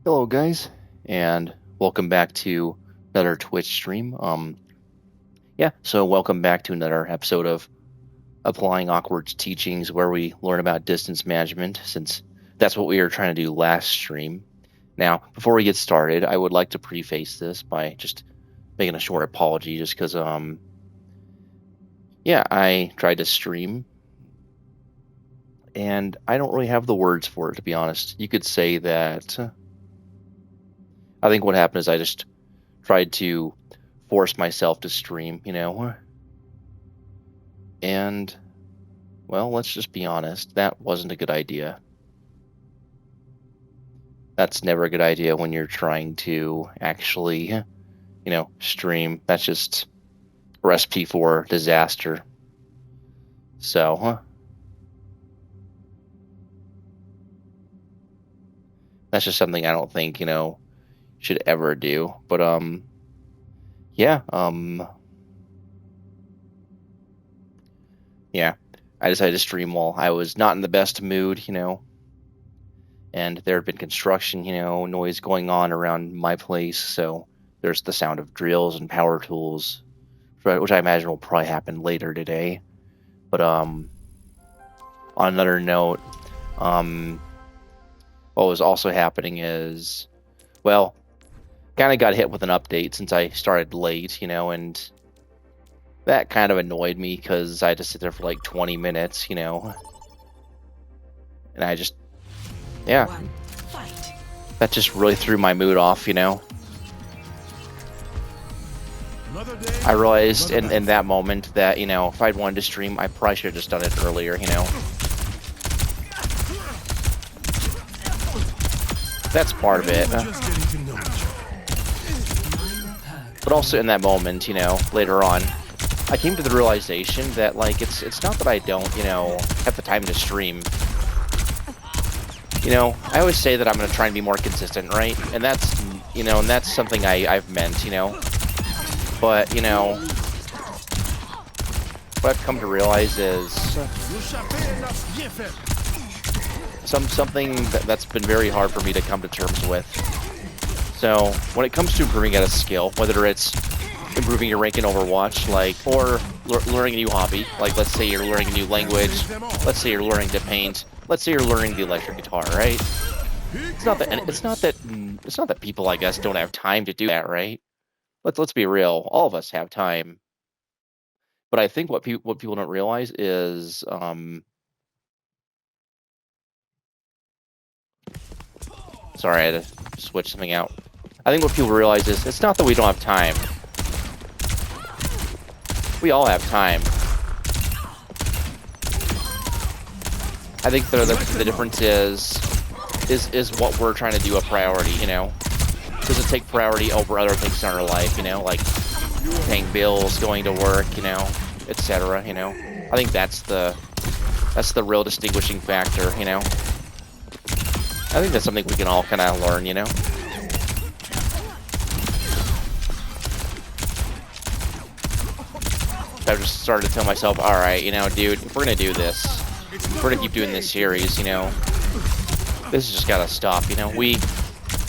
Hello, guys, and welcome back to another Twitch stream. So welcome back to another episode of Applying Awkward's Teachings, where we learn about distance management, since that's what we were trying to do last stream. Now, before we get started, I would like to preface this by just making a short apology, just because, I tried to stream, and I don't really have the words for it, to be honest. You could say that I think what happened is I just tried to force myself to stream, and, well, let's just be honest, that wasn't a good idea. That's never a good idea when you're trying to actually, stream. That's just a recipe for disaster. So, that's just something I don't think, should ever do. But, I decided to stream while I was not in the best mood, and there had been construction, noise going on around my place, so there's the sound of drills and power tools, which I imagine will probably happen later today. But on another note, what was also happening is, well, kind of got hit with an update since I started late, and that kind of annoyed me because I had to sit there for like 20 minutes, and I just, that just really threw my mood off, I realized in that moment that, if I'd wanted to stream, I probably should have just done it earlier, That's part of it. But also in that moment, later on, I came to the realization that, like, it's not that I don't, have the time to stream. I always say that I'm going to try and be more consistent, right? And that's, and that's something I've meant, But, what I've come to realize is something that's been very hard for me to come to terms with. So, when it comes to improving at a skill, whether it's improving your rank in Overwatch, or learning a new hobby, like let's say you're learning a new language, let's say you're learning to paint, let's say you're learning the electric guitar, right? It's not that people, I guess, don't have time to do that, right? Let's be real, all of us have time. But I think what people don't realize is, sorry, I had to switch something out. I think what people realize is it's not that we don't have time. We all have time. I think the difference is what we're trying to do a priority, Does it take priority over other things in our life, like paying bills, going to work, etc., I think that's the real distinguishing factor, I think that's something we can all kind of learn, I've just started to tell myself, all right, dude, if we're gonna do this, if we're gonna keep doing this series, this has just gotta stop, we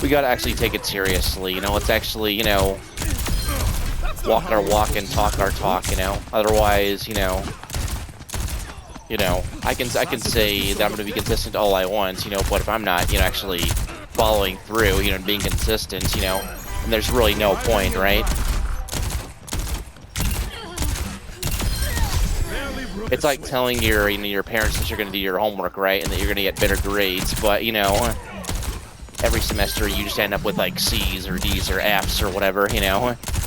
gotta actually take it seriously, let's actually, walk our walk and talk our talk, otherwise, I can say that I'm gonna be consistent all I want, but if I'm not, actually following through, and being consistent, and there's really no point, right? It's like telling your parents that you're going to do your homework, right, and that you're going to get better grades, but, every semester you just end up with, like, C's or D's or F's or whatever,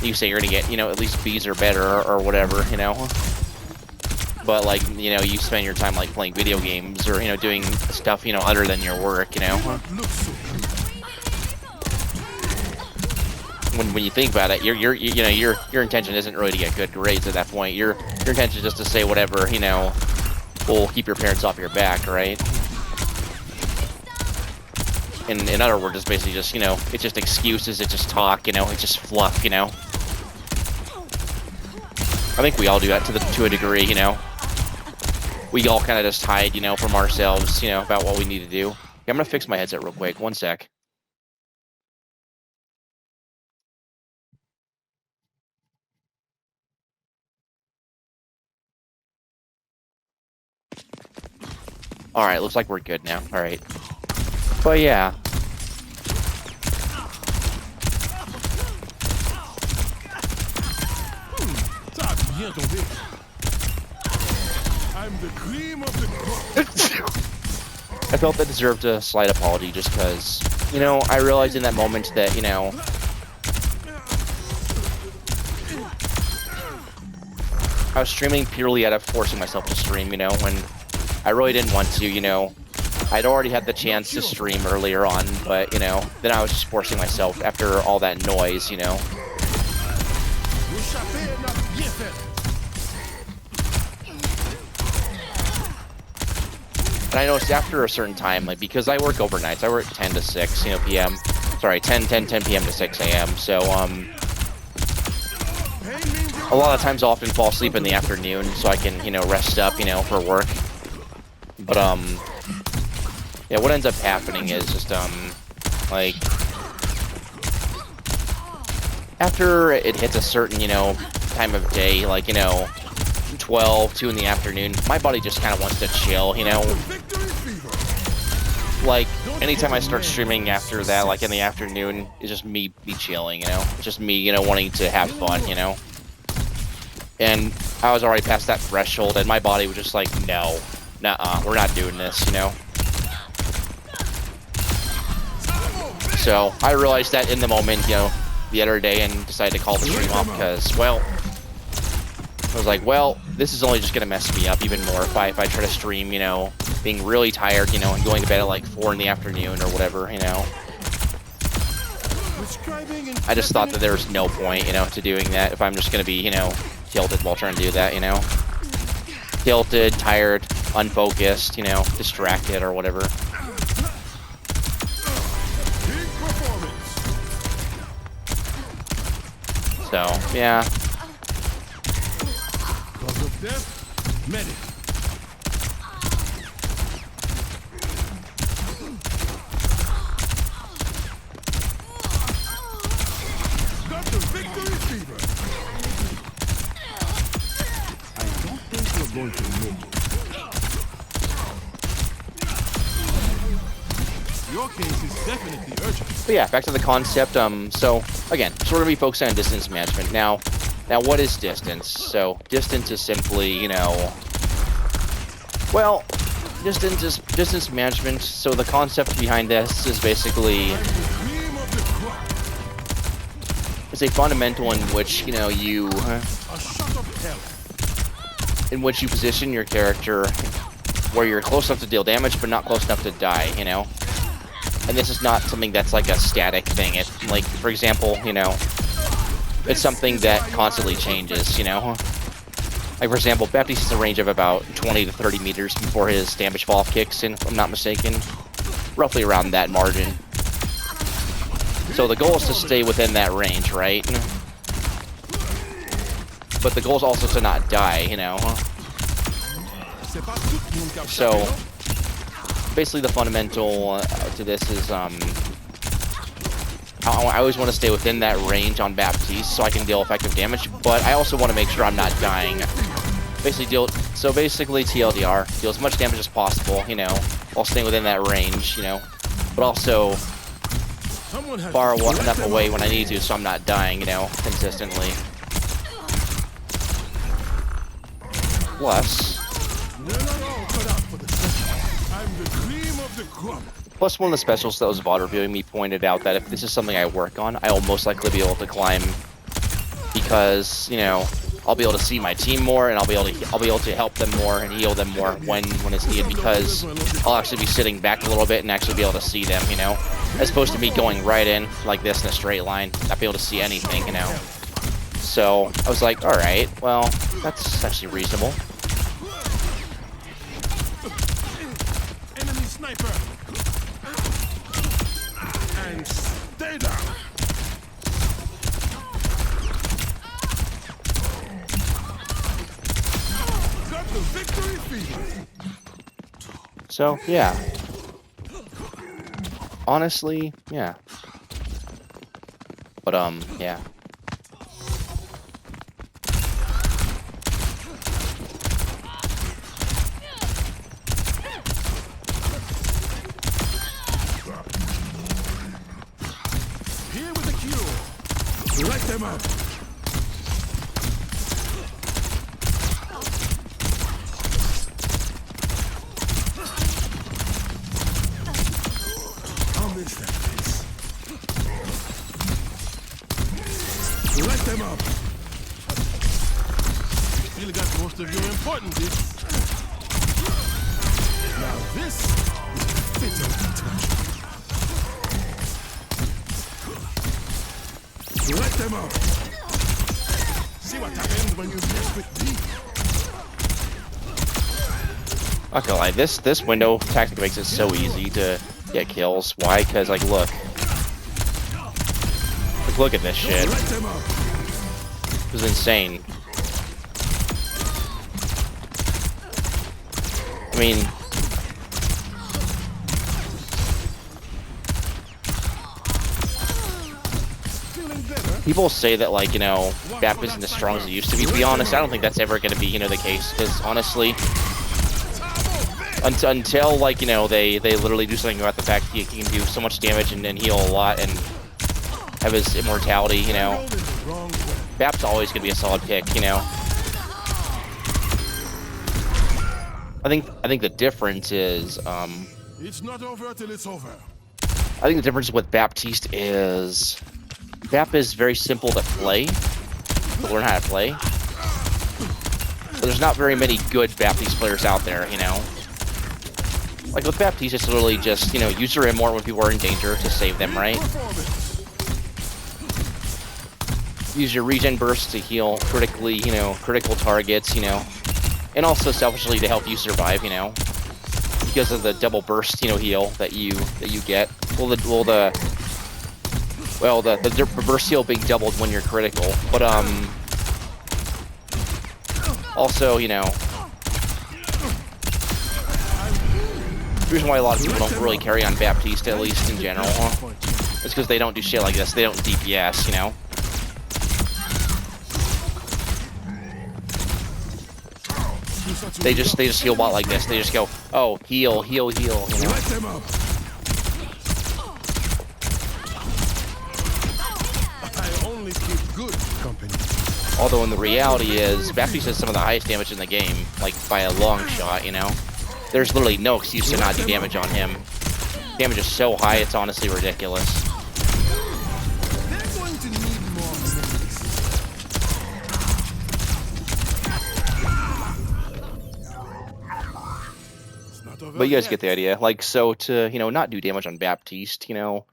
You say you're going to get, at least B's or better or whatever, But, like, you spend your time, like, playing video games or, doing stuff, other than your work, When you think about it, your intention isn't really to get good grades at that point. Your intention is just to say whatever, will keep your parents off your back, right? In other words, it's basically just, it's just excuses, it's just talk, it's just fluff, I think we all do that to a degree, We all kind of just hide, from ourselves, about what we need to do. Okay, I'm gonna fix my headset real quick. One sec. All right, looks like we're good now. All right, but yeah. I'm the cream of the crop. I felt that deserved a slight apology just because, you know, I realized in that moment that, you know, I was streaming purely out of forcing myself to stream, you know, when I really didn't want to, you know. I'd already had the chance to stream earlier on, but, you know, then I was just forcing myself after all that noise, you know. And I noticed after a certain time, like, because I work overnights, I work 10 to 6, you know, p.m. Sorry, 10 p.m. to 6 a.m. So, a lot of times I'll often fall asleep in the afternoon so I can, you know, rest up, you know, for work. But, yeah, what ends up happening is just, like, after it hits a certain, you know, time of day, like, you know, 12, 2 in the afternoon, my body just kind of wants to chill, you know? Like, anytime I start streaming after that, like, in the afternoon, it's just me chilling, you know? It's just me, you know, wanting to have fun, you know? And I was already past that threshold, and my body was just like, no, nuh-uh, we're not doing this, you know? So, I realized that in the moment, you know, the other day, and decided to call the stream off because, well, I was like, well, this is only just gonna mess me up even more if I try to stream, you know, being really tired, you know, and going to bed at like 4 in the afternoon or whatever, you know. I just thought that there was no point, you know, to doing that if I'm just gonna be, you know, tilted while trying to do that, you know. Tilted, tired, unfocused, you know, distracted or whatever. So, yeah. Cause of death, medic. Got the victory fever. I don't think we're going to make it. Your case is definitely urgent. But yeah, back to the concept. So again, so we're gonna be focusing on distance management. Now, what is distance? So distance is simply, you know, well, distance is distance management. So the concept behind this is basically it's a fundamental in which, you know, in which you position your character where you're close enough to deal damage but not close enough to die, you know. And this is not something that's like a static thing. It, like, for example, you know, it's something that constantly changes, you know. Like, for example, Baptiste has a range of about 20 to 30 meters before his damage fall kicks in, if I'm not mistaken. Roughly around that margin. So the goal is to stay within that range, right? But the goal is also to not die, you know. So basically the fundamental to this is I always want to stay within that range on Baptiste so I can deal effective damage, but I also want to make sure I'm not dying. Basically basically TLDR, deal as much damage as possible, you know, while staying within that range, you know, but also far enough away when I need to so I'm not dying, you know, consistently. Plus, one of the specials that was VOD reviewing me pointed out that if this is something I work on, I will most likely be able to climb because, you know, I'll be able to see my team more and I'll be able to help them more and heal them more when it's needed because I'll actually be sitting back a little bit and actually be able to see them, you know, as opposed to me going right in like this in a straight line, not be able to see anything, you know. So I was like, all right, well, that's actually reasonable. Enemy sniper. And stay down. Got the victory fever. So yeah. Honestly, yeah. But yeah. Light them up. I'll miss that face. Light them up. You really got most of your important bits. Now this is fit of detail. Light them up. See what happens when you mess with me. Not gonna lie, this window tactic makes it so easy to get kills. Why? Because like look at this shit. Light them up. This is insane. I mean, Feeling better? people say that like, you know, BAP isn't as strong as it used to be. To be honest, I don't think that's ever going to be, you know, the case. Because honestly, until like, you know, they literally do something about the fact he can do so much damage and heal a lot and have his immortality, you know, Rolled in the wrong way. BAP's always going to be a solid pick, you know. I think the difference is, It's not over till it's over. I think the difference with Baptiste is BAP is very simple to play, to learn how to play. But there's not very many good Baptiste players out there, you know. Like with Baptiste, it's literally just, you know, use your immort when people are in danger to save them, right? Use your regen burst to heal critically, you know, critical targets, you know. And also selfishly to help you survive, you know, because of the double burst, you know, heal that you get. The burst heal being doubled when you're critical, but also, you know, the reason why a lot of people don't really carry on Baptiste, at least in general, is because they don't do shit like this. They don't DPS, you know. They just heal bot like this. They just go, oh, heal, heal, heal, you know. Light them up. I only keep good company. Although in the reality is, Baptiste has some of the highest damage in the game, like by a long shot, you know. There's literally no excuse to not do damage on him. Damage is so high, it's honestly ridiculous. They're going to need more minutes. It's not over But you guys yet. get the idea. Like, so to, you know, not do damage on Baptiste, you know,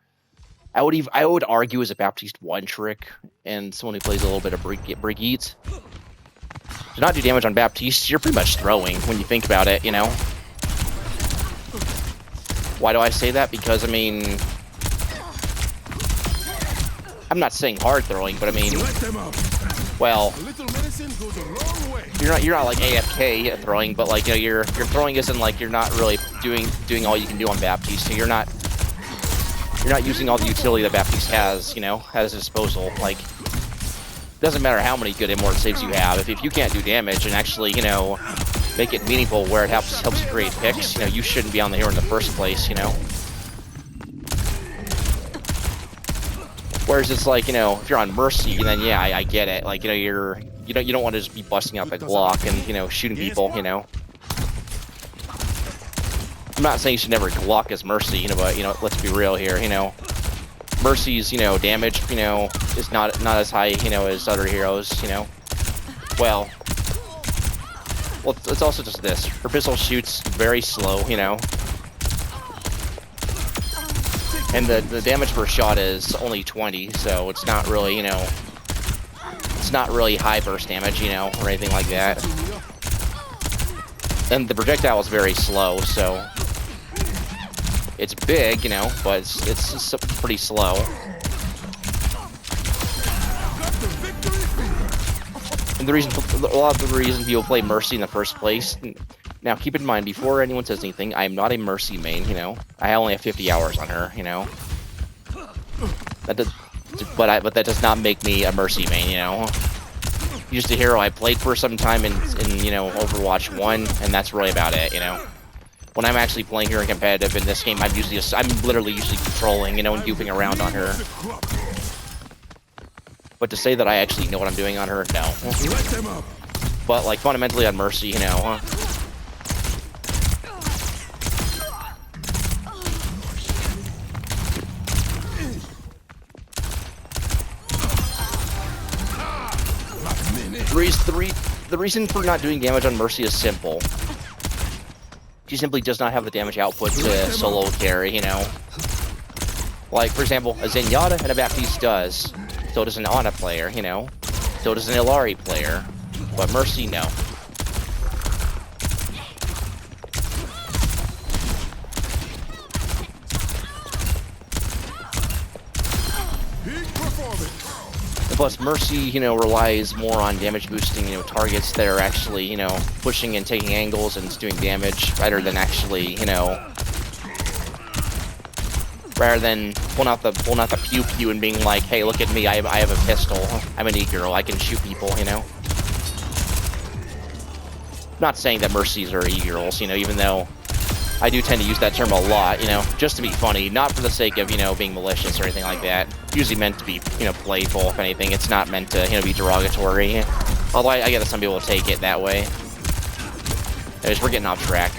I would argue as a Baptiste one trick and someone who plays a little bit of Brigitte. To not do damage on Baptiste, you're pretty much throwing when you think about it, you know. Why do I say that? Because, I mean, I'm not saying hard throwing, but I mean, Light them up. well, A little medicine goes a long way. you're not like AFK throwing, but like, you know, your throwing isn't like you're not really doing all you can do on Baptiste. So you're not using all the utility that Baptiste has, you know, at his disposal. Like, it doesn't matter how many good immort saves you have. If you can't do damage and actually, you know, make it meaningful where it helps you create picks, you know, you shouldn't be on the hero in the first place, you know. Whereas it's like, you know, if you're on Mercy, then yeah, I get it. Like, you know, you don't want to just be busting out the Glock and, you know, shooting people, you know. I'm not saying you should never Glock as Mercy, you know, but, you know, let's be real here, you know. Mercy's, you know, damage, you know, is not as high, you know, as other heroes, you know. Well, it's also just this. Her pistol shoots very slow, you know. And the damage per shot is only 20, so it's not really, you know, it's not really high burst damage, you know, or anything like that. And the projectile is very slow, so it's big, you know, but it's pretty slow. And a lot of the reason people play Mercy in the first place. Now, keep in mind, before anyone says anything, I am not a Mercy main, you know. I only have 50 hours on her, you know. But that does not make me a Mercy main, you know. Just a hero I played for some time in you know, Overwatch 1, and that's really about it, you know. When I'm actually playing her in competitive in this game, I'm literally usually controlling, you know, and goofing around on her. But to say that I actually know what I'm doing on her, no. Light them up. But like fundamentally on Mercy, you know. The reason for not doing damage on Mercy is simple. She simply does not have the damage output to solo carry, you know. Like, for example, a Zenyatta and a Baptiste does. So does an Ana player, you know. So does an Illari player. But Mercy, no. Peak performance. Plus, Mercy, you know, relies more on damage boosting, you know, targets that are actually, you know, pushing and taking angles and doing damage rather than actually, you know, rather than pulling out the pew pew and being like, hey, look at me, I have a pistol, I'm an e-girl, I can shoot people, you know. Not saying that Mercies are e-girls, you know, even though I do tend to use that term a lot, you know, just to be funny, not for the sake of, you know, being malicious or anything like that. Usually meant to be, you know, playful, if anything. It's not meant to, you know, be derogatory. Although I get that some people will take it that way. Anyways, we're getting off track.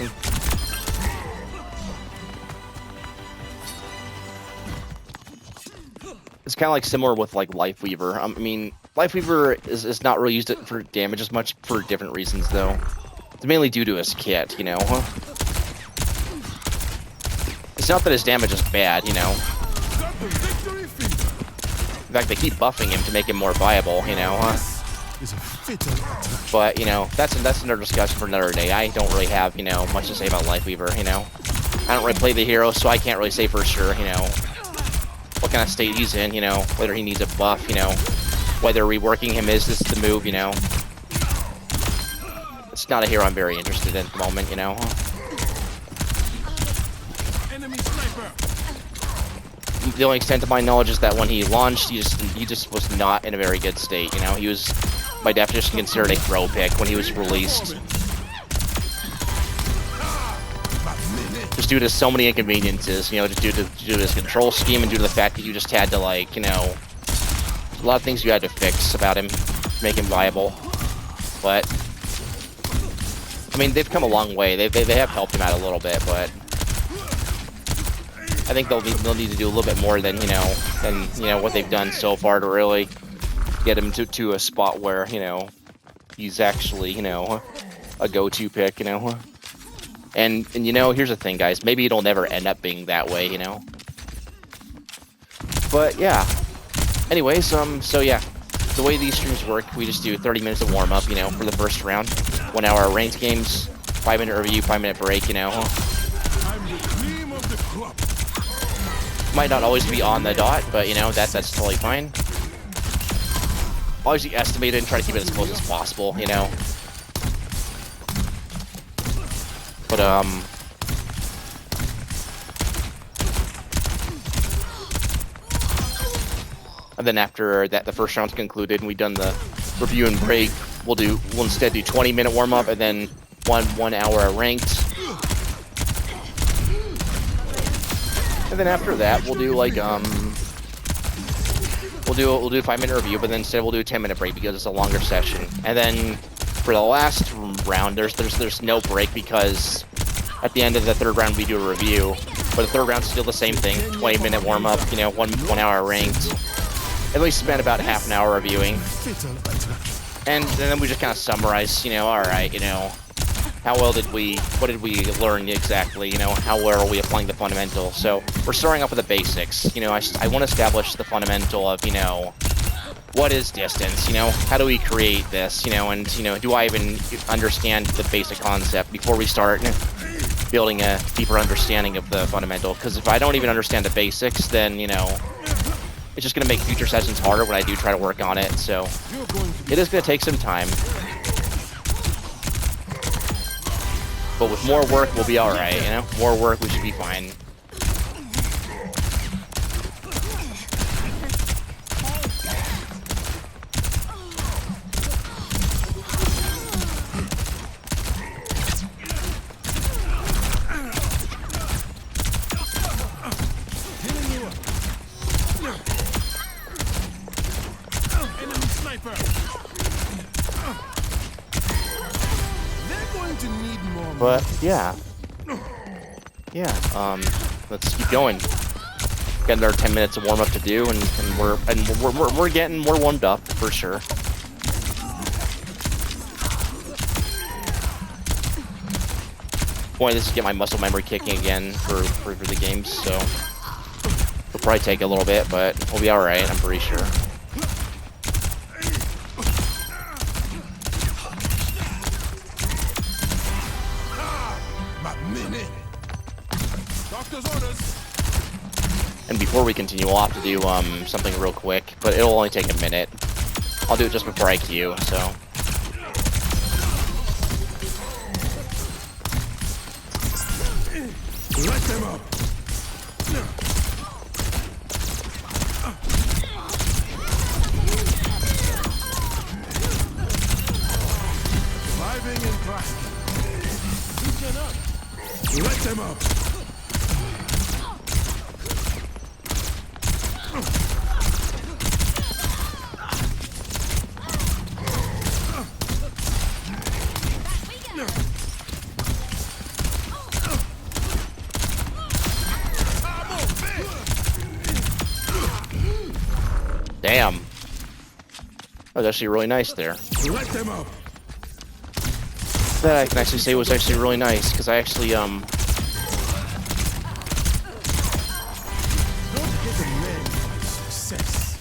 It's kind of like similar with, like, Lifeweaver. I mean, Lifeweaver is not really used for damage as much for different reasons, though. It's mainly due to his kit, you know. It's not that his damage is bad, you know. In fact, they keep buffing him to make him more viable, you know. But, you know, that's another discussion for another day. I don't really have, you know, much to say about Lifeweaver, you know. I don't really play the hero, so I can't really say for sure, you know, what kind of state he's in, you know, whether he needs a buff, you know, whether reworking him is this the move, you know. It's not a hero I'm very interested in at the moment, you know. The only extent of my knowledge is that when he launched, he just was not in a very good state. You know, he was, by definition, considered a throw pick when he was released. Just due to so many inconveniences, you know, just due to his control scheme and due to the fact that you just had to, like, you know, a lot of things you had to fix about him to make him viable. But I mean, they've come a long way. They have helped him out a little bit, but I think they'll need to do a little bit more than what they've done so far to really get him to a spot where, you know, he's actually, you know, a go-to pick, you know. And you know, here's the thing, guys. Maybe it'll never end up being that way, you know. But yeah. Anyways, so yeah, the way these streams work, we just do 30 minutes of warm-up, you know, for the first round. 1 hour ranked games, 5-minute review, 5-minute break, you know. Might not always be on the dot, but you know, that's totally fine. Always estimate it and try to keep it as close as possible, you know. But and then after that, the first round's concluded and we've done the review and break, we'll instead do 20-minute warm up and then one hour ranked. And then after that, we'll do like we'll do a 5-minute review, but then instead we'll do a 10-minute break because it's a longer session. And then for the last round, there's no break because at the end of the third round we do a review. But the third round's still the same thing: 20-minute warm up, you know, one hour ranked. At least spend about half an hour reviewing, and then we just kind of summarize, you know, all right, you know, what did we learn exactly, you know, how well are we applying the fundamentals. So we're starting off with the basics, you know. I want to establish the fundamental of, you know, what is distance, you know, how do we create this, you know, and, you know, do I even understand the basic concept before we start building a deeper understanding of the fundamental. Because if I don't even understand the basics, then, you know, it's just going to make future sessions harder when I do try to work on it. So it is going to take some time. But with more work, we'll be alright, you know? More work, we should be fine. But yeah, let's keep going. Got another 10 minutes of warm up to do, and we're getting more warmed up for sure. Point is to get my muscle memory kicking again for the games, so it'll probably take a little bit, but we'll be all right. I'm pretty sure. And before we continue, we'll have to do something real quick, but it'll only take a minute. I'll do it just before I queue, so. Let them up. Surviving and trying. Let them up. Damn. That was actually really nice there. Let them up. That I can actually say was actually really nice, because I actually, Don't get a man for success.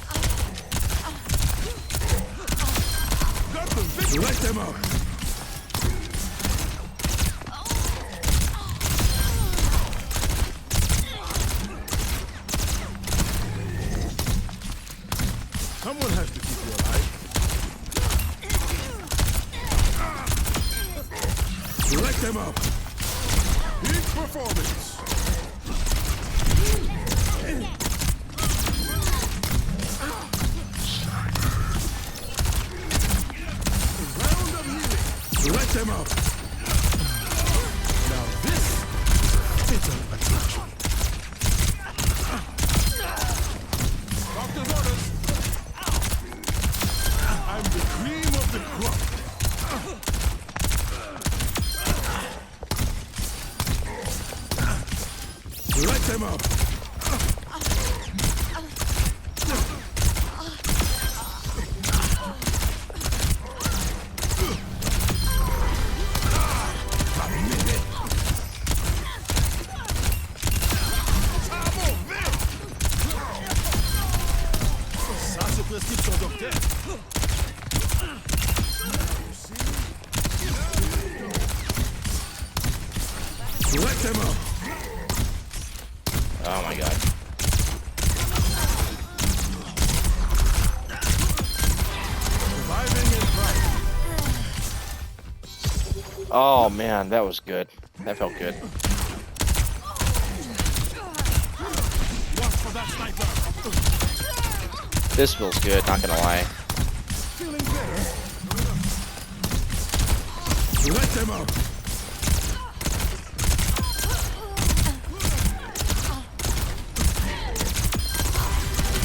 Got the victory. Let them up. Someone has to keep you alive. Let them up. Peak performance. Round of healing. Let them up. Now this is a fatal attraction. Doctor's orders. I'm the cream of the crop. Let them up. Ça, c'est prescription docteur. Let them up. oh my god. Surviving and thriving. Oh man, that was good. That felt good. Watch for that sniper. This feels good, not gonna lie. Feeling better. Let them up.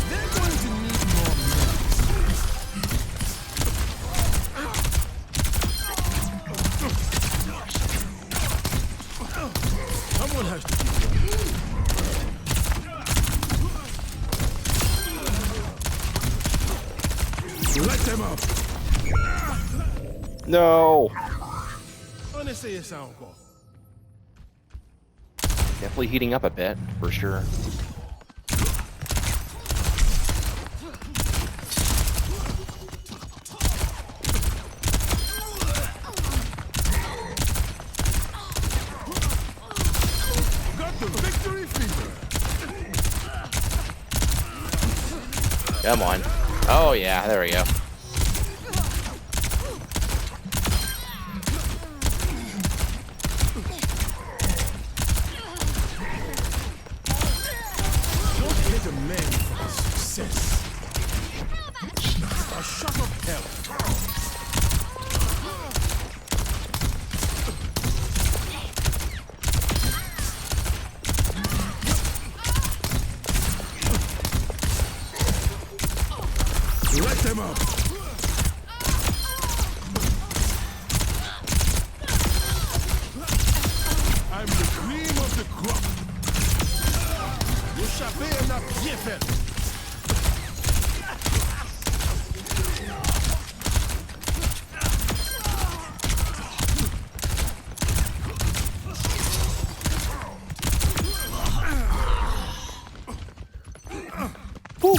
They're going to need more medicine. Someone has to keep going. Let them up. No. On essayer ça encore. Definitely heating up a bit, for sure. Got the victory fever. Come on. Oh yeah, there we go. Don't hit a man for success. A shot of hell. Let them up. Échappé n'a rien fait.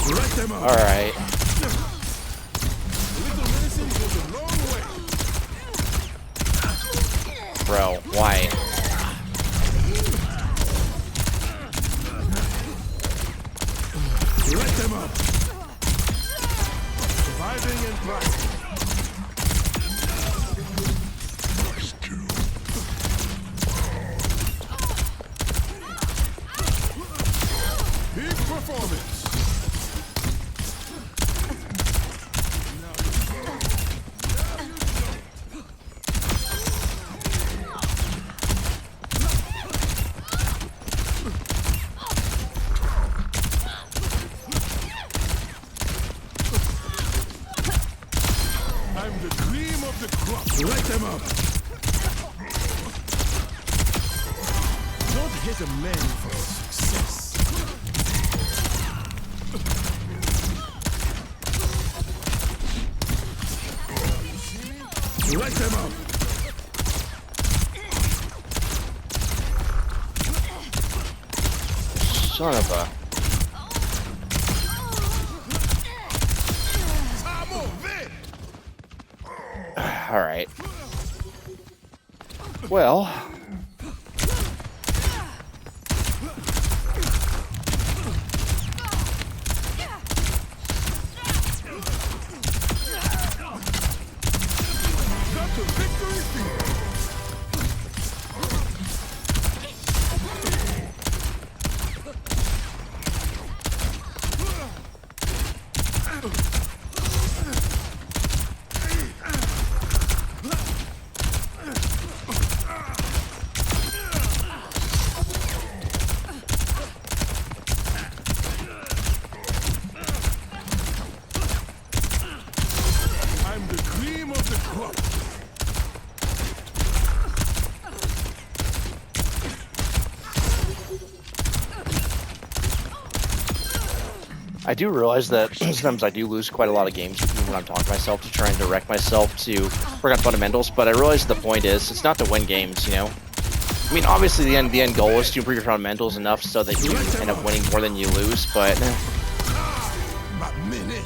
Let them up. All right. A little medicine goes a long way. Bro, why? Let them up. Surviving and thriving. Peak performance. I'm the cream of the crop. Let them up. Don't hit a man for success. Let them up. Son of a. All right. Well. Got the victory field. I'm the cream of the crop. I do realize that sometimes I do lose quite a lot of games when I'm talking to myself to try and direct myself to work on fundamentals, but I realize the point is, it's not to win games, you know? I mean, obviously the end goal is to improve your fundamentals enough so that you end up winning more than you lose, but My minute.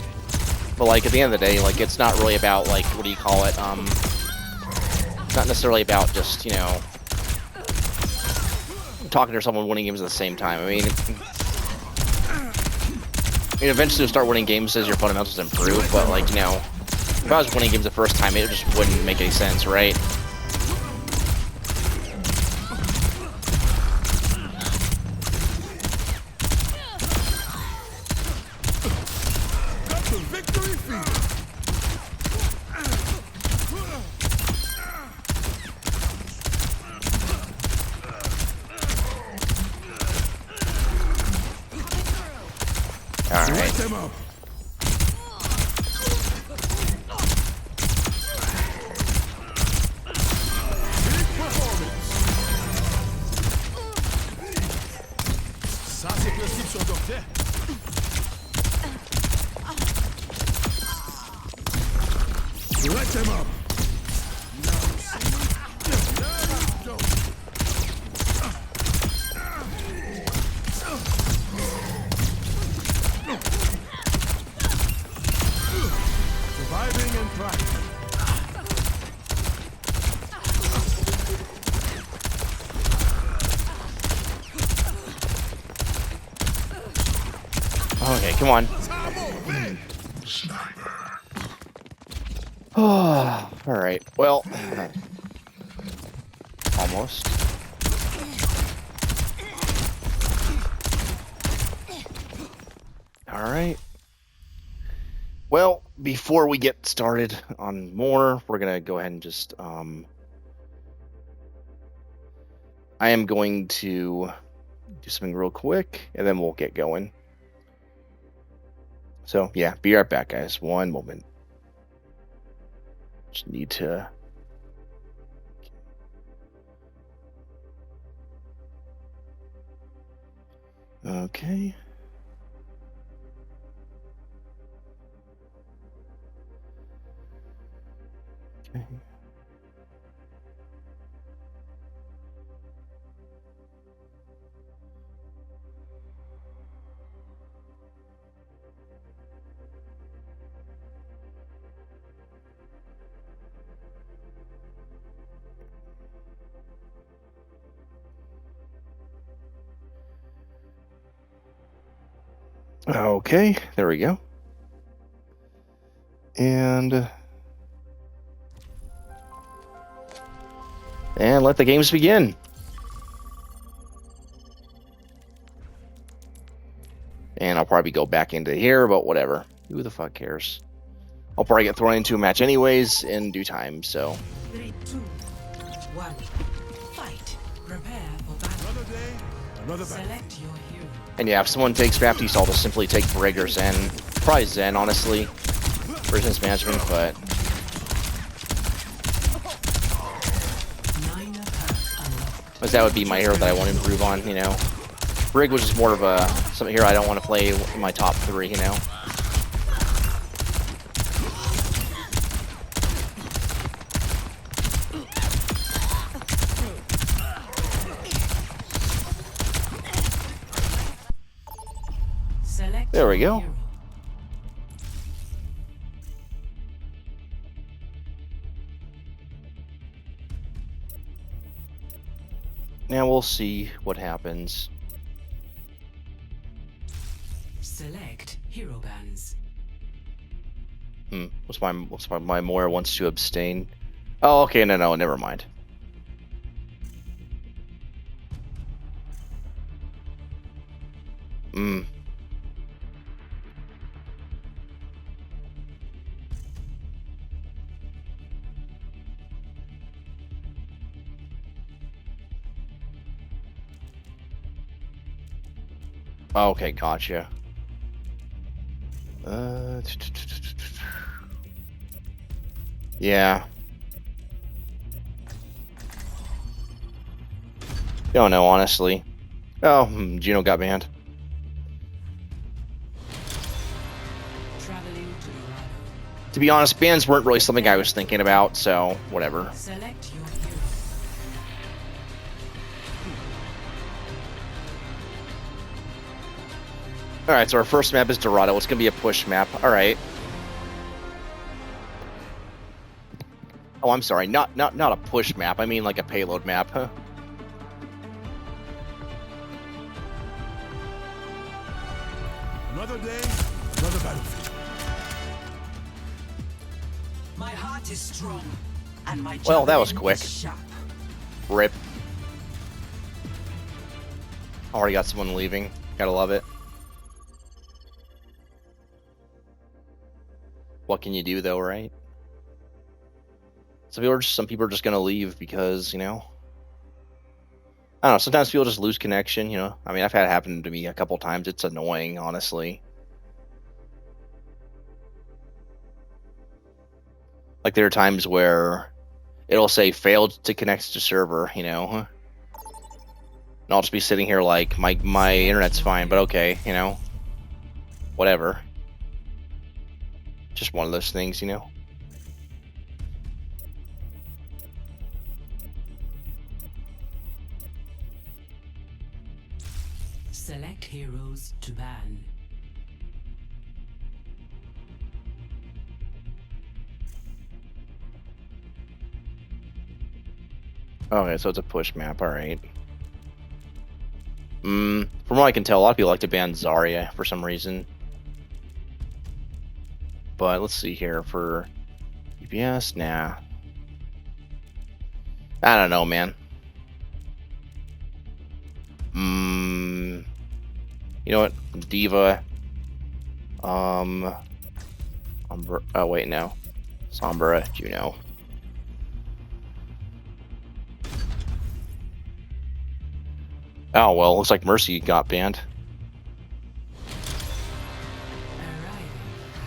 like at the end of the day, like it's not really about like, what do you call it, not necessarily about just, you know, talking to someone winning games at the same time. I mean, eventually you'll start winning games as your fundamentals improve, but like, you know, if I was winning games the first time, it just wouldn't make any sense, right? Got the victory field. All Let right. them up. Big performance. Ça, c'est prescription docteur. Let them up. Now you see. Now you don't. Surviving and thriving. Okay, come on. All right. Well, almost. All right. Well, before we get started on more, we're gonna go ahead and just I am going to do something real quick, and then we'll get going. So yeah, be right back, guys. One moment. Just need to. Okay. Okay. Okay, there we go. And let the games begin. And I'll probably go back into here, but whatever. Who the fuck cares? I'll probably get thrown into a match anyways in due time, so. 3, 2, 1. Fight. Prepare for battle. Another day, another battle. Select your hero. And yeah, if someone takes Baptiste, I'll just simply take Brig or Zen. Probably Zen, honestly. Resistance management, but 9 attacks unlocked. because that would be my hero that I want to improve on, you know. Brig was just more of a something hero I don't want to play in my top 3, you know. Select There we your go. hero. Now we'll see what happens. Select hero bands. What's my Moira wants to abstain? Oh, okay, no, never mind. Okay, gotcha. Yeah. Don't know, honestly. Oh, Juno got banned. Traveling to the right. To be honest, bans weren't really something I was thinking about, so whatever. Select your hero. Alright, so our first map is Dorado. It's gonna be a push map. Alright. Oh, I'm sorry. Not a push map. I mean like a payload map. Huh? Another day, another battlefield. My heart is strong, and my Well, that was javelin quick. is sharp. Rip. Already got someone leaving. Gotta love it. What can you do though, right? Some people are just gonna leave because, you know, I don't know, sometimes people just lose connection, you know. I mean, I've had it happen to me a couple times. It's annoying, honestly. Like there are times where it'll say failed to connect to server, you know. And I'll just be sitting here like my internet's fine, but okay, you know. Whatever. Just one of those things, you know. Select heroes to ban. Okay, so it's a push map, alright. From what I can tell, a lot of people like to ban Zarya for some reason. But let's see here for DPS, nah. I don't know, man. You know what? Diva. Oh wait, no. Sombra, Juno. Oh well, looks like Mercy got banned. Arriving.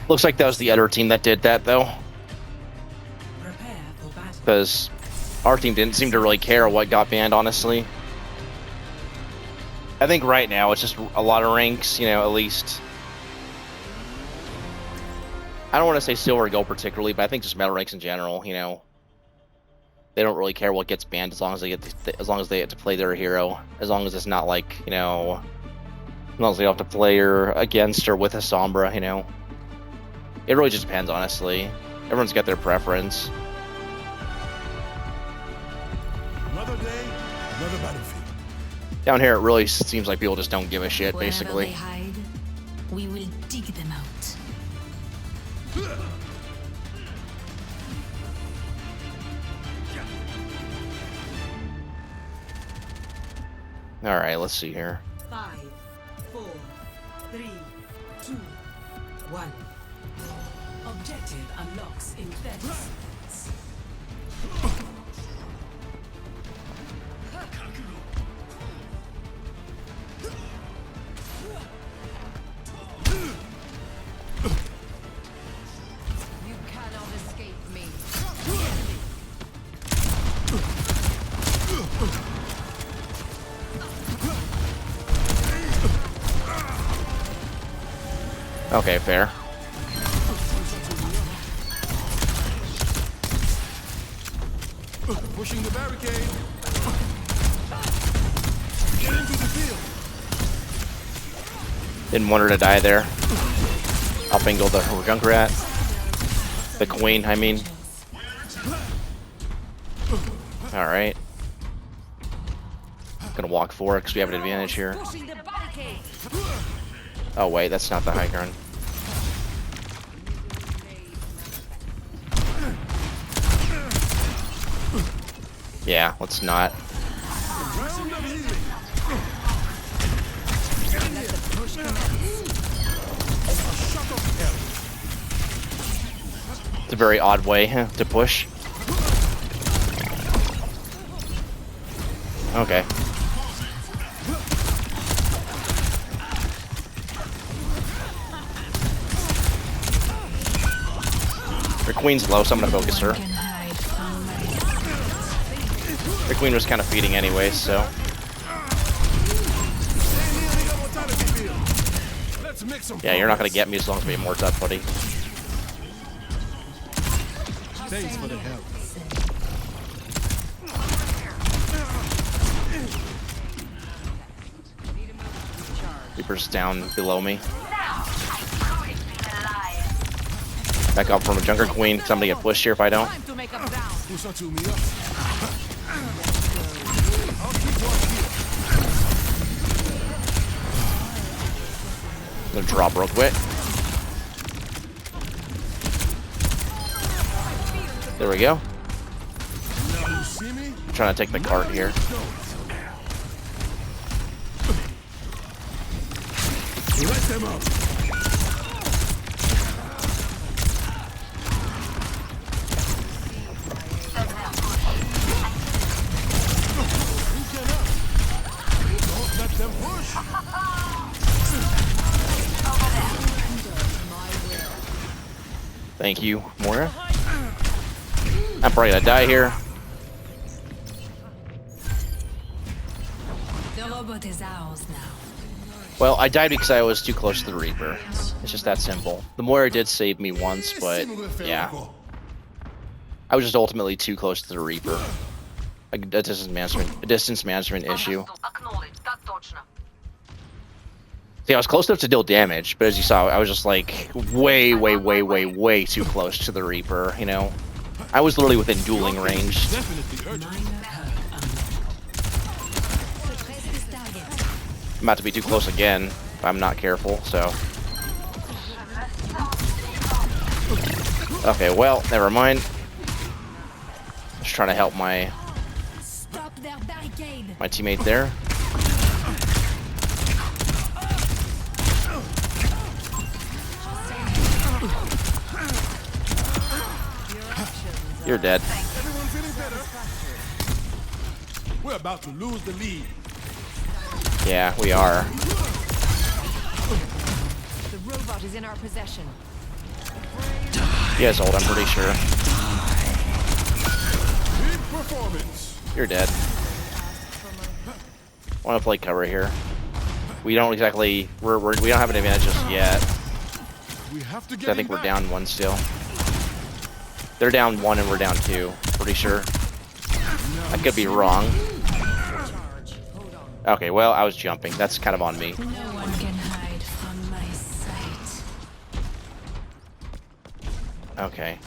Looks like that was the other team that did that though, Prepare for battle. because our team didn't seem to really care what got banned, honestly. I think right now it's just a lot of ranks, you know, at least. I don't want to say silver or gold particularly, but I think just metal ranks in general, you know. They don't really care what gets banned as long as they get to play their hero. As long as it's not like, you know, as long as they don't have to play her against or with a Sombra, you know. It really just depends, honestly. Everyone's got their preference. Another day, another battlefield. Down here, it really seems like people just don't give a shit, Wherever basically. they hide, we will dig them out. All right, let's see here. 5, 4, 3, 2, 1. Objective unlocks in 30 seconds. You cannot escape me. Okay, fair. Pushing the barricade. Get into the field. Didn't want her to die there. I'll bingo the Junkrat. The Queen, I mean. Alright. Gonna walk forward because we have an advantage here. Pushing the barricade. Oh wait, that's not the high ground. Yeah, let's not. Round of healing. Let the push commence. Shot of hell. It's a very odd way to push. Okay. Her Queen's low, so I'm gonna focus her. Can hide from my Her Queen was kind of feeding anyway, so. Let's make some Yeah, you're not gonna get me as long as we have more tough, buddy. Thanks for the help. Reaper's down below me. Back up from a Junker Queen. Somebody get pushed here if I don't. time to make a sound. Push on to me up. I'll keep one here. I'm gonna drop real quick. There we go. Now you see me? I'm trying to take the cart here. Let them up. Don't let them push. Thank you, Moira. I'm probably gonna die here. The robot is ours now. Well, I died because I was too close to the Reaper. It's just that simple. The Moira did save me once, but yeah. I was just ultimately too close to the Reaper. A distance management issue. See, I was close enough to deal damage, but as you saw, I was just like way too close to the Reaper, you know? I was literally within dueling range. Definitely urgent. Minor hurt unlocked. Suppress this target. I'm about to be too close again if I'm not careful, so. Okay, well, never mind. Just trying to help my Stop their barricade. teammate there. You're dead. Everyone feeling better? We're about to lose the lead. Yeah, we are. The robot is in our possession. He has ult, I'm pretty sure. Big performance. You're dead. Want to play cover here. We don't exactly. We don't have an advantage just yet. We have to get I think him we're back. down 1 still. They're down 1 and we're down 2. Pretty sure. I could be wrong. Okay, well, I was jumping. That's kind of on me. No one can hide from my sight. Okay.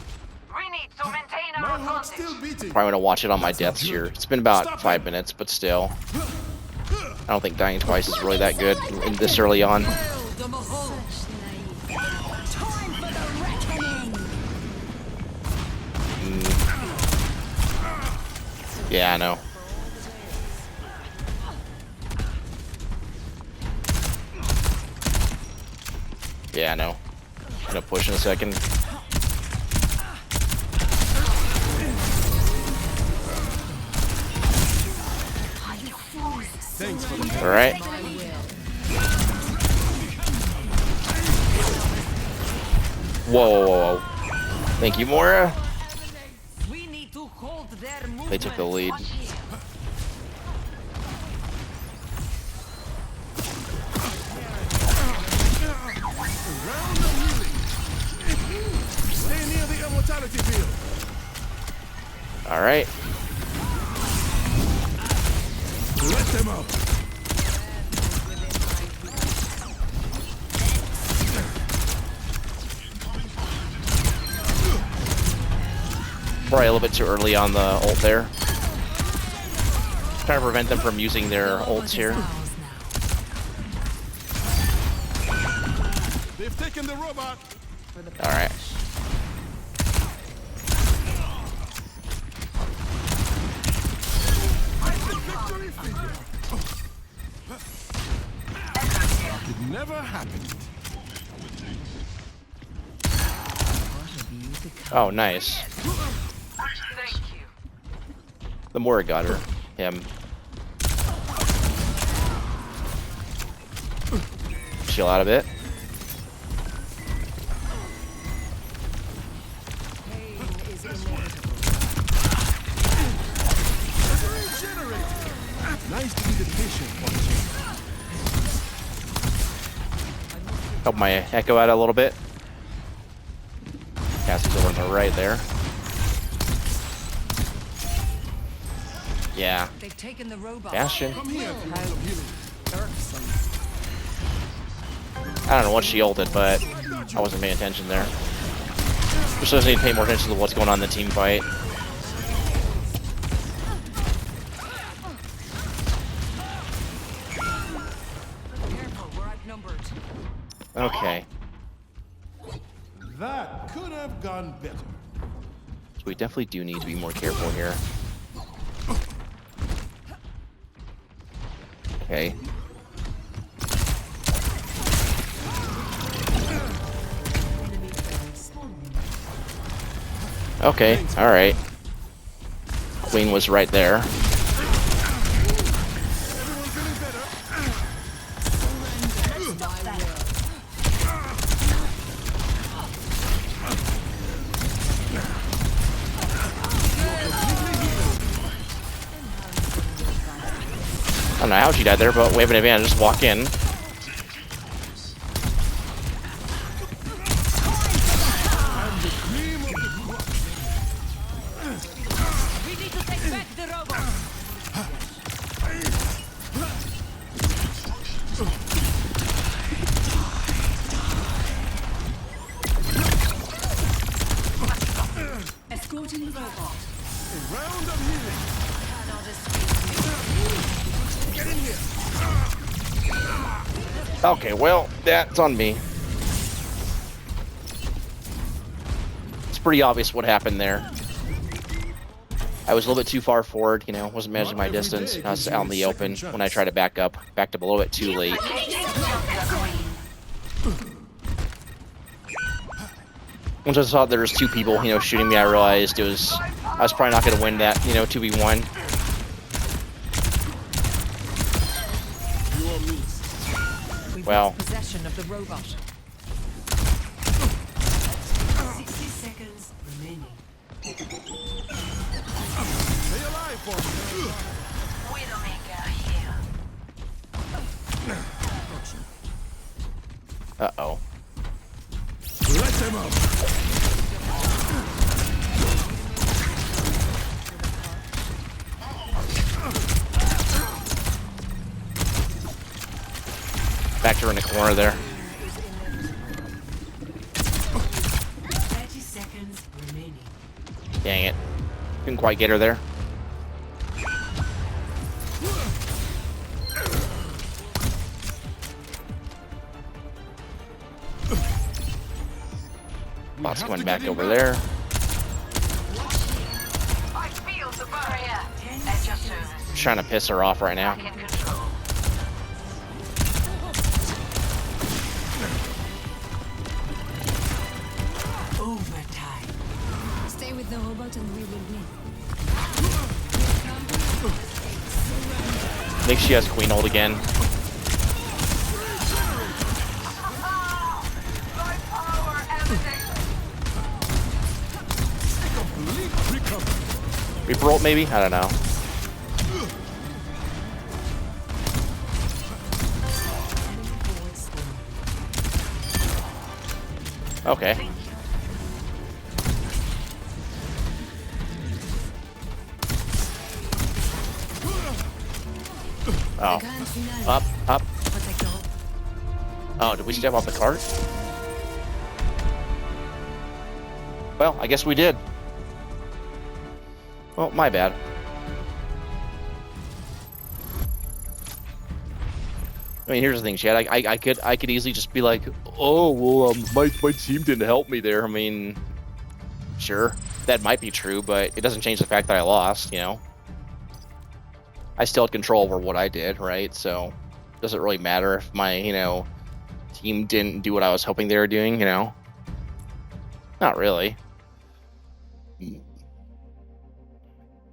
We need to maintain My our heart's advantage. still beating. Probably gonna watch it on my deaths here. It's been about 5 minutes, but still. I don't think dying twice is really that good in this early on. Such naive. Time for the reckoning. Yeah, I know. Yeah, I know. Gonna push in a second. Thanks for the All right. Whoa, whoa, whoa. Thank you, Mora. We need to hold their movement. They took the lead. round of healing. Stay near the immortality field. All right. Let them up. Probably a little bit too early on the ult there. Trying to prevent them from using their ults here. Ours now. They've taken the robot. All right. Victory figure. It never happened. Oh, nice. Thank you. The Mora got her. Him. Chill out a bit. Nice to be the patient watching. Help my Echo out a little bit. Cassie's over on the right there. Yeah. They've taken the robot. Bastion. Come here if you want some healing. I don't know what she ulted, but I wasn't paying attention there. We're supposed to need to pay more attention to what's going on in the team fight. Careful, we're outnumbered. Okay. That could have gone better. So we definitely do need to be more careful here. Okay. Okay, alright. Queen was right there. Everyone feeling better? I don't know how she died there, but we have an advantage. Just walk in. I'm the cream of the crop. We need to take back the robot. Escorting the robot. A round of healing. Get in here. Okay, well, that's on me. It's pretty obvious what happened there. I was a little bit too far forward, you know, wasn't managing my distance. I was out in the open when I tried to back up. Backed up a little bit too late. Once I saw there was 2 people, you know, shooting me, I realized I was probably not going to win that, you know, 2v1. We've Well. lost possession of the robot. 60 seconds remaining. Stay alive for me. Widowmaker here. Uh-oh. Let them up. Back to her in the corner there. 30 seconds remaining. Dang it. Couldn't quite get her there. Bot's going back over there. I feel the barrier. At your service. Just trying to piss her off right now. In control. Overtime. Stay with the robot and we will win. I think she has Queen ult again. My power emanates. Reaper ult maybe? I don't know. Okay. Oh. Grand finale. Up, up. Protect the robot. Oh, did we step off the cart? Well, I guess we did. Well, my bad. I mean, here's the thing, Chad. I could easily just be like, oh, well, my team didn't help me there. I mean, sure, that might be true, but it doesn't change the fact that I lost. You know, I still had control over what I did, right? So, it doesn't really matter if my team didn't do what I was hoping they were doing. You know, not really. And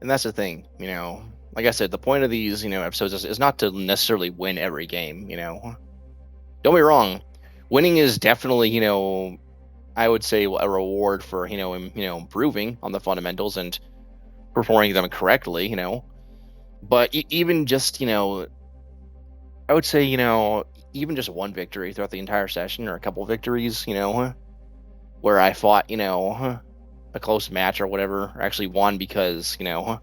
that's the thing, like I said, the point of these, episodes is not to necessarily win every game, Don't get me wrong. Winning is definitely, I would say a reward for, improving on the fundamentals and performing them correctly, But even just, I would say, even just one victory throughout the entire session or a couple victories, where I fought, a close match or whatever, or actually won because, my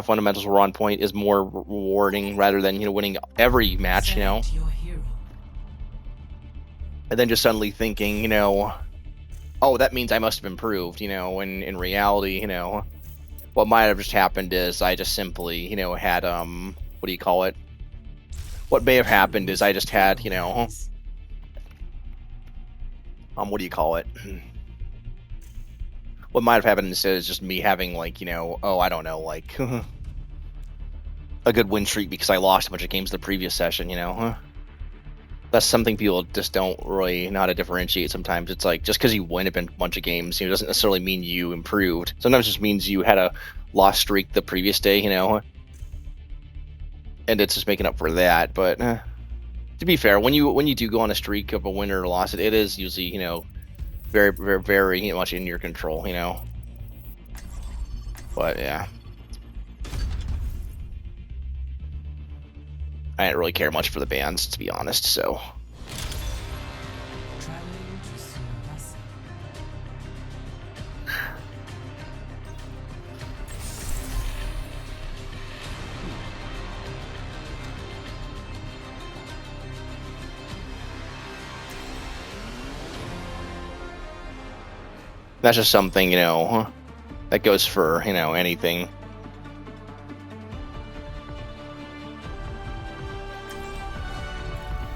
fundamentals were on point is more rewarding rather than, winning every match, Select your hero. and then just suddenly thinking, oh, that means I must have improved, when in reality, what might have just happened is I just simply, had, what do you call it? What may have happened is I just had, what do you call it? What might have happened instead is just me having, like, oh, I don't know, like, a good win streak because I lost a bunch of games the previous session, That's something people just don't really know how to differentiate sometimes. It's like, just because you win a bunch of games, doesn't necessarily mean you improved. Sometimes it just means you had a loss streak the previous day, and it's just making up for that. But, to be fair, when you do go on a streak of a win or a loss, it is usually, very, very, very much in your control, But yeah, I didn't really care much for the bands, to be honest. So Traveling to Sumbasu. that's just something, that goes for anything.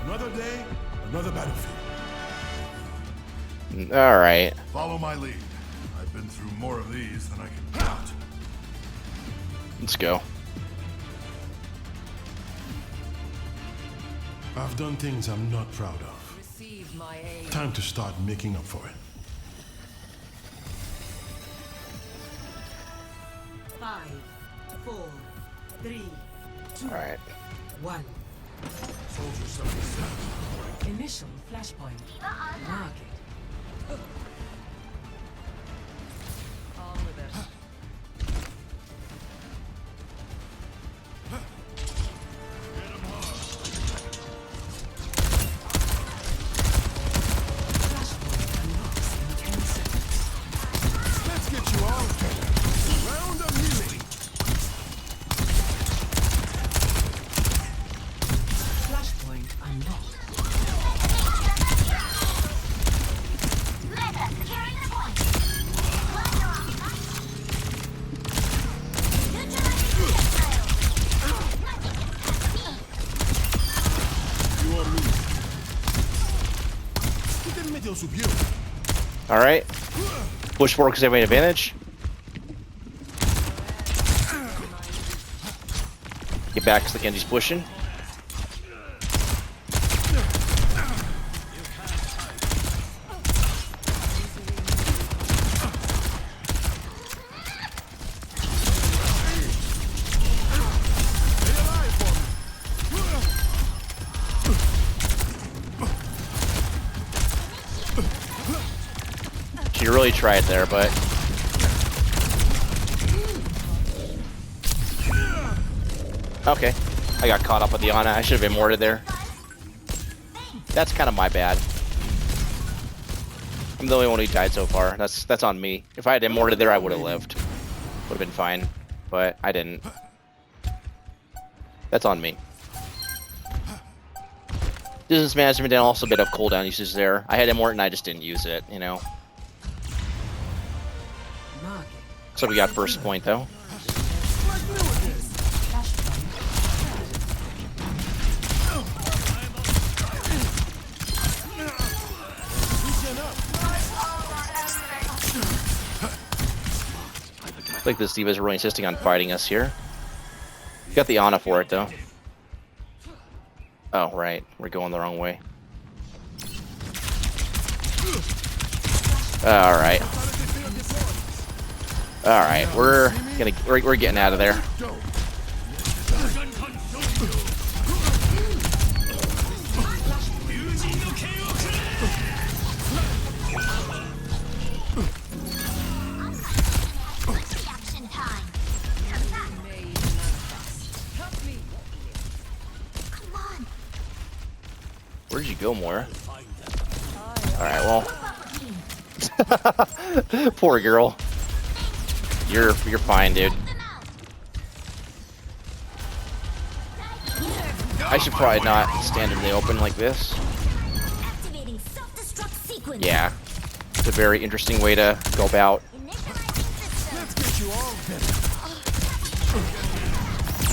Another day, another battlefield. All right. Follow my lead. I've been through more of these than I can count. Let's go. I've done things I'm not proud of. Receive my aid. Time to start making up for it. 5, 4, 3, 2, All right. 1. Soldier 77. Initial flashpoint. Mark it. On with it. Get in middle, Subiu. All right. Push forward because they have an advantage. Get back because the Genji's pushing. She really tried there, but okay. I got caught up with the Ana. I should have been mortared there. That's kind of my bad. I'm the only one who died so far. That's on me. If I had immorted there, I would have lived. Would have been fine, but I didn't. That's on me. Distance management and also a bit of cooldown usage there. I had immort and I just didn't use it, you know. Market. So we got first point though. I think this D.Va's really insisting on fighting us here. Got the Ana for it though. Oh right, we're going the wrong way. All right. All right, we're getting out of there. Where'd you go, Moira? All right, well, poor girl. You're fine, dude. I should probably not stand in the open like this. Yeah, it's a very interesting way to go about. Let's get you all dead.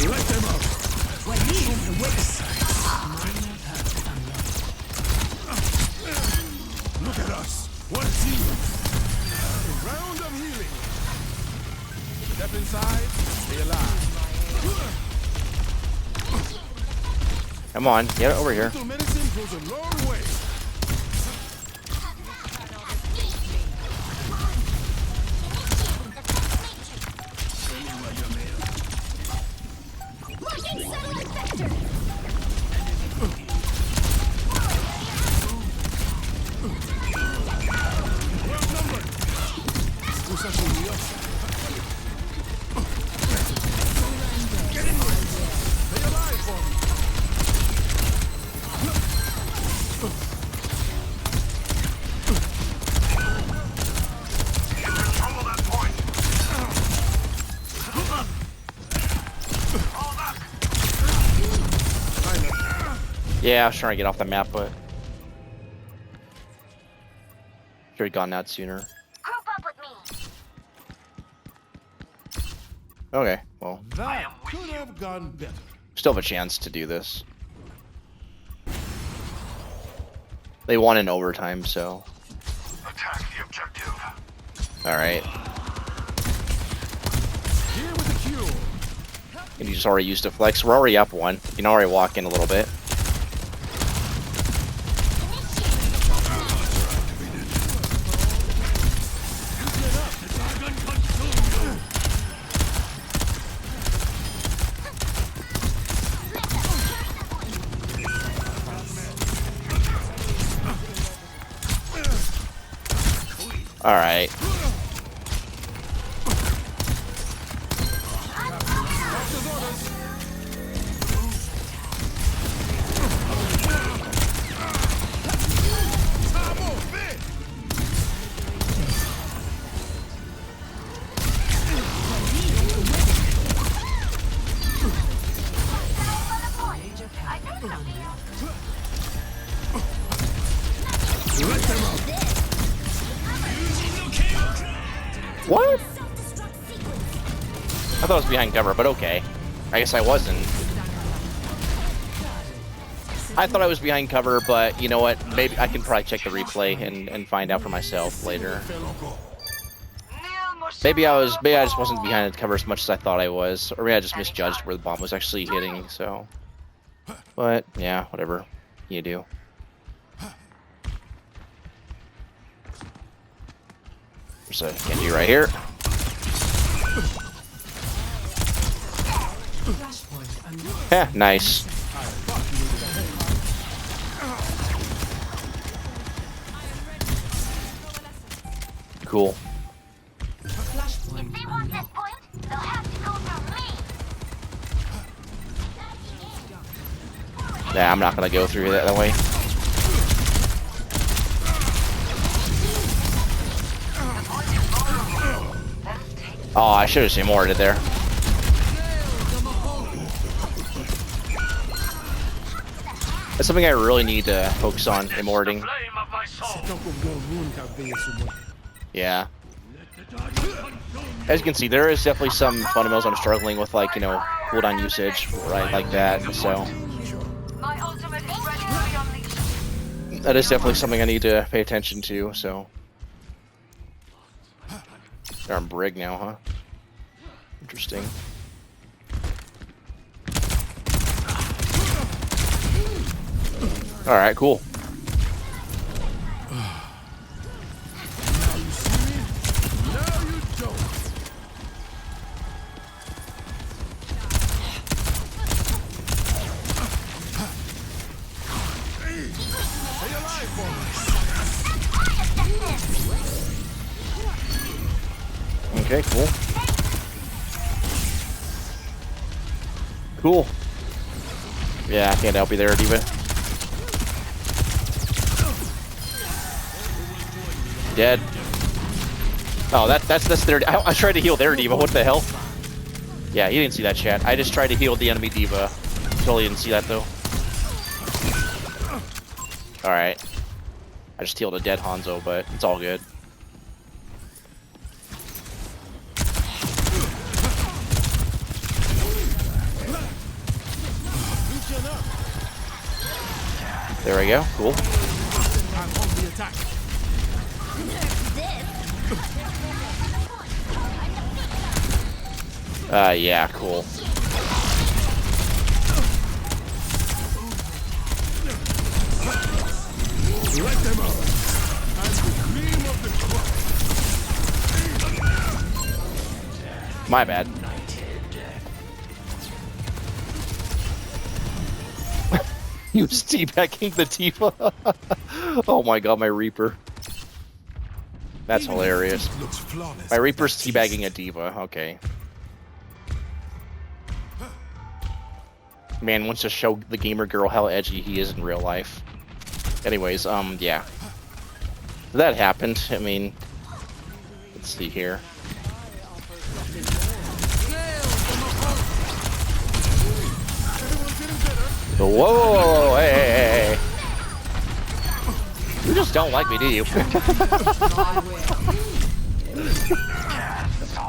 Let them up. Look at us. One team. A round of healing. Step inside. Stay alive. Come on, get over here. Little medicine goes a long way. Yeah, I was trying to get off the map, but should have gone out sooner. Group up with me. Okay, well, That could have gone better. still have a chance to do this. They won in overtime, so. Attack the objective. All right. Here with the cure. And you just already used a flex. We're already up one. You can already walk in a little bit. All right. What? I thought I was behind cover, but okay. I guess I wasn't. I thought I was behind cover, but you know what? Maybe I can probably check the replay and find out for myself later. Maybe I just wasn't behind the cover as much as I thought I was, or maybe I just misjudged where the bomb was actually hitting. So, but yeah, whatever you do. There's a Genji right here. Flashpoint unlocked. Yeah, nice. Cool. Flashpoint They want this unlocked. point, they'll have to go through me. Yeah, I'm not gonna go through that way. Oh, I should have seen more of it there. That's something I really need to focus on, immorting. Yeah. As you can see, there is definitely some fundamentals I'm struggling with, like, you know, cooldown usage, right, like that, so My ultimate is ready to be unleashed. that is definitely something I need to pay attention to, so. Darn Brig now, huh? Interesting. Alright, cool. Okay, cool. Cool. Yeah, I can't help you there, Diva. Dead. Oh, that's their. I tried to heal their Diva. What the hell? Yeah, you didn't see that, chat. I just tried to heal the enemy Diva. Totally didn't see that though. All right. I just healed a dead Hanzo, but it's all good. There we go. Cool. I'm on the attack. Yeah, cool. Let them out. And the cream of the crop. My bad. You was teabagging the Tifa. Oh my god, my Reaper. That's hilarious. Looks flawless. My Reaper's teabagging a diva. Okay. Man wants to show the gamer girl how edgy he is in real life. Anyways, yeah. That happened. I mean, let's see here. Whoa, whoa, whoa, whoa, hey, hey, hey, hey. You just don't like me, do you?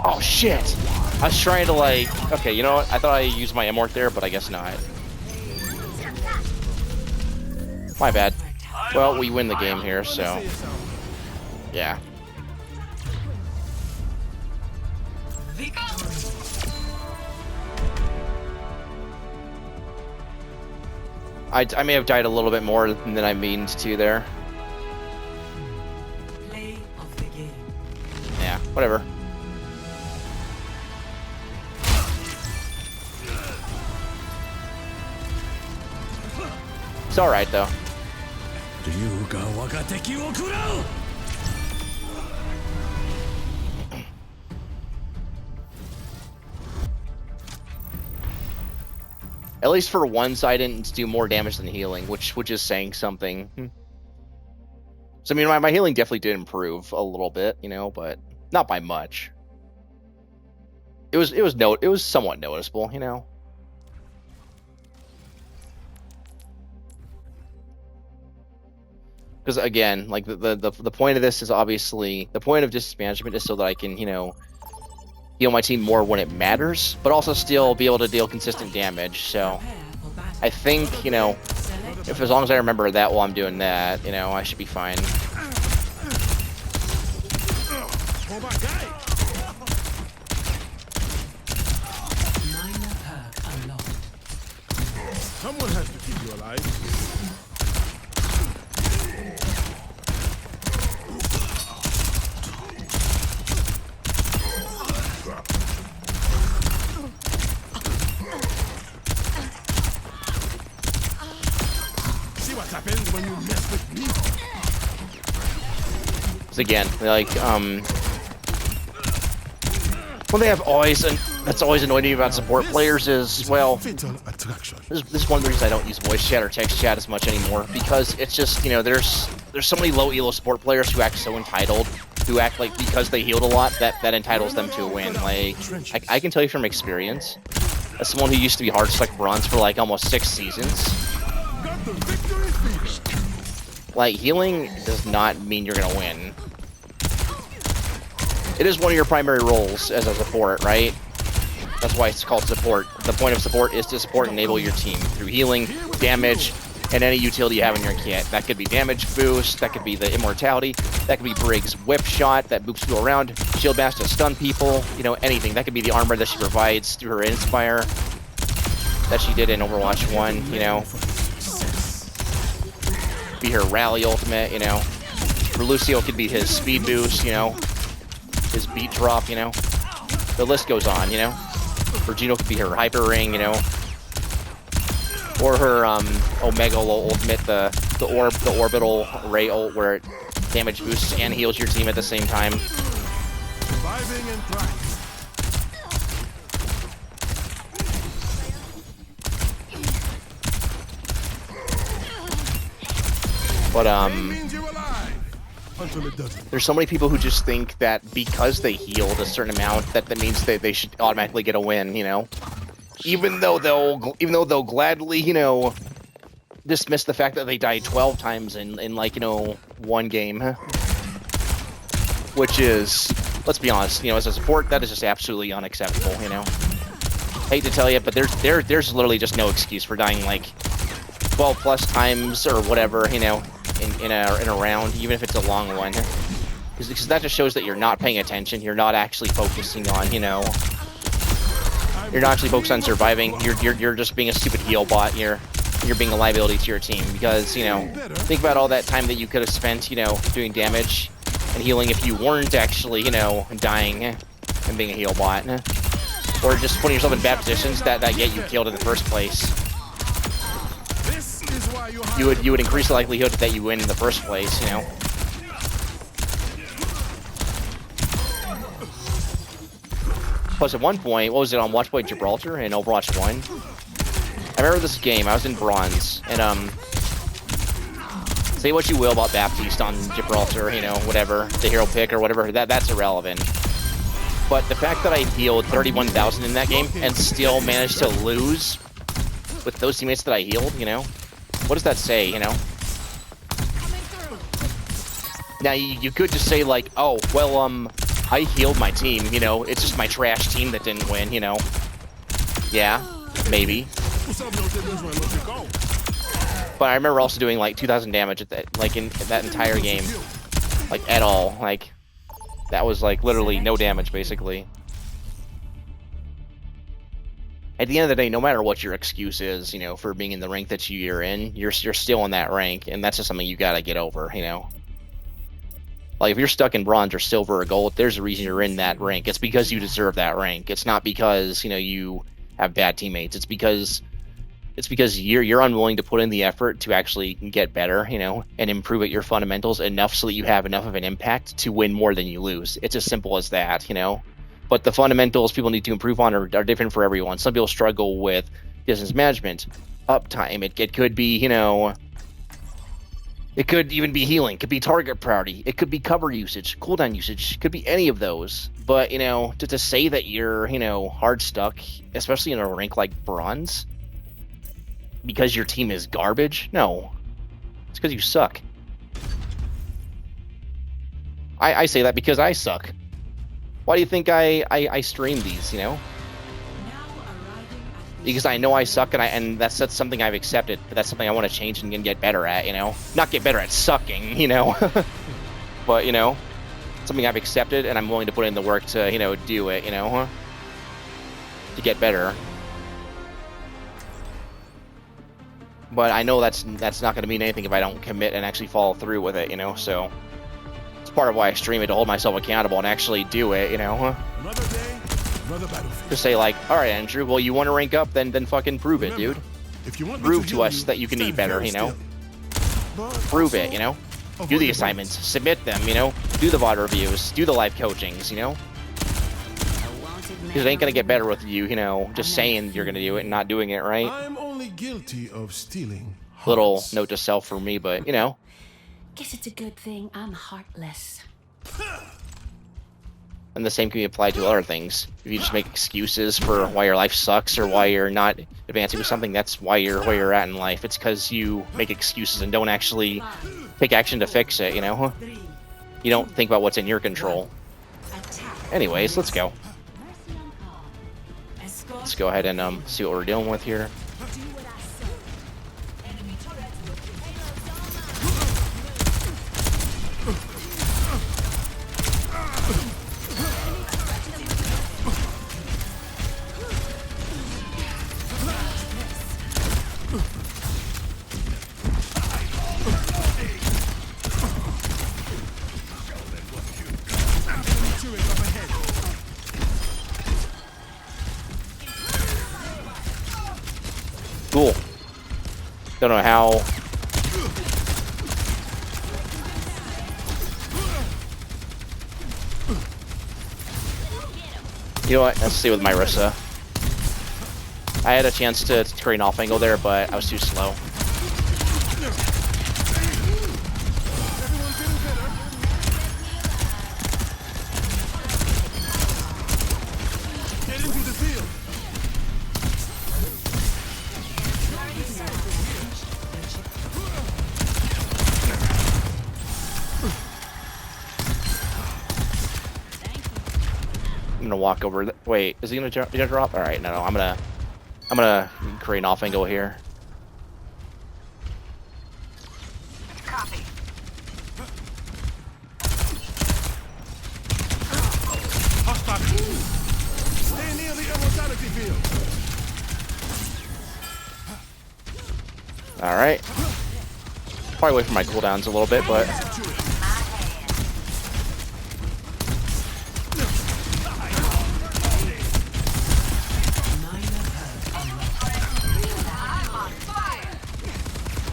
Oh, shit. I was trying to, like... Okay, you know what? I thought I used my immort there, but I guess not. My bad. Well, we win the game here, so... Yeah. I may have died a little bit more than I meant to there. Play of the game. Yeah, whatever. It's alright, though. At least for once, I didn't do more damage than healing, which is saying something. So I mean, my healing definitely did improve a little bit, you know, but not by much. It was somewhat noticeable, you know. Because again, like the point of this is obviously the point of distance management is so that I can, you know, heal my team more when it matters, but also still be able to deal consistent damage. So Prepare for battle. I think, you know, Select If as long as I remember that while I'm doing that, you know, I should be fine. Oh my God! Minor perk unlocked. Someone has to keep you alive. See what happens when you mess with me? 'Cause again, like, one thing that's always annoyed me about support players is, well, Fatal attraction. this is one of the reasons I don't use voice chat or text chat as much anymore, because it's just, you know, there's so many low elo support players who act so entitled, who act like because they healed a lot, that entitles them to a win. Like, I can tell you from experience, as someone who used to be hard stuck bronze for like almost 6 seasons, Got the victory fever. like, healing does not mean you're gonna win. It is one of your primary roles as a support, right? That's why it's called support. The point of support is to support and enable your team through healing, damage, and any utility you have in your kit. That could be damage boost, that could be the immortality, that could be Briggs' whip shot that boops people around, shield bash to stun people, you know, anything. That could be the armor that she provides through her Inspire that she did in Overwatch 1, you know. Be her rally ultimate, you know. For Lucio, it could be his speed boost, you know. His beat drop, you know. The list goes on, you know. For Gino, could be her hyper ring, you know. Or her Omega ultimate, the orbital ray ult, where it damage boosts and heals your team at the same time. Surviving and thriving. But Means you're alive until it doesn't. there's so many people who just think that because they healed a certain amount, that means that they should automatically get a win, you know. Even though they'll gladly, you know, dismiss the fact that they died 12 times in like, you know, one game. Which is, let's be honest, you know, as a support, that is just absolutely unacceptable, you know. Hate to tell you, but there's literally just no excuse for dying like 12 plus times or whatever, you know, in a round, even if it's a long one. Because that just shows that you're not paying attention, you're not actually focusing on, you know, you're not actually focused on surviving. You're just being a stupid heal bot. You're being a liability to your team because, you know, think about all that time that you could have spent, you know, doing damage and healing if you weren't actually, you know, dying and being a heal bot, or just putting yourself in bad positions that get you killed in the first place. This is why You would increase the likelihood that you win in the first place, you know. Plus, at one point, what was it on Watchpoint Gibraltar in Overwatch 1? I remember this game, I was in Bronze, and, say what you will about Baptiste on Gibraltar, you know, whatever, the hero pick or whatever, that's irrelevant. But the fact that I healed 31,000 in that game and still managed to lose with those teammates that I healed, you know, what does that say, you know? Now, you could just say, like, oh, well, I healed my team, you know, it's just my trash team that didn't win, you know. Yeah, maybe. But I remember also doing like 2,000 damage at that, like in that entire game, like at all. Like that was like literally no damage, basically. At the end of the day, no matter what your excuse is, you know, for being in the rank that you're in, you're still in that rank, and that's just something you gotta get over, you know. Like, if you're stuck in bronze or silver or gold, there's a reason you're in that rank. It's because you deserve that rank. It's not because, you know, you have bad teammates. It's because you're unwilling to put in the effort to actually get better, you know, and improve at your fundamentals enough so that you have enough of an impact to win more than you lose. It's as simple as that, you know. But the fundamentals people need to improve on are different for everyone. Some people struggle with distance management, uptime. It could be, you know, it could even be healing. It could be target priority. It could be cover usage, cooldown usage. It could be any of those. But, you know, to say that you're, you know, hard stuck, especially in a rank like bronze, because your team is garbage? No. It's because you suck. I say that because I suck. Why do you think I stream these, you know? Now arriving at because I know I suck, and that's something I've accepted. But that's something I want to change and get better at. You know, not get better at sucking. You know, but you know, something I've accepted, and I'm willing to put in the work to do it. You know, to get better. But I know that's not going to mean anything if I don't commit and actually follow through with it. You know, so it's part of why I stream it, to hold myself accountable and actually do it. You know. Another day, another battlefield. To say like, all right, Andrew, well, you want to rank up, then fucking prove it, Remember, dude. if you want me Prove to heal us that you can be stand better, very you know? still. But Prove also, it, you know? avoid Do the the assignments, bullets. submit them, you know? Do the VOD reviews, do the live coachings, you know? Because it ain't gonna get better with you, you know, just saying you're gonna do it and not doing it, right? I'm only guilty of stealing Little hearts. note to self for me, but, you know. Guess it's a good thing I'm heartless. And the same can be applied to other things. If you just make excuses for why your life sucks or why you're not advancing with something, that's why you're where you're at in life. It's because you make excuses and don't actually take action to fix it, you know? 3, You don't think about what's in your control. attack. Anyways, let's go. Escort. Let's go ahead and see what we're dealing with here. Cool. Don't know how. You know what? Let's see with Myrissa. I had a chance to create an off angle there, but I was too slow. Get into the field. I'm gonna walk over. Wait, is he gonna drop? All right, no, I'm gonna create an off angle here. Copy. Hostile. Stay near the immortality field. All right. Probably wait for my cooldowns a little bit, but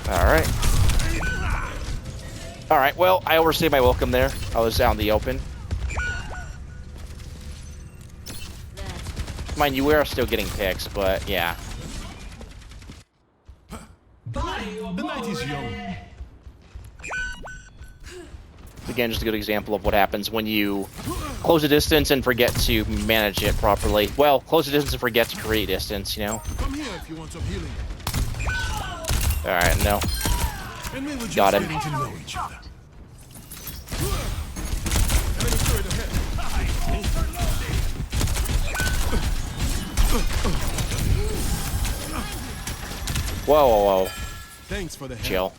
all right. All right. Well, I overstayed my welcome there. I was out in the open. Mind you, we are still getting picks, but yeah. The night is young. Again, just a good example of what happens when you close a distance and forget to manage it properly. Well, close a distance and forget to create distance, you know? Come here if you want some healing. Alright, no. And we were just Got him. getting to know each other. Enemy turret ahead. Whoa, whoa, whoa. Thanks for the help. Chill.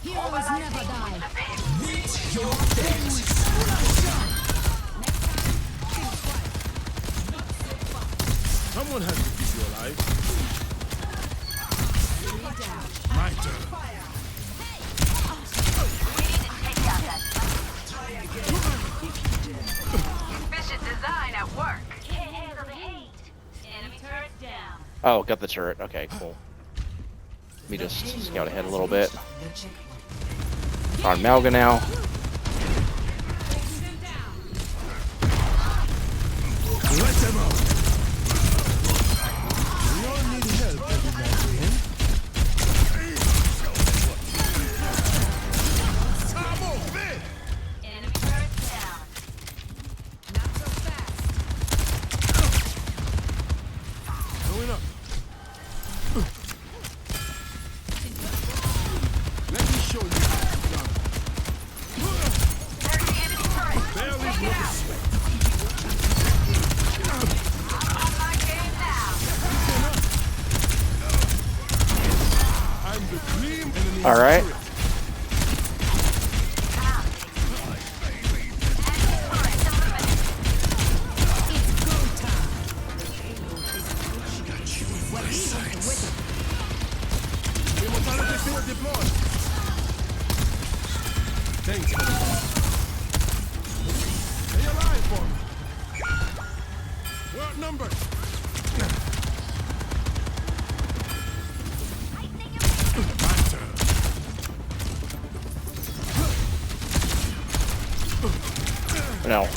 Heroes never die. Someone has to keep you alive. My turn. Efficient design at work. Can't handle the heat. Enemy turret down. Oh, got the turret. Okay, cool. Let me just scout ahead a little bit. The checkpoint. On Malga now. Let them out. We all need help every now and then. Samo, Enemy turret down. Not so fast. Gleam enemy. All right. Immortality field deployed. Thanks. Stay alive for me. We're outnumbered. My turn. No.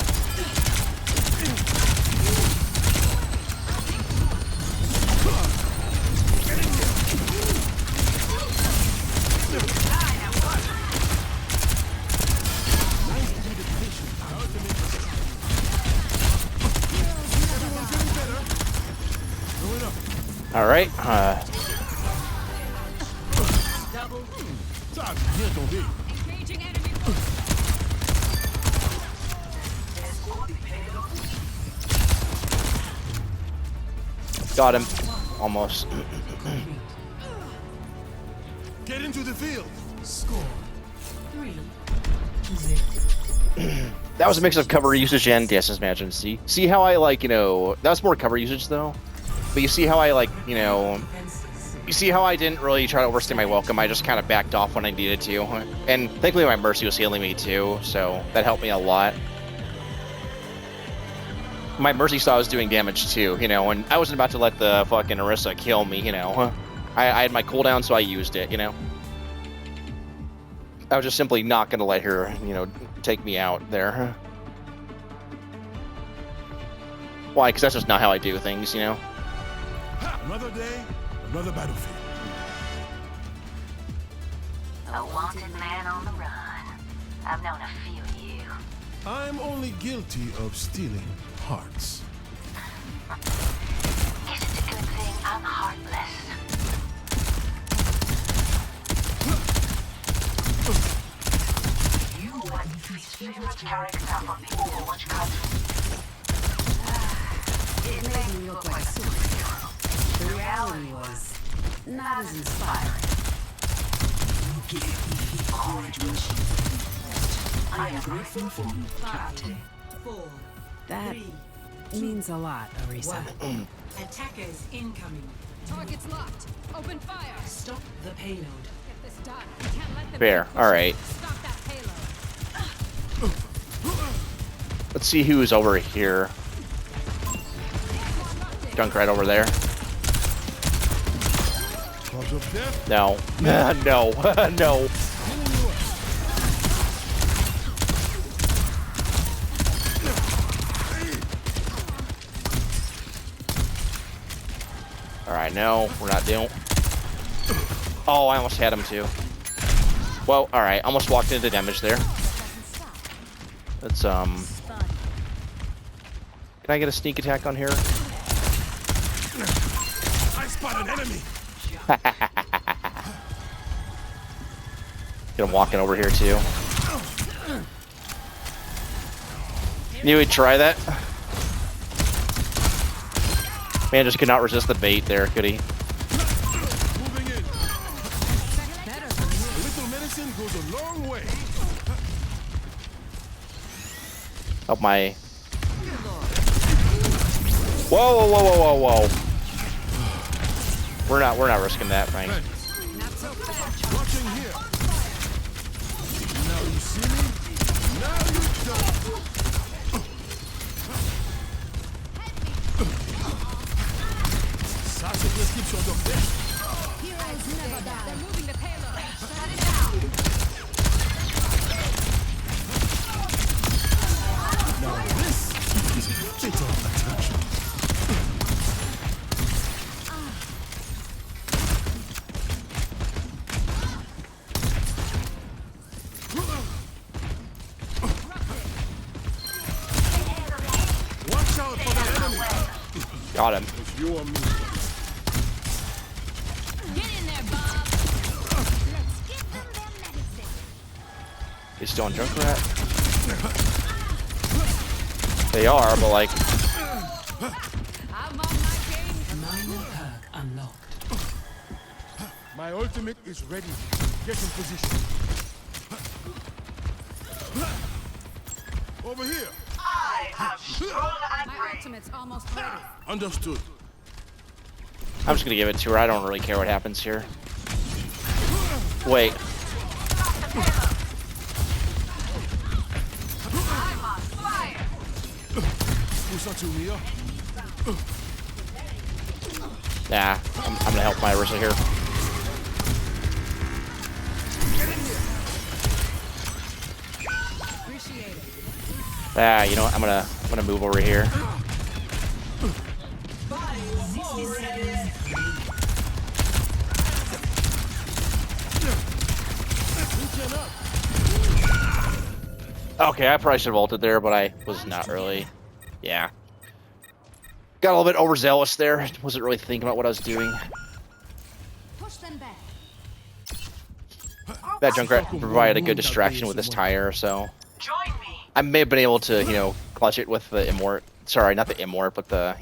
All right. Ça vient tomber. Got him. Almost. Get into the field. Score 3-0. That was a mix of cover usage and distance management. See how I like, that was more cover usage though. But you see how I like, Defenses. you see how I didn't really try to overstay my welcome. I just kind of backed off when I needed to. And thankfully my Mercy was healing me too, so that helped me a lot. My Mercy saw I was doing damage too, and I wasn't about to let the fucking Orisa kill me, I had my cooldown, so I used it, I was just simply not going to let her, take me out there. Why? Because that's just not how I do things, Another day, another battlefield. A wanted man on the run. I've known a few of you. I'm only guilty of stealing hearts. Guess it's a good thing I'm heartless. You want Yuffie's favorite character from the Overwatch country. It made me look like a superhero. The reality was not as inspiring. I am grateful for you. 5, 4, That 3, means a lot, Orisa. 1. Attackers incoming. Target's locked. Open fire. Stop the payload. Get this done. We can't let them Fair. keep All right. pushing. Stop that payload. Let's see who's over here. Junkrat over there. Cause of death, No. No. No. killing you up. Alright, no. We're not doing... Oh, I almost had him too. Well, alright. Almost walked into damage there. Let's, Can I get a sneak attack on here? I spot an enemy. Get him walking over here too. Knew he'd try that. Man just could not resist the bait there, could he? Moving in. A little medicine goes a long way. Help my... Whoa, whoa, whoa, whoa, whoa, whoa. We're not risking that, Frank. Watching here. Now you see me. Now you don't. Sasha just keeps your dog dead. Heroes never die. They're moving the payload. Shut it down. Now this is fatal attraction. Watch out for the enemy. Got him. It's you or me. Get in there, Bob. Let's give them their medicine. He's still on Junkrat. They are, but like... I'm on my game. Minor perk unlocked. My ultimate is ready. Get in position. Over here. I have strong and My brave. ultimate's almost ready. Understood. I'm just gonna give it to her. I don't really care what happens here. Wait. I'm on fire. Push to Mia. Nah, I'm gonna help my Orisa here. Appreciate it. Ah, you know what? I'm gonna move over here. 60 seconds. Okay, I probably should have ulted there, but I was not really. Yeah. Got a little bit overzealous there. Wasn't really thinking about what I was doing. Push them back. That Junkrat provided a good distraction with this tire, so Join me. I may have been able to, clutch it with the Immort. Sorry, not the Immort, but the,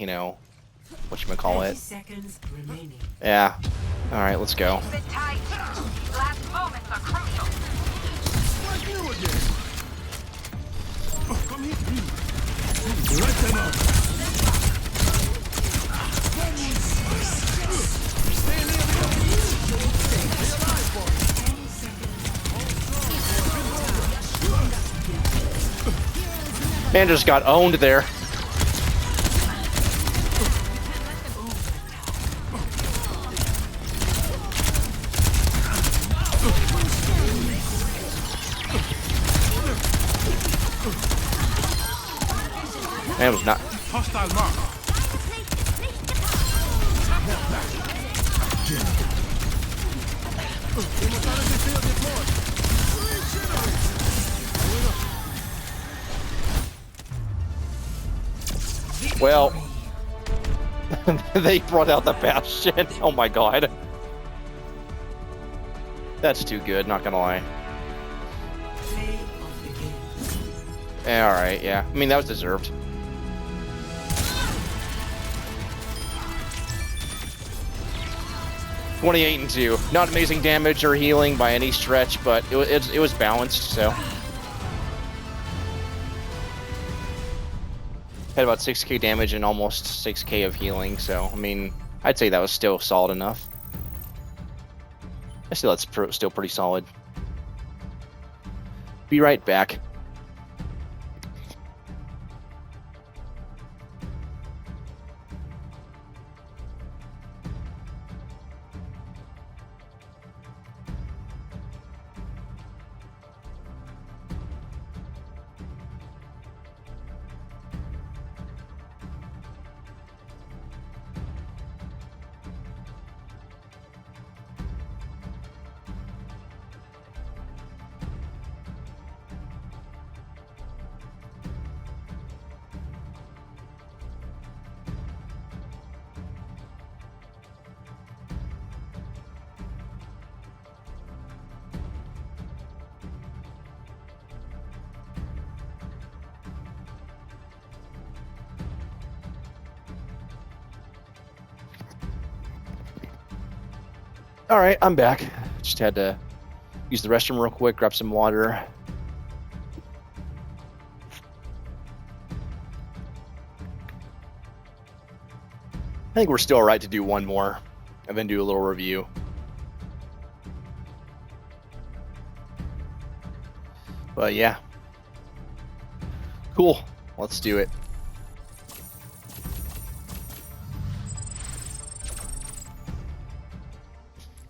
whatchamacallit. 30 seconds remaining. Yeah. Alright, let's go. Sit tight. These last moments are crucial. Like you again. Come here, please. Let them up. Stay near the Stay alive, boy. Man just got owned there. Man was not. Hostile mark. Immortality field deployed. Well, they brought out the Bastion. Oh my god. That's too good, not gonna lie. Play of the game. Alright, yeah. I mean, that was deserved. (28-2). Not amazing damage or healing by any stretch, but it was balanced, so. Had about 6k damage and almost 6k of healing, so, I mean, I'd say that was still solid enough. I still, that's still pretty solid. Be right back. Alright, I'm back. Just had to use the restroom real quick, grab some water. I think we're still alright to do one more and then do a little review. But yeah. Cool. Let's do it.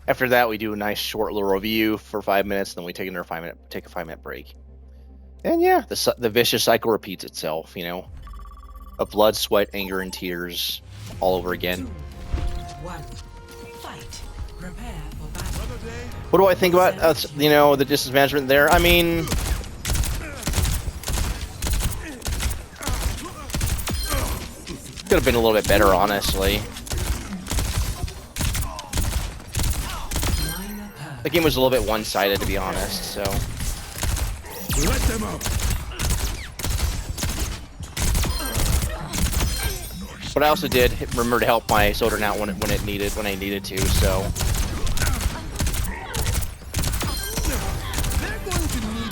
After that, we do a nice short little review for 5 minutes, then we take another 5-minute break. And yeah, the vicious cycle repeats itself, of blood, sweat, anger, and tears all over again. 2, 1. Fight. Prepare for battle. Another day. What do I think about the distance management there? I mean, could have been a little bit better, honestly. Minor hurt. The game was a little bit one-sided, to be honest. So Let them up. but I also did remember to help my Soldern out when I needed to. So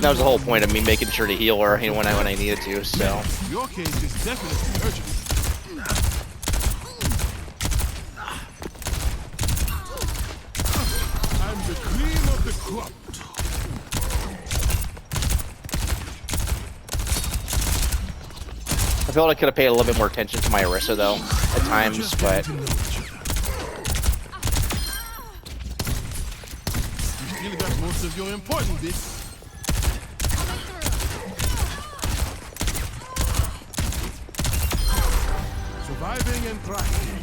That was the whole point of me making sure to heal her, you know, when I needed to. So Your case is definitely urgent. I'm the cream of the crop. I felt I could have paid a little bit more attention to my Orisa though at times, Just but getting to know each other. You still got most of your important bits. Surviving and thriving.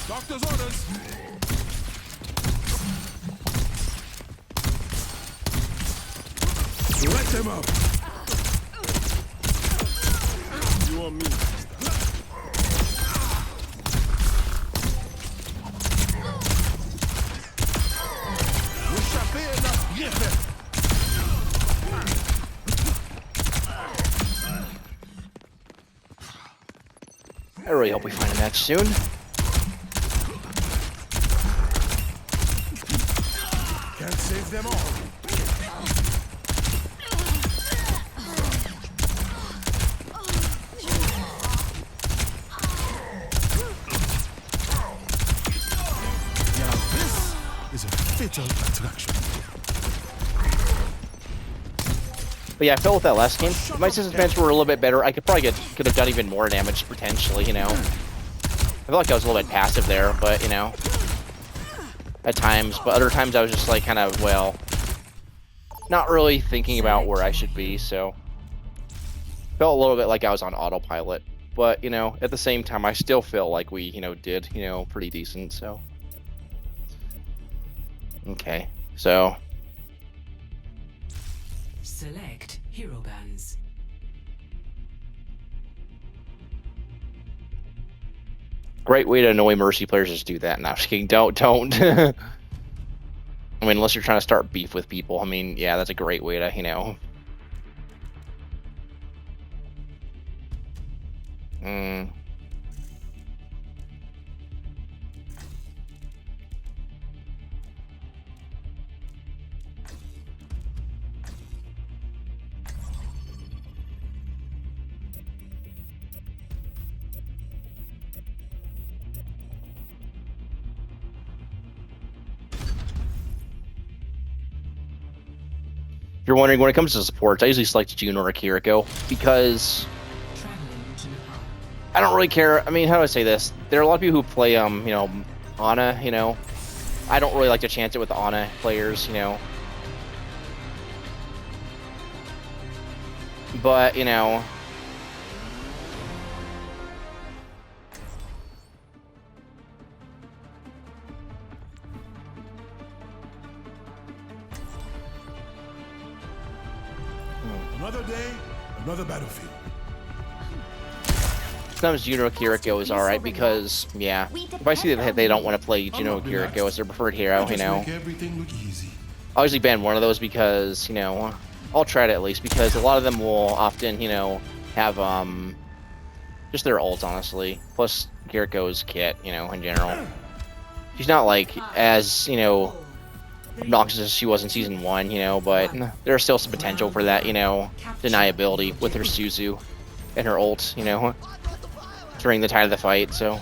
Doctor's orders. Let them up. You want me? Échappez n'a rien fait. I really hope we find a match soon. Can't save them all. Now this is a fatal attraction. But yeah, I felt with that last game, if my systems matches were a little bit better, I could have done even more damage potentially, you know. I felt like I was a little bit passive there, but you know, at times. But other times I was just like kind of, well, not really thinking about where I should be. So felt a little bit like I was on autopilot. But you know, at the same time, I still feel like we, you know, did, you know, pretty decent. So okay, so. Select hero bands. Great way to annoy Mercy players is do that. No, I'm just kidding. Don't. I mean, unless you're trying to start beef with people. I mean, yeah, that's a great way to, you know. If you're wondering, when it comes to supports, I usually select Juno or Kiriko because Traveling to Nepal. I don't really care. I mean, how do I say this? There are a lot of people who play, you know, Ana, you know. I don't really like to chance it with the Ana players, you know. But, you know, Another day, another battlefield. sometimes Juno Kiriko is alright because, yeah, if I see that they don't want to play Juno Kiriko as their preferred hero, you Just know, make everything look easy. I'll usually ban one of those because, you know, I'll try it at least because a lot of them will often, you know, have, just their ults, honestly. Plus, Kiriko's kit, you know, in general. She's not, like, as, you know, obnoxious as she was in Season 1, you know, but there's still some potential for that, you know, deniability with her Suzu and her ult, you know, during the tide of the fight, so.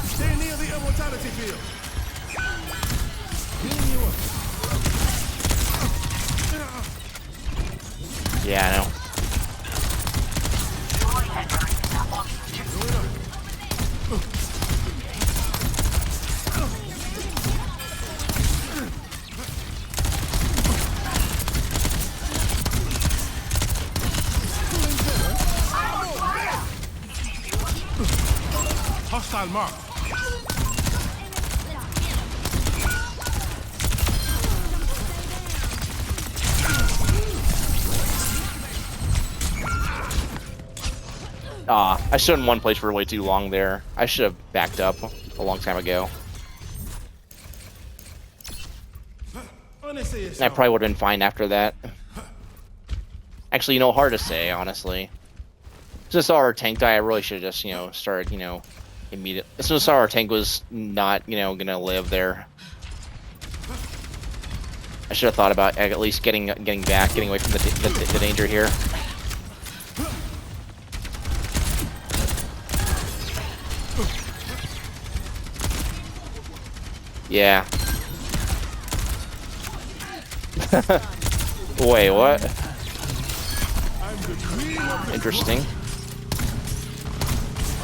Stay near the immortality field. Healing you up. Yeah, I know. Hostile mark. I stood in one place for way too long there. I should have backed up a long time ago. I probably would have been fine after that. Actually, hard to say, honestly. Since I saw our tank die, I really should have just, started, immediately. As soon as I saw our tank was not, gonna live there. I should have thought about at least getting back, getting away from the danger here. Yeah. Wait, what? Interesting. A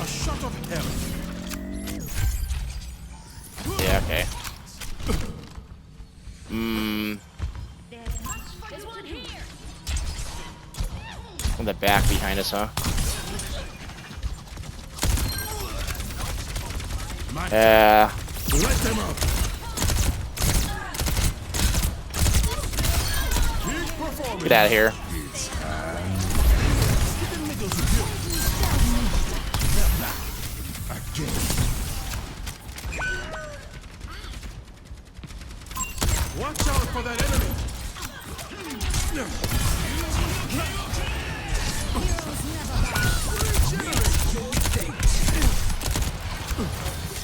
shot of hell. Yeah, okay. There's one here. On the back behind us, huh? Let them up. Get out of here. Watch out for that enemy.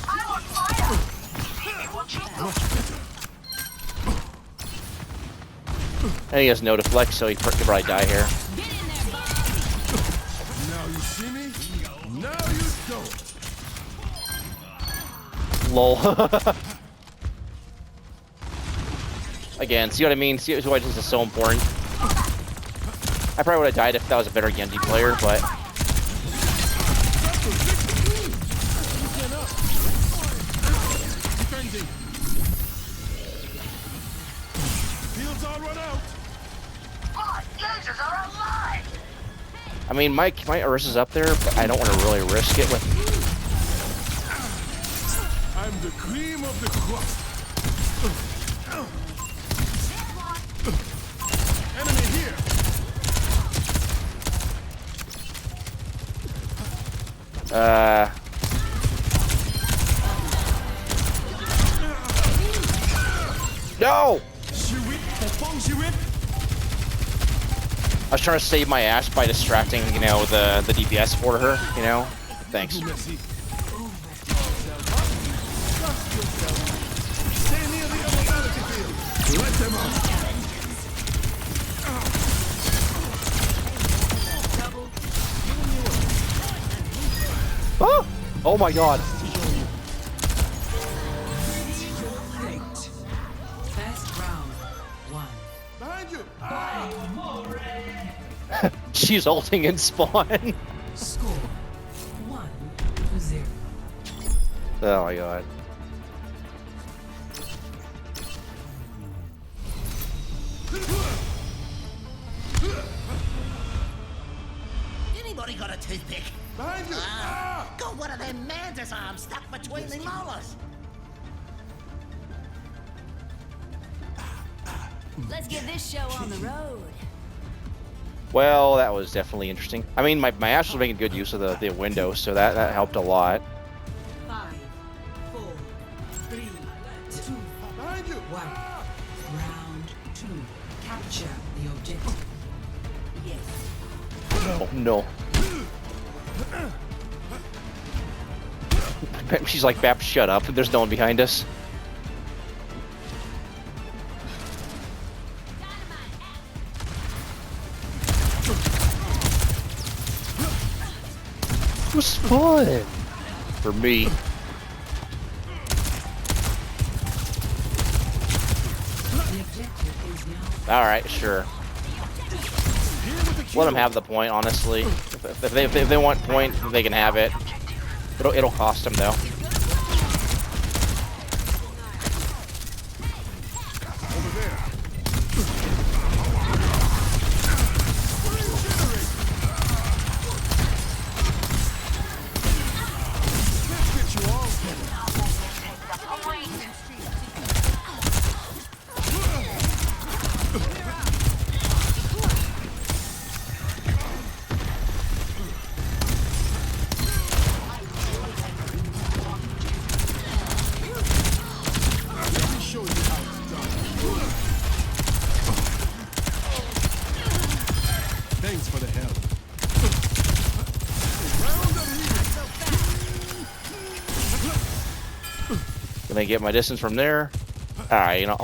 I'm on fire. It will change. I think he has no deflect, so he could probably die here. Get in there, Bob. Now you see me. Now you don't. Lol. Again, see what I mean? See why this is so important? I probably would have died if that was a better Genji player, but... Defending. Fields all run out. My lasers are alive. I mean, my Orisa's up there, but I don't want to really risk it with... I'm the cream of the crop. Enemy here. No! Shiwit. I was trying to save my ass by distracting, the DPS for her, Thanks. Messi. Stay near the other battlefield. Let them up. Oh! Oh my god. Great. First round. 1. Behind you. She's ulting in spawn. Score 1-0. Oh my god. Anybody got a toothpick? Behind you. Got one of them mantis arms stuck between the molars. Let's get this show on the road. Well, that was definitely interesting. I mean, my Ash was making good use of the window, so that helped a lot. 5, 4, 3, 2, Behind you. 1. Round 2. Capture the objective. Yes. Oh, no. She's like, Bap, shut up. There's no one behind us. It was fun. For me. The objective is now Alright, sure. Let them have the point, honestly. If they want point, they can have it. It'll cost them, though. Over there. Let's get you all. Can I get my distance from there? All right, you know,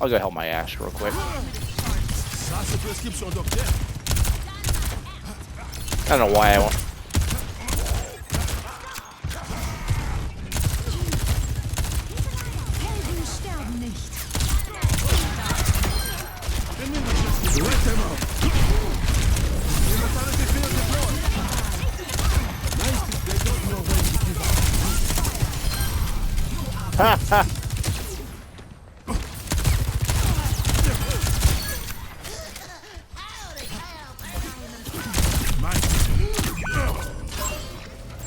I'll go help my Ashe real quick. Ça, c'est prescription docteur. I don't know why I want. Helden sterben nicht. Let them up. Immortality field deployed. Nice, they don't know when to give up.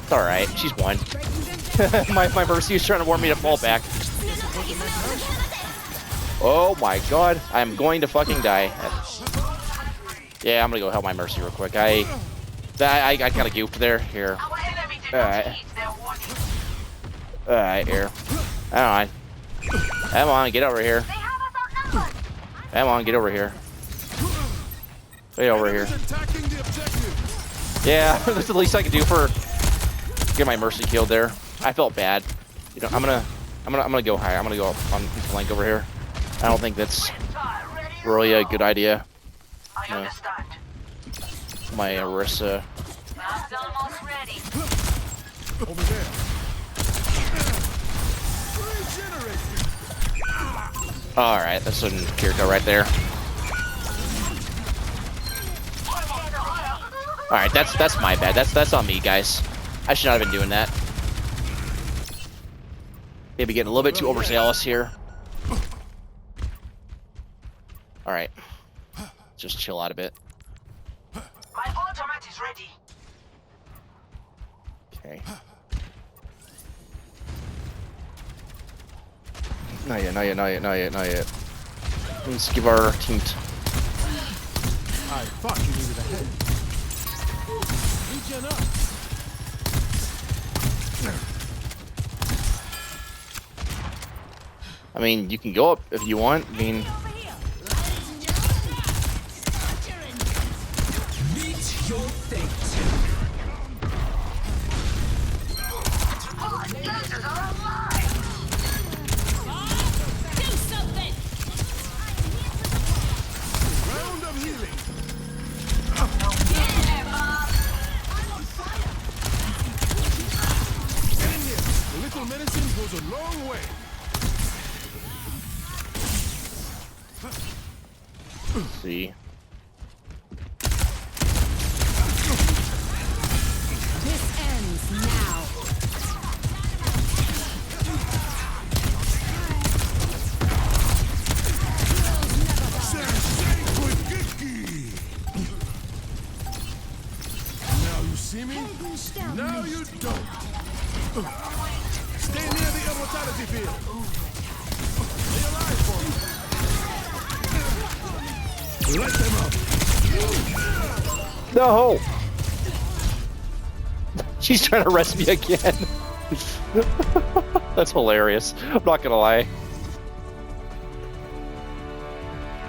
It's all right. She's won. my Mercy is trying to warn me to fall back. Oh my god, I'm going to fucking die. Yeah, I'm gonna go help my Mercy real quick. I kind of goofed there. Here. Our enemy did All not right. heed their warning. All right, here. Come on. Come on, get over here. They have us outnumbered. Come on, get over here. Way over here. Enemies attacking the objective. Yeah, that's the least I can do for get my Mercy killed there. I felt bad. You know, I'm gonna go high. I'm gonna go up on flank over here. I don't think that's Ready? really a good idea. I No. understand. My Orisa. That's almost ready. Over there. Regenerating. All right, that's some Kiriko right there. All right, that's my bad. That's on me, guys. I should not have been doing that. Maybe getting a little bit too overzealous here. All right, just chill out a bit. My ultimate is ready. Okay. Not yet, not yet, not yet, not yet, not yet. Let's give our team. I thought you needed a head. Regen up. I mean, you can go up if you want. I mean, Lasers are online. Do something! Round of healing. Get in here. A little medicine goes a long way. let's see. This ends now. Now you see me? Helden sterben Now nicht. you don't. Stay near the immortality field. Stay alive for me. Let them up. No! She's trying to arrest me again. That's hilarious. I'm not gonna lie.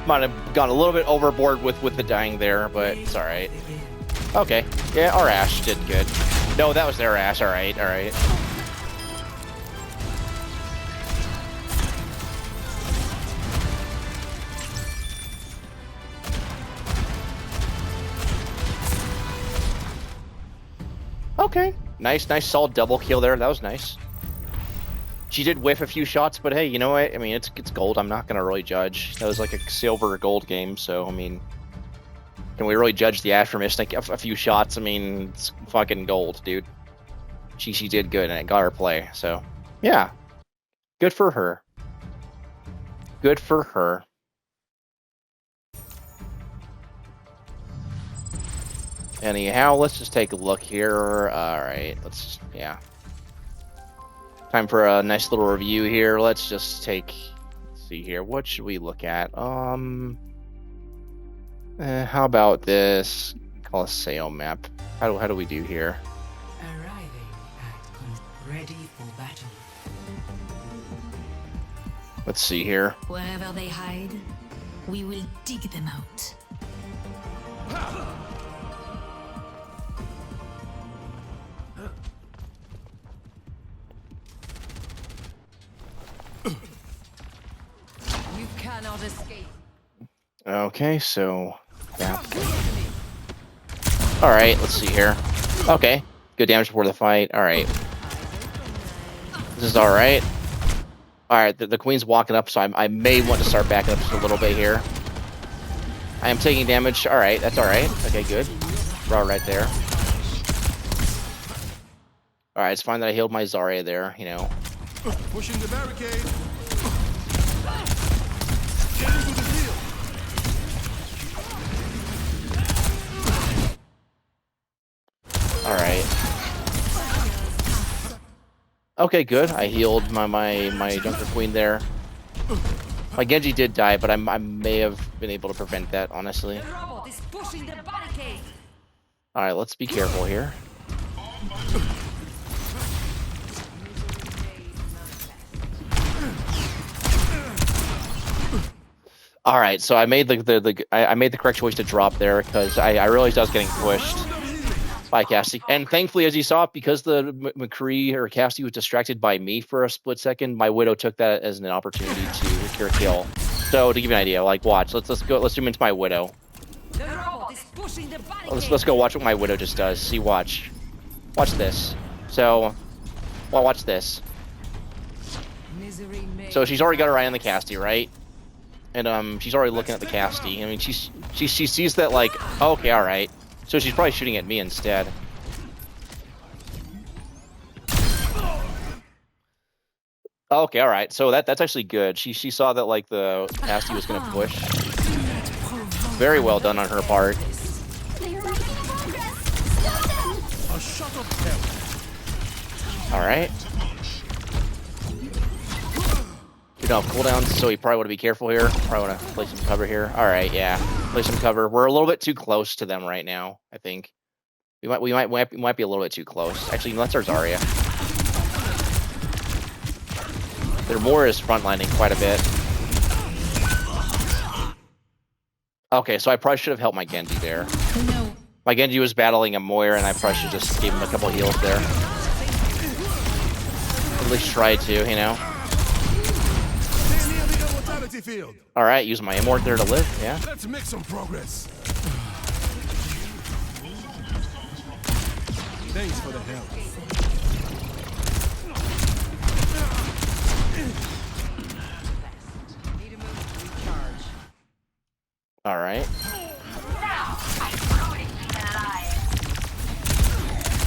Might have gone a little bit overboard with the dying there, but it's alright. Okay. Yeah, our Ashe did good. No, that was their Ashe. Alright, alright. Okay. Nice solid double kill there. That was nice. She did whiff a few shots, but hey, you know what? I mean, it's gold. I'm not gonna really judge. That was like a silver or gold game, so I mean, can we really judge the Ashe for missing a few shots? I mean, it's fucking gold, dude. She did good, and it got her play. So yeah, good for her. Good for her. Anyhow, let's just take a look here. Alright, yeah. Time for a nice little review here. Let's just let's see here. What should we look at? How about this Colosseo map? How do we do here? Arriving at ready for battle. Let's see here. Wherever they hide, we will dig them out. You cannot escape. Okay, so yeah. All right, let's see here. Okay, good damage before the fight. All right, this is all right. All right, the queen's walking up, so I may want to start backing up just a little bit here. I am taking damage. All right, that's all right. Okay, good. Raw right there. All right, it's fine that I healed my Zarya there. You know. Pushing the barricade. Get into the field. All right. Okay, good. I healed my Junker Queen there. My Genji did die, but I may have been able to prevent that, honestly. The robot is pushing the barricade. All right, let's be careful here. All right, so I made I made the correct choice to drop there because I realized I was getting pushed by Cassie, and thankfully, as you saw, because the McCree or Cassie was distracted by me for a split second, my Widow took that as an opportunity to secure a kill. So to give you an idea, like watch, let's zoom into my Widow. The robot is pushing the barricade. Let's go watch what my Widow just does. See, watch this. So, well, watch this. Misery made. So she's already got her eye on the Cassie, right? And she's already looking at the Cassie. I mean, she sees that like, oh, okay, all right. So she's probably shooting at me instead. Okay, all right. So that's actually good. She saw that like the Cassie was gonna push. Very well done on her part. They are making progress. Stop them. A shot of hell. All right. We don't have cooldowns, so we probably want to be careful here. Probably want to play some cover here. All right, yeah, play some cover. We're a little bit too close to them right now. I think we might be a little bit too close. Actually, that's our Zarya. Their Moira is frontlining quite a bit. Okay, so I probably should have helped my Genji there. No. My Genji was battling a Moira, and I probably should just give him a couple heals there. At least try to, you know. Stay near the immortality field. All right, use my Immort there to live. Yeah. Let's make some progress. Thanks for the help. Need a move to recharge. All right. Now, I'm rooting to get alive.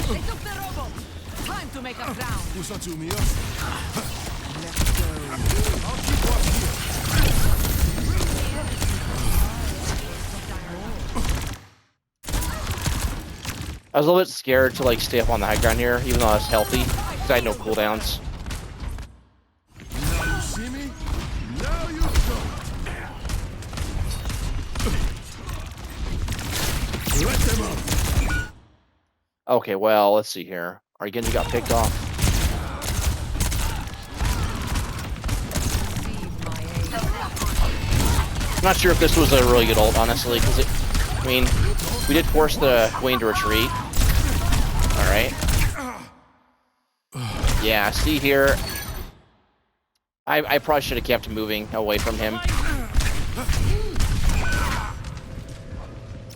They took the robot. Time to make a sound. Usa to me. I'll keep watch here. I was a little bit scared to like stay up on the high ground here, even though I was healthy, because I had no cooldowns. Now you see me? Now you don't. Let them up. Okay, well, let's see here. Our Genji got picked off. I'm not sure if this was a really good ult, honestly, because I mean, we did force the Queen to retreat. All right. Yeah, see here. I probably should have kept moving away from him.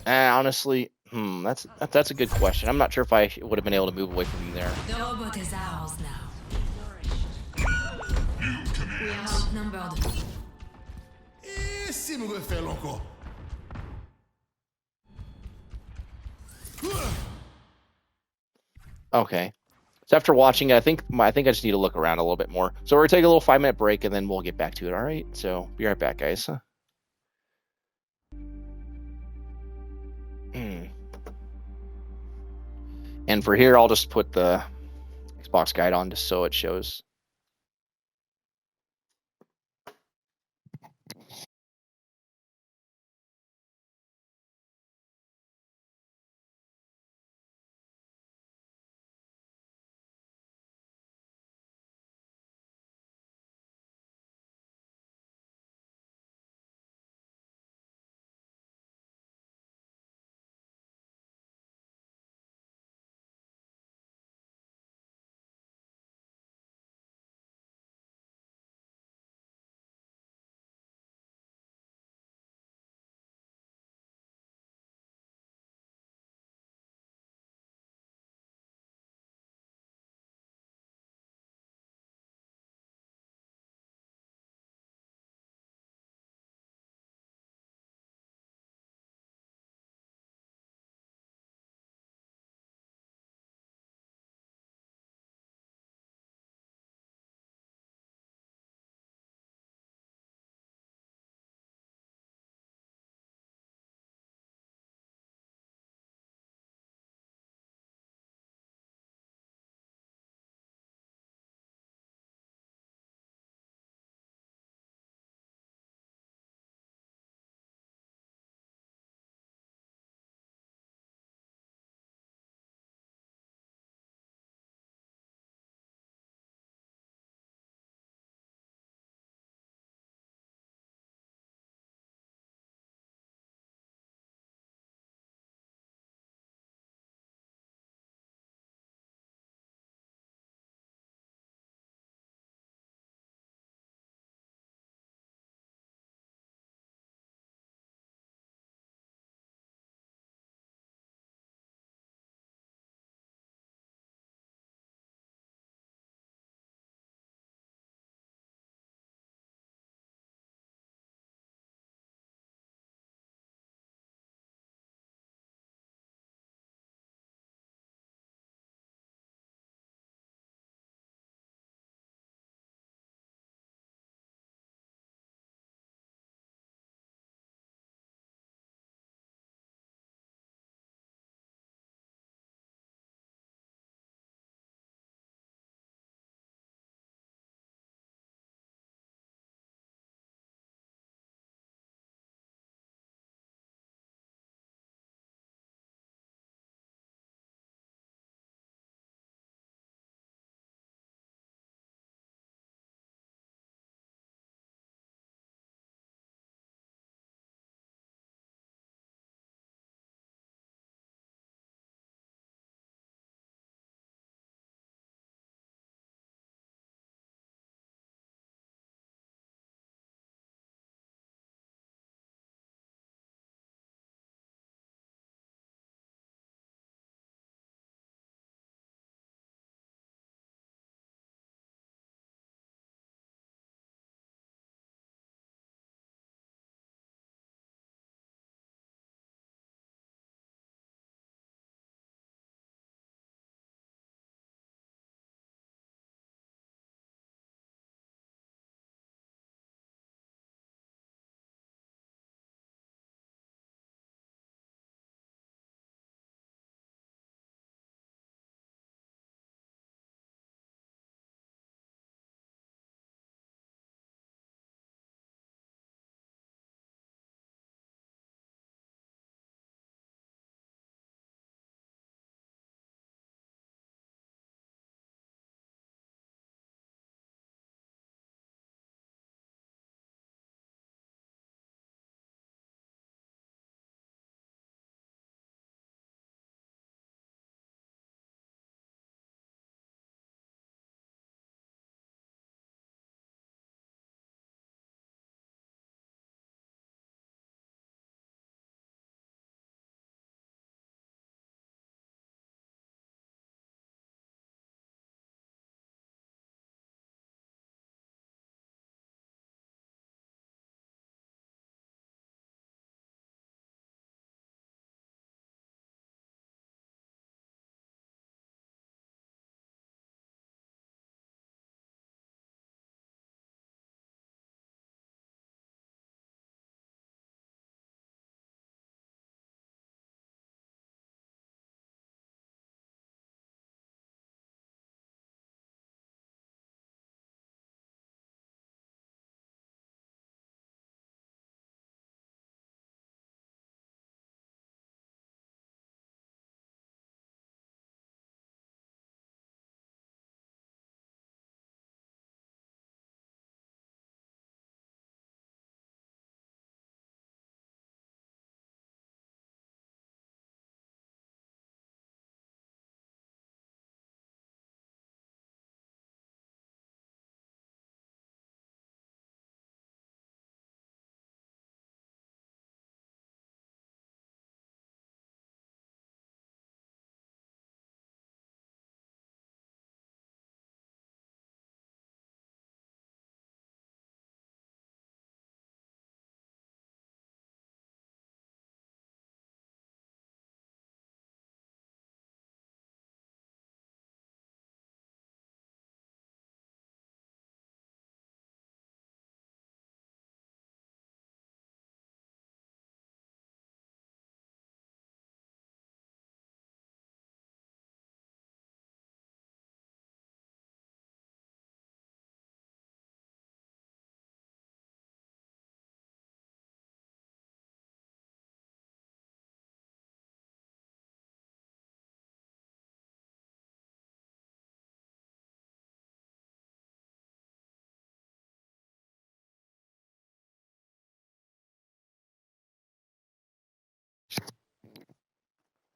Honestly, that's a good question. I'm not sure if I would have been able to move away from him there. The robot is ours now. We are outnumbered. Esse me refait loco. Okay. So after watching it, I think I just need to look around a little bit more. So we're gonna take a little 5-minute break and then we'll get back to it. All right. So be right back, guys. And for here, I'll just put the Xbox guide on just so it shows.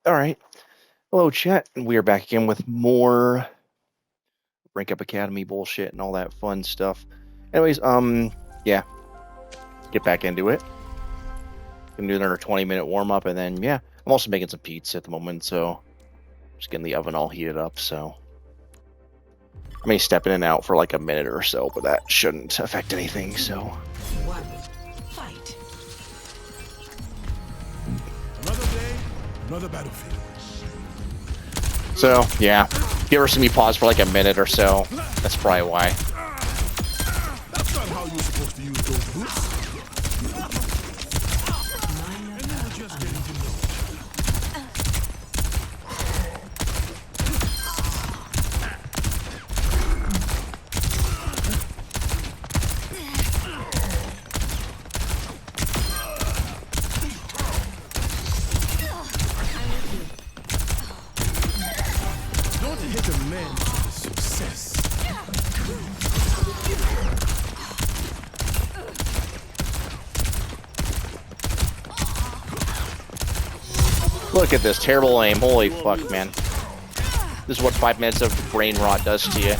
All right. Hello, chat. And we are back again with more Rank Up Academy bullshit and all that fun stuff. Anyways, yeah. Get back into it. Gonna do another 20-minute warm-up, and then, yeah. I'm also making some pizza at the moment, so just getting the oven all heated up, so I may step in and out for like a minute or so, but that shouldn't affect anything, so. One. Fight. Another day, another battlefield. So, yeah. If you ever see me pause for like a minute or so, that's probably why. That's not how you're supposed to use those boots. And now we're just getting to know. Don't hit a man for his success. Look at this terrible aim. Holy fuck, man. This is what 5 minutes of brain rot does to you.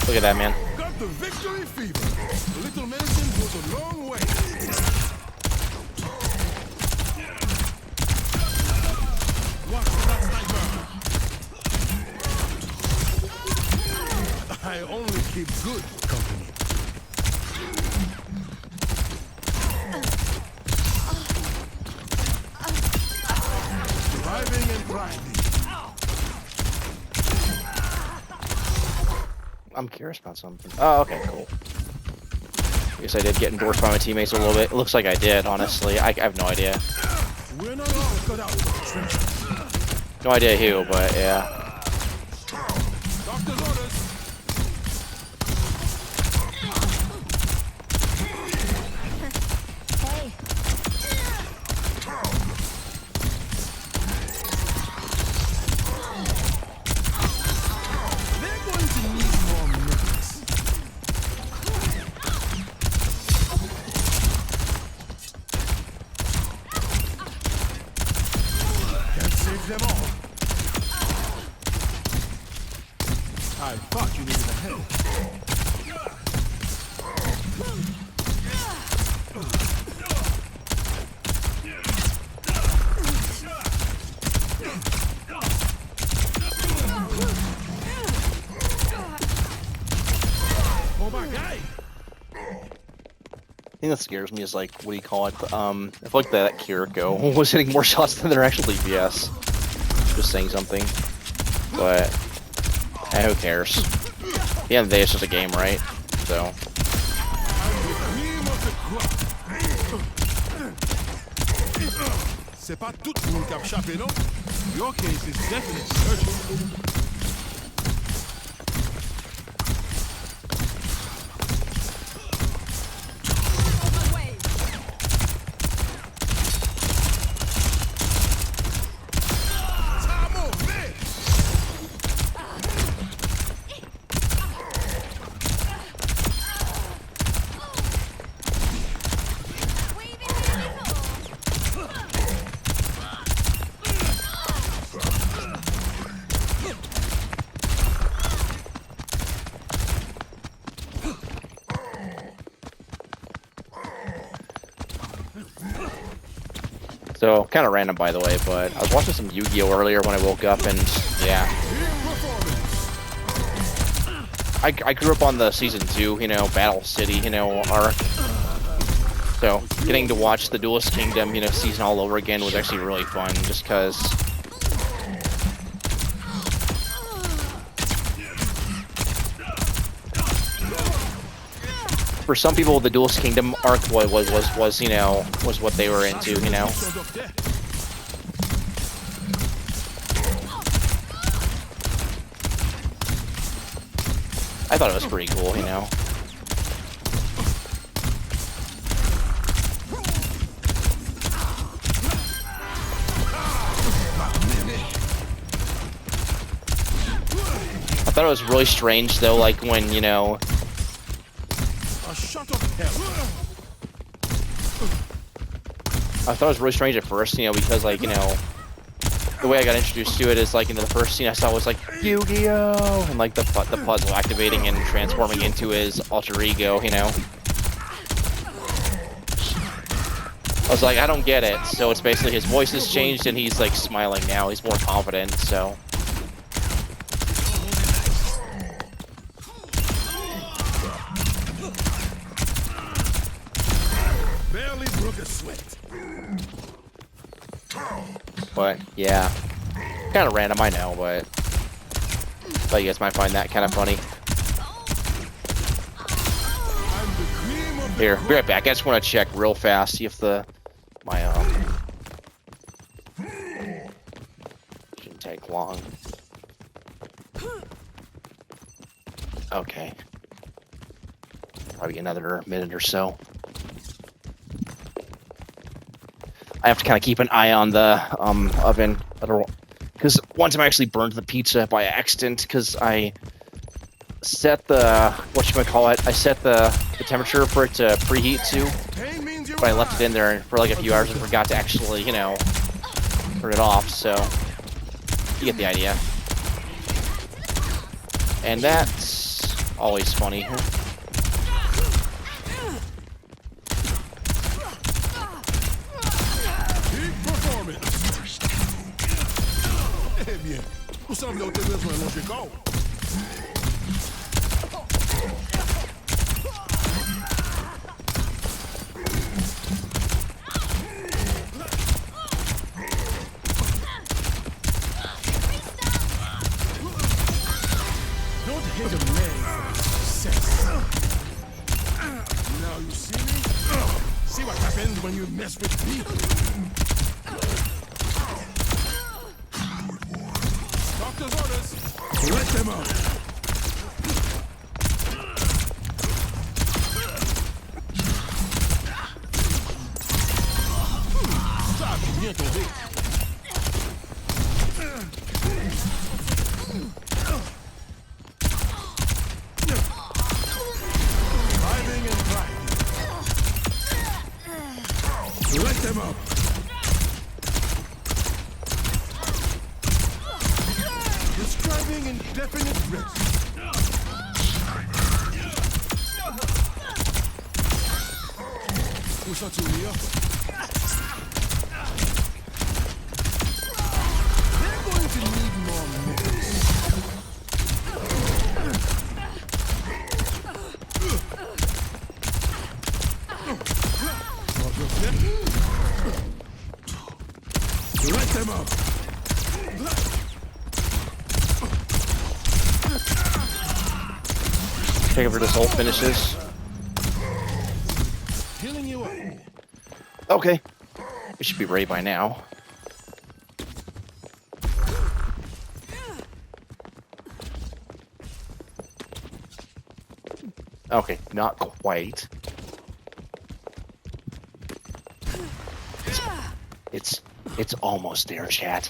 Look at that, man. Got the victory fever. A little medicine goes a long way. Watch that sniper. I only keep good company. Surviving and thriving. I'm curious about something. Oh, okay, cool. I guess I did get endorsed by my teammates a little bit. It looks like I did, honestly. I have no idea. We're not all cut out for the trenches. No idea who, but yeah. Doctor's orders. Hey, They're going to need more medics. Can't save them all. I thought you needed a help. Oh my guy! The thing that scares me is like, what do you call it? I feel like that Kiriko was hitting more shots than their actual DPS. Just saying something. But, who cares? At the end of the day, it's just a game, right? So, C'est pas tout le monde qui a échappé, non? Your case is definitely urgent. so kind of random, by the way, but I was watching some Yu-Gi-Oh earlier when I woke up, and yeah. I grew up on the season 2, you know, Battle City, you know, arc. So getting to watch the Duelist Kingdom, you know, season all over again was actually really fun, just because. For some people, the Duelist Kingdom arc was you know, was what they were into, you know. I thought it was pretty cool, you know. I thought it was really strange though, like when, you know, I thought it was really strange at first, you know, because like, you know, the way I got introduced to it is like in the first scene I saw was like Yu-Gi-Oh! And like the puzzle activating and transforming into his alter ego, you know? I was like, I don't get it. So it's basically his voice has changed and he's like smiling now. He's more confident, so. Barely broke a sweat. But yeah, kind of random, I know, but you guys might find that kind of funny. I'm the cream of the Here, be right back. I just want to check real fast, see if my shouldn't take long. Okay, probably another minute or so. I have to kind of keep an eye on the oven, because one time I actually burned the pizza by accident because I set the I set the temperature for it to preheat to, pain means you're but I left it in there for like a few hours and forgot to actually, you know, turn it off. So you get the idea, and that's always funny. Eh bien, vous semblez avoir besoin de manger corps. Don't hit a man for success. Now you see me? See what happens when you mess with me? Doctor's orders. Let them out. Ça a bien tombé. Driving and driving. Let them out. Describing indefinite rest. Push out to Leo. They're going to need more minutes. Let them up. Check over this ult finishes. Healing you up. Okay, we should be ready by now. Okay, not quite. It's almost there, chat.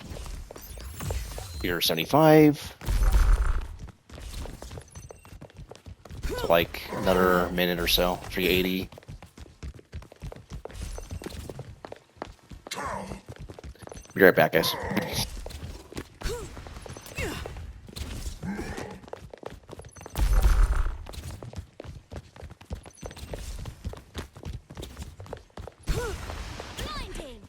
Here, 75. So like another minute or so. 380. Be right back, guys. Blinding.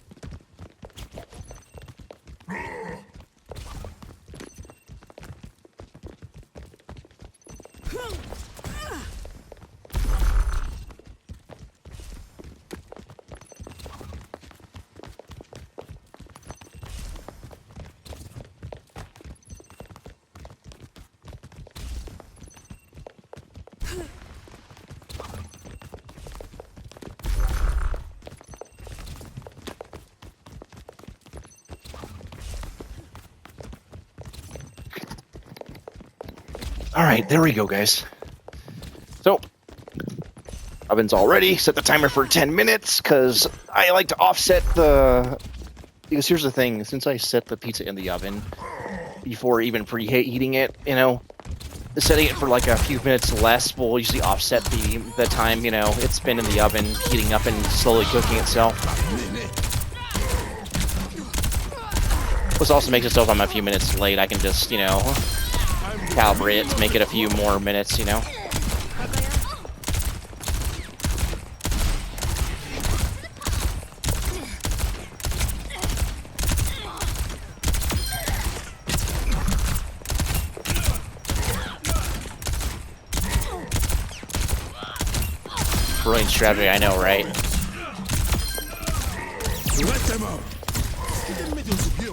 All right, there we go, guys. So, oven's all ready. Set the timer for 10 minutes because I like to offset the... Because here's the thing, since I set the pizza in the oven before even preheating it, you know, setting it for like a few minutes less will usually offset the time, you know, it's been in the oven, heating up and slowly cooking itself. This also makes it so if I'm a few minutes late, I can just, you know, calibrate it to make it a few more minutes, you know. Brilliant strategy, I know, right? Let them out. Medio subiu.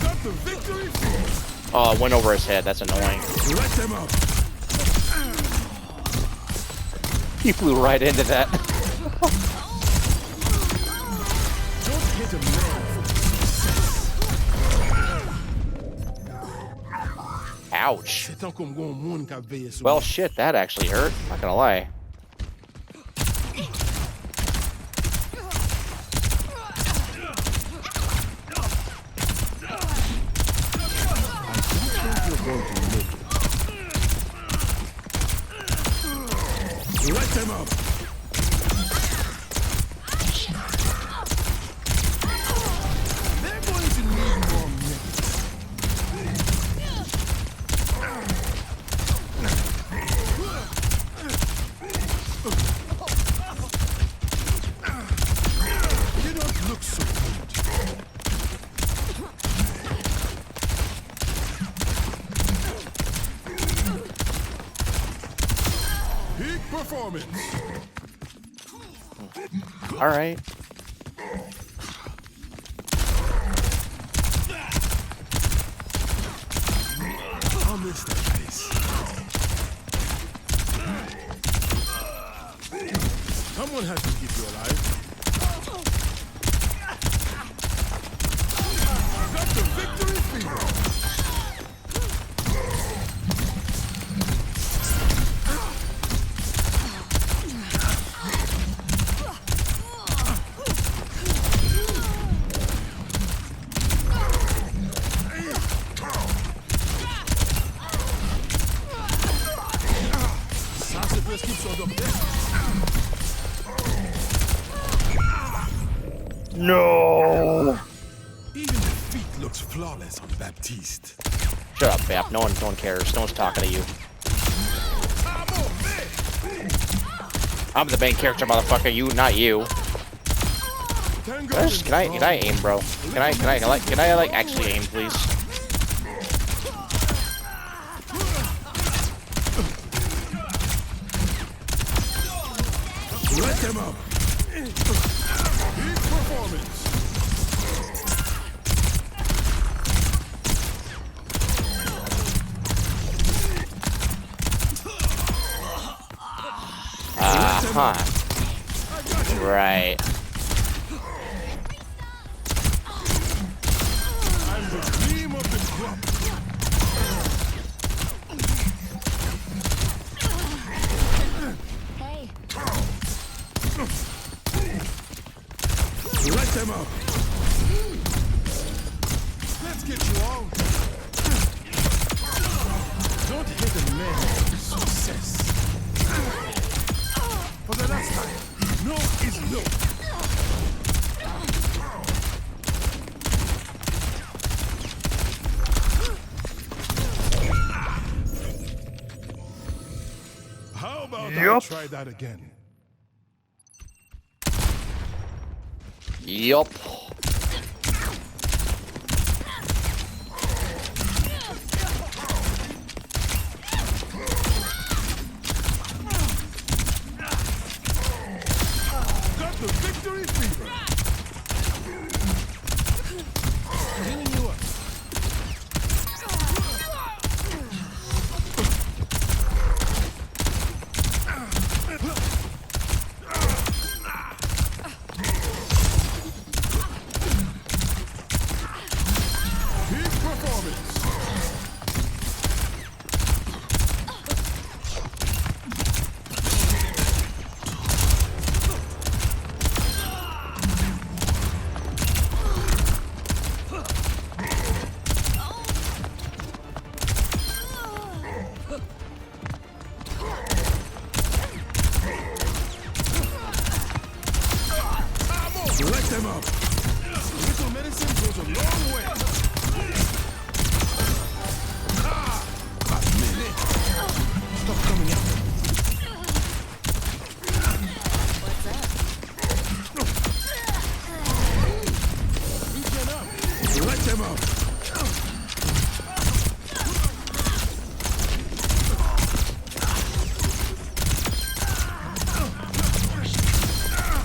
Got the victory. Oh, it went over his head. That's annoying. Let them out. He flew right into that. Don't hit a man. Ouch. Então como um mundo que veio isso. Well, shit, that actually hurt. Not gonna lie. Let them up. They're going to need more minutes. You don't look so good. Peak performance. All right. I'll miss that face. Someone has to keep you alive. Got the victory fever. No. Even defeat looks flawless on Baptiste. Shut up, Bap. No one cares. No one's talking to you. I'm the main character, motherfucker. You, not you. Can I aim, bro? Can I like actually aim, please? Let them up. Peak performance. Right. I'm the cream of the crop. Hey. Let them up. Let's get you out. Don't hit a man with success. For the last time, no is no. How about I try that again? Yup. Got the victory fever. Healing you up. them up. Little medicine goes a long way. A minute. Stop coming out. What's up? Beat them up. Let them up.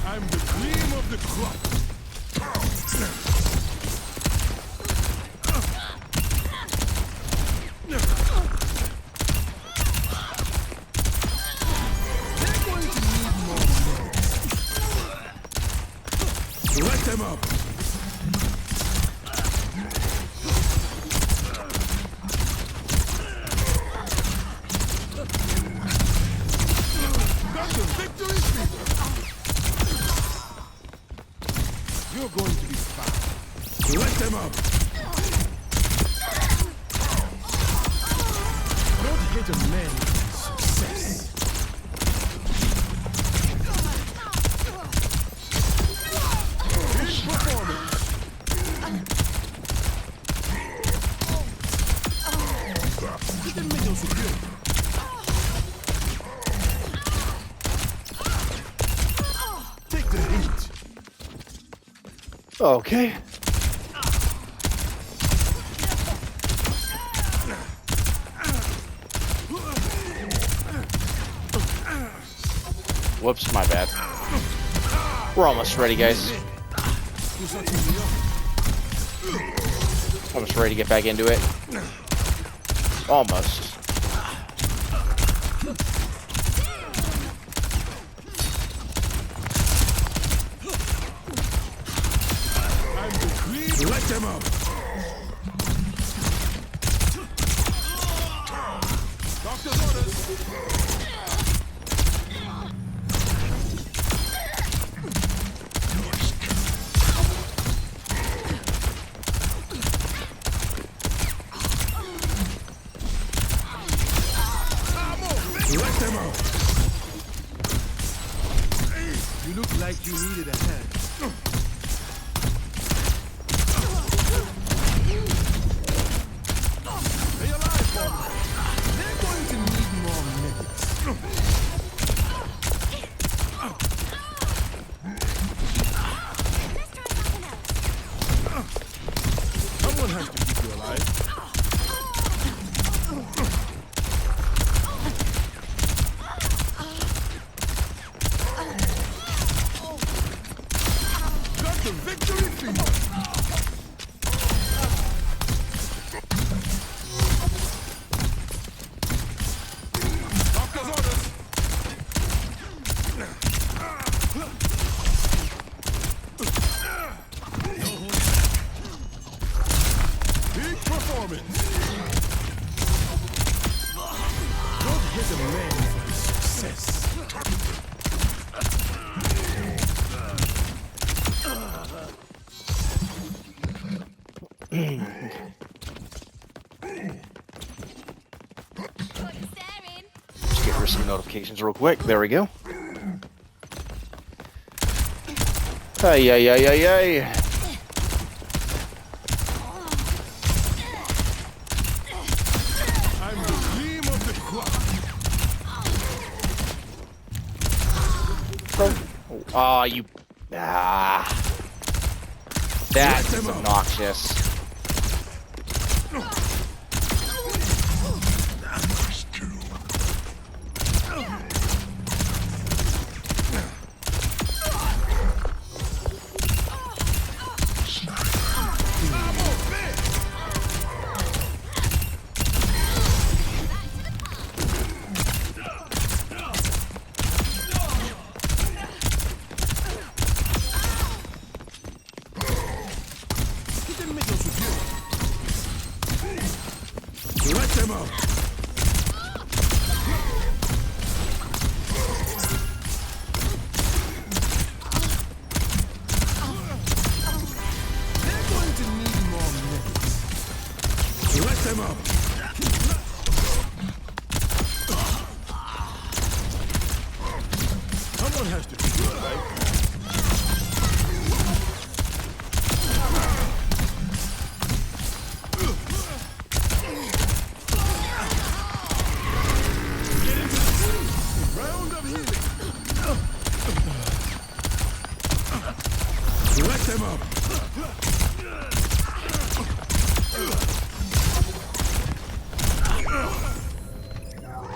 I'm the cream of the crop. They're going to need more men. Let them up. Got the victory fever. You're going to be fine. Let them up. Don't hit a man with success. Big performance. Get the middle secure. Take the heat. Okay. Whoops, my bad. We're almost ready, guys. Almost ready to get back into it. Almost. I'm the cream. Let them up. Doctor's orders. Let them up. You look like you needed a hand. Stay alive, boy. They're going to need more medics. Someone has to keep you alive. Got the victory fever. Doctor's orders. Big performance. Don't hit a man for success. Just get rid of some notifications real quick. There we go. Ay, ay, ay, ay, ay. I'm the cream of the crop. Ah, you. Ah. That's obnoxious. Get the middle secure. Let them up. They're going to need more medics. Let them up. Someone has to keep you alive.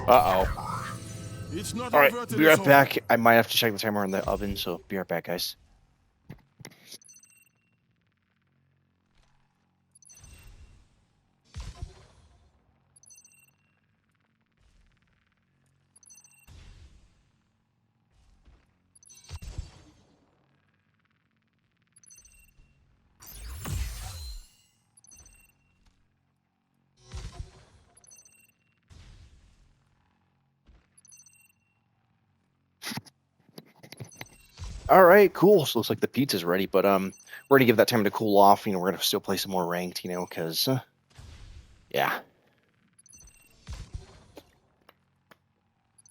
Uh-oh. It's not All right, over till be it's right over. back. I might have to check the timer in the oven, so be right back, guys. All right, cool. So looks like the pizza's ready, but we're gonna give that time to cool off. You know, we're gonna still play some more ranked. You know, because yeah,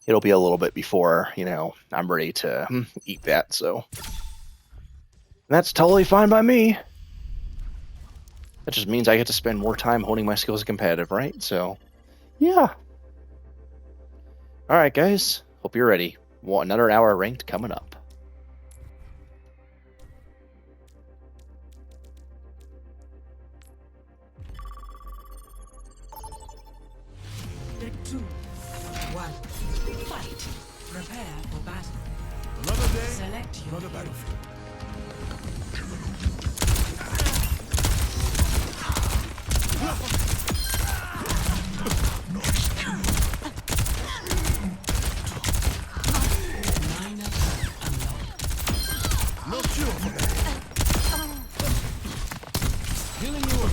it'll be a little bit before I'm ready to eat that. So that's totally fine by me. That just means I get to spend more time honing my skills as competitive, right? So yeah. All right, guys. Hope you're ready. Well, another hour ranked coming up. Two, one, fight. Prepare for battle. Another day, Select your another battlefield. minor perk unlocked. No cure for that. Healing you up.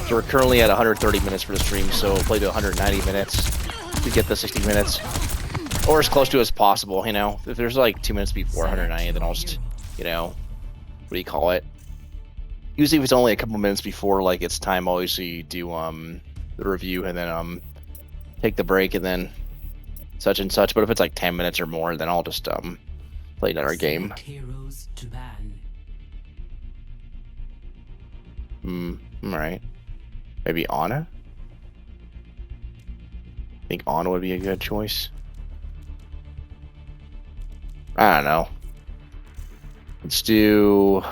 So we're currently at 130 minutes for the stream, so we'll play to 190 minutes to get the 60 minutes, or as close to as possible. You know, if there's like 2 minutes before 190, then I'll just, what do you call it? Usually, if it's only a couple minutes before, like it's time, I'll usually do the review and then take the break and then such and such. But if it's like 10 minutes or more, then I'll just play another game. Select heroes to ban. All right. Maybe Ana? I think Ana would be a good choice. I don't know. Let's do...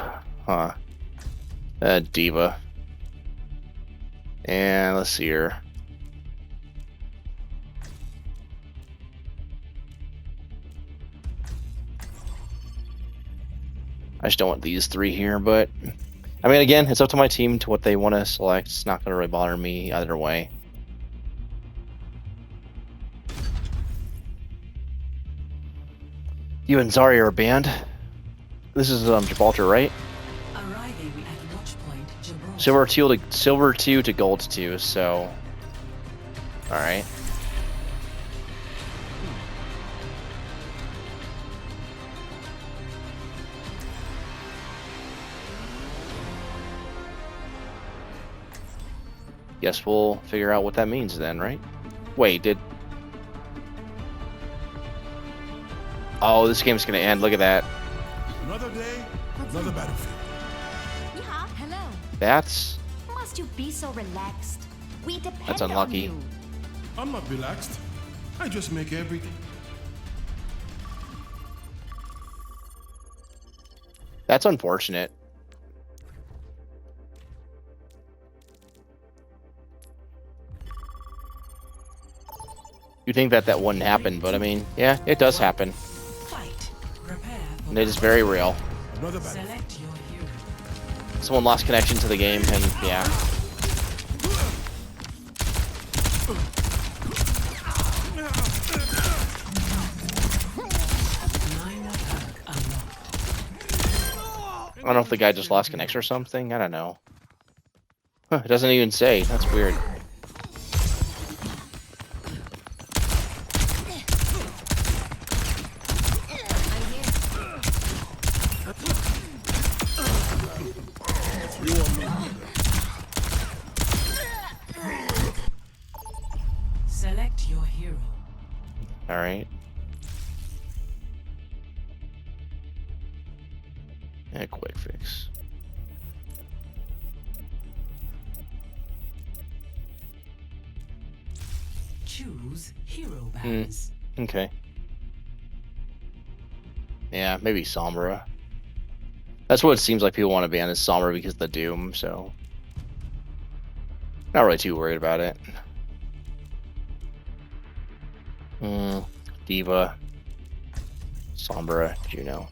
Diva. And let's see here. I just don't want these three here, but... I mean, again, it's up to my team to what they want to select. It's not going to really bother me either way. You and Zarya are banned. This is Gibraltar, right? Arriving at watch point Gibraltar. Silver 2 to gold 2, so... Alright. Guess we'll figure out what that means then, right? Wait, did... Oh, this game's gonna end. Look at that. Another day, another battlefield. Yeah, hello. That's... Must you be so relaxed? We depend That's unlucky. on you. I'm not relaxed. I just make everything. That's unfortunate. You think that wouldn't happen, but I mean, yeah, it does happen. Fight. Prepare for And it is very real. Another battlefield. Select your hero. Someone lost connection to the game, and yeah. Minor perk unlocked. I don't know if the guy just lost connection or something. I don't know. Huh, it doesn't even say. That's weird. Select your hero. All right. A quick fix. Choose hero bands. Okay. Yeah, maybe Sombra. That's what it seems like people want to ban is Sombra because of the Doom, so not really too worried about it. Diva, Sombra, Juno.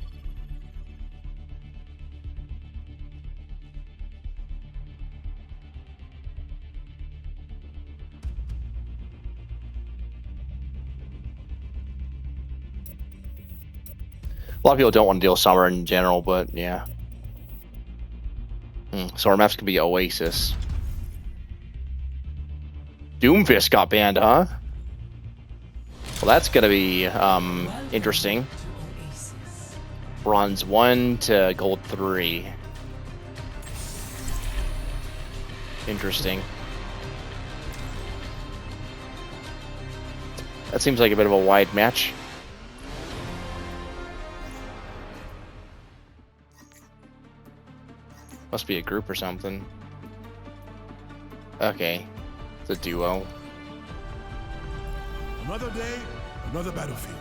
A lot of people don't want to deal with Sombra in general, but yeah. So our maps could be Oasis. Doomfist got banned, huh? Well, that's gonna be interesting. Oasis. Bronze 1 to Gold 3. Interesting. That seems like a bit of a wide match. Must be a group or something. Okay. It's a duo. Another day, another battlefield.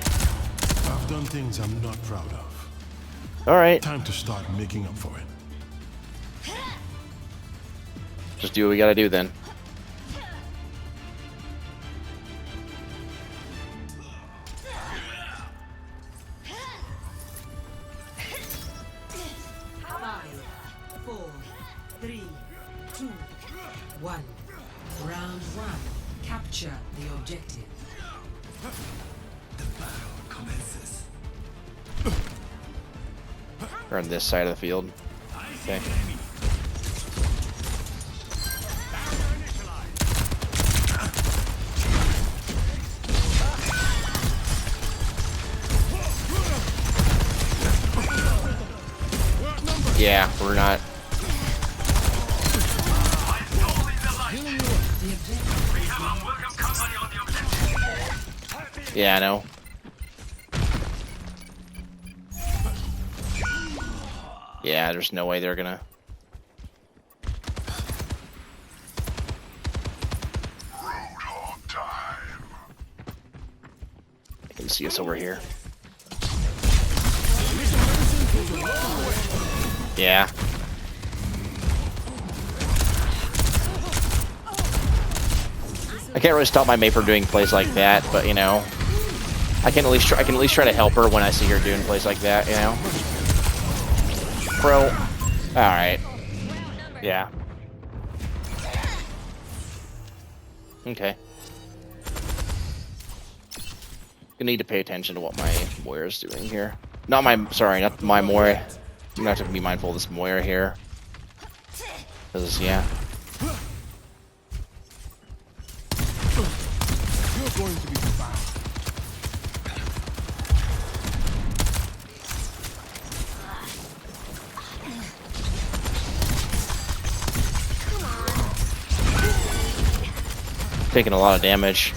I've done things I'm not proud of. Alright. Time to start making up for it. Just do what we gotta do then. Round 1. Capture the objective. We're on this side of the field. Okay. Yeah, we're not. Yeah, I know. Yeah, there's no way they're gonna. I can see us over here. Yeah. I can't really stop my mate from doing plays like that, but you know, I can at least try to help her when I see her doing plays like that, you know. Bro, all right. Yeah. Okay. I need to pay attention to what my Moira is doing here. Not my Moira. I'm gonna have to be mindful of this Moira here. Cause yeah. You're going to be fine. Taking a lot of damage.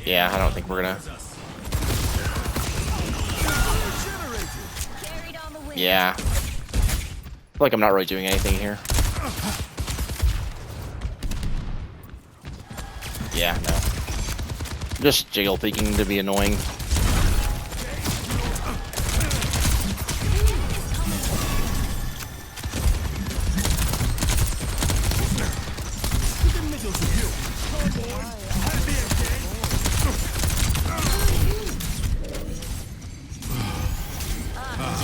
Yeah, I don't think we're gonna. Yeah. I feel like I'm not really doing anything here. Yeah, no. Just jiggle peeking to be annoying.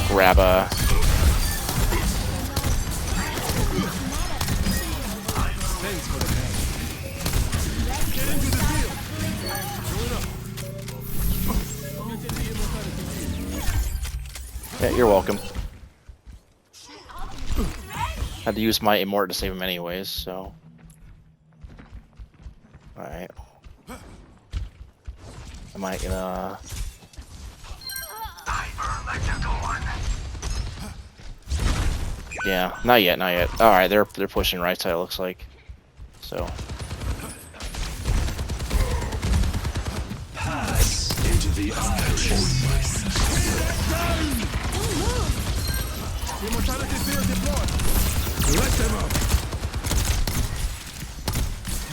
Grab a. Yeah, you're welcome. Had to use my Immort to save him anyways, so. Alright. I might yeah, not yet, not yet. Alright, they're pushing right side, it looks like. So. Pass into the eyes. Immortality field deployed. Let them up.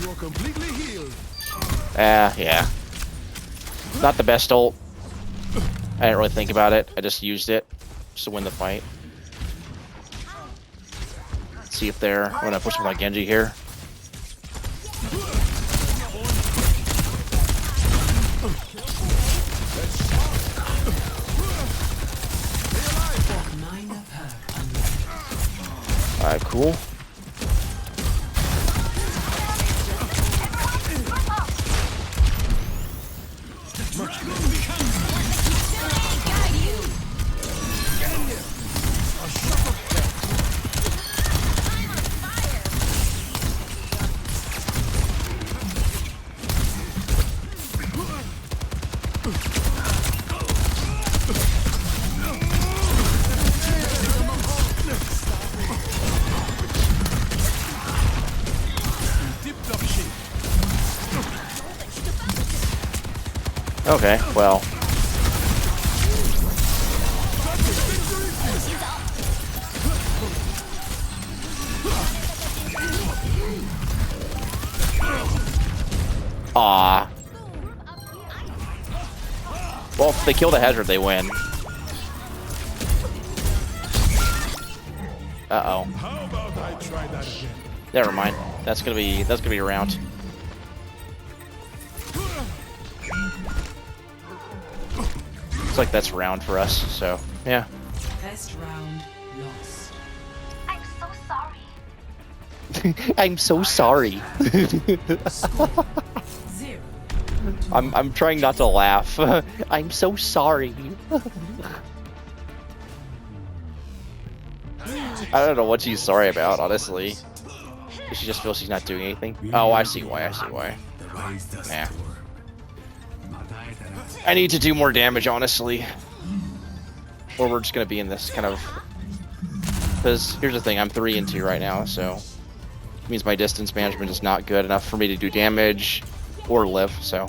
You are completely healed. Yeah. Not the best ult. I didn't really think about it. I just used it just to win the fight. Let's see if they're... I'm gonna push with my Genji here. Alright, cool. Okay, well. Ah. Well, if they kill the Hazard, they win. Uh-oh. How about I try that again? Never mind. That's gonna be a round. Looks like that's round for us, so yeah. Best round lost. I'm so sorry. I'm so sorry. 0. I'm trying not to laugh. I'm so sorry. I don't know what she's sorry about, honestly. She just feels she's not doing anything. Oh, I see why. I see why. Nah. I need to do more damage, honestly. Or we're just gonna be in this kind of... Because here's the thing, I'm 3 and 2 right now, so... It means my distance management is not good enough for me to do damage or live, so...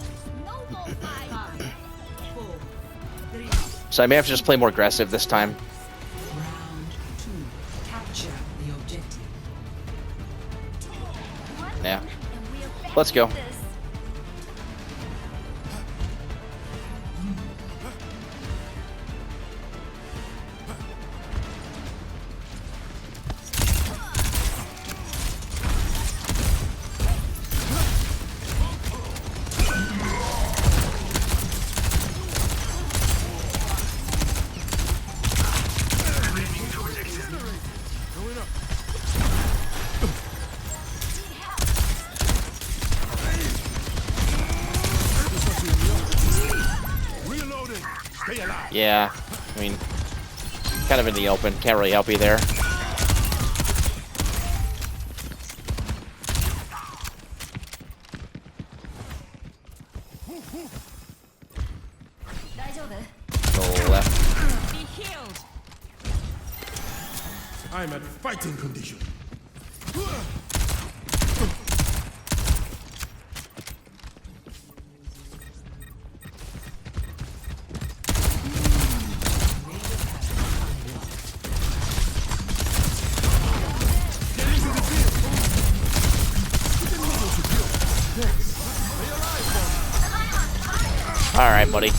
So I may have to just play more aggressive this time. Round 2. Capture the objective. Yeah. Let's go. Yeah, I mean, kind of in the open. Can't really help you there. Go left. Be healed. I'm at fighting condition. All right, buddy.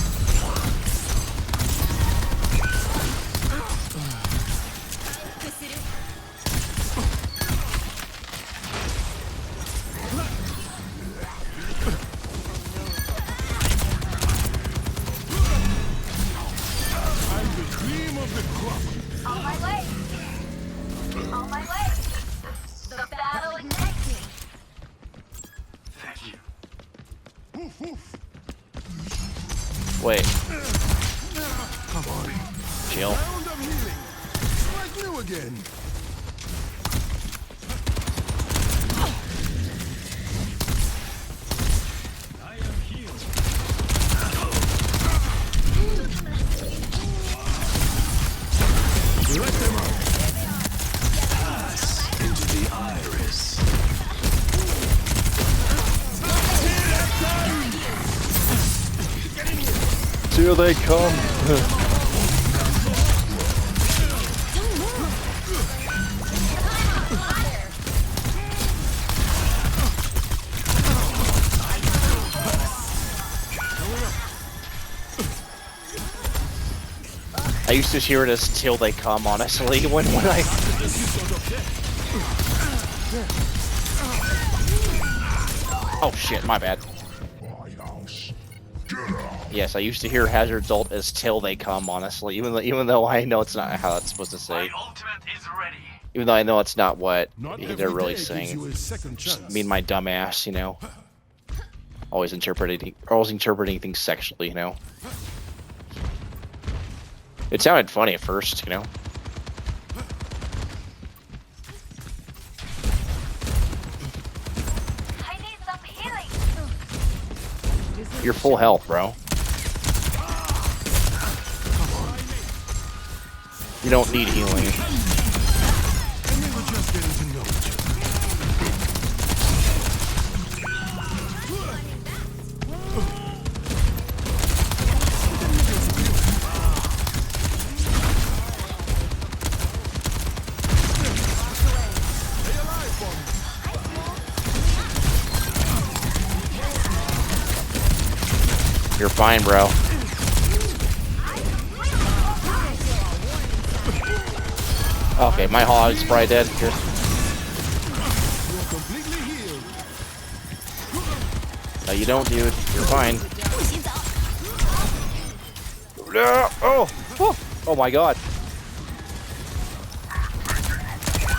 On my way. On my way. The battle igniting. Wait. Chill. Round of healing. Like new again. I am healed. Let them out. Pass into the iris. Here they come. I used to hear it as "till they come." Honestly, when I. Oh shit! My bad. Yes, I used to hear Hazard's ult as "till they come." Honestly, even though I know it's not how it's supposed to say. My ultimate is ready. Even though I know it's not what Not they're every really day gives saying. you a second Just chance. me and my dumb ass, you know. Always interpreting things sexually, you know. It sounded funny at first, you know. I need some healing. You're full health, bro. You don't need healing. And we were just getting to know each other. Stay alive for me. You're fine, bro. Okay, my hog's probably dead. Here. You're completely healed. No, you don't, dude. You're fine. Oh! Oh my god.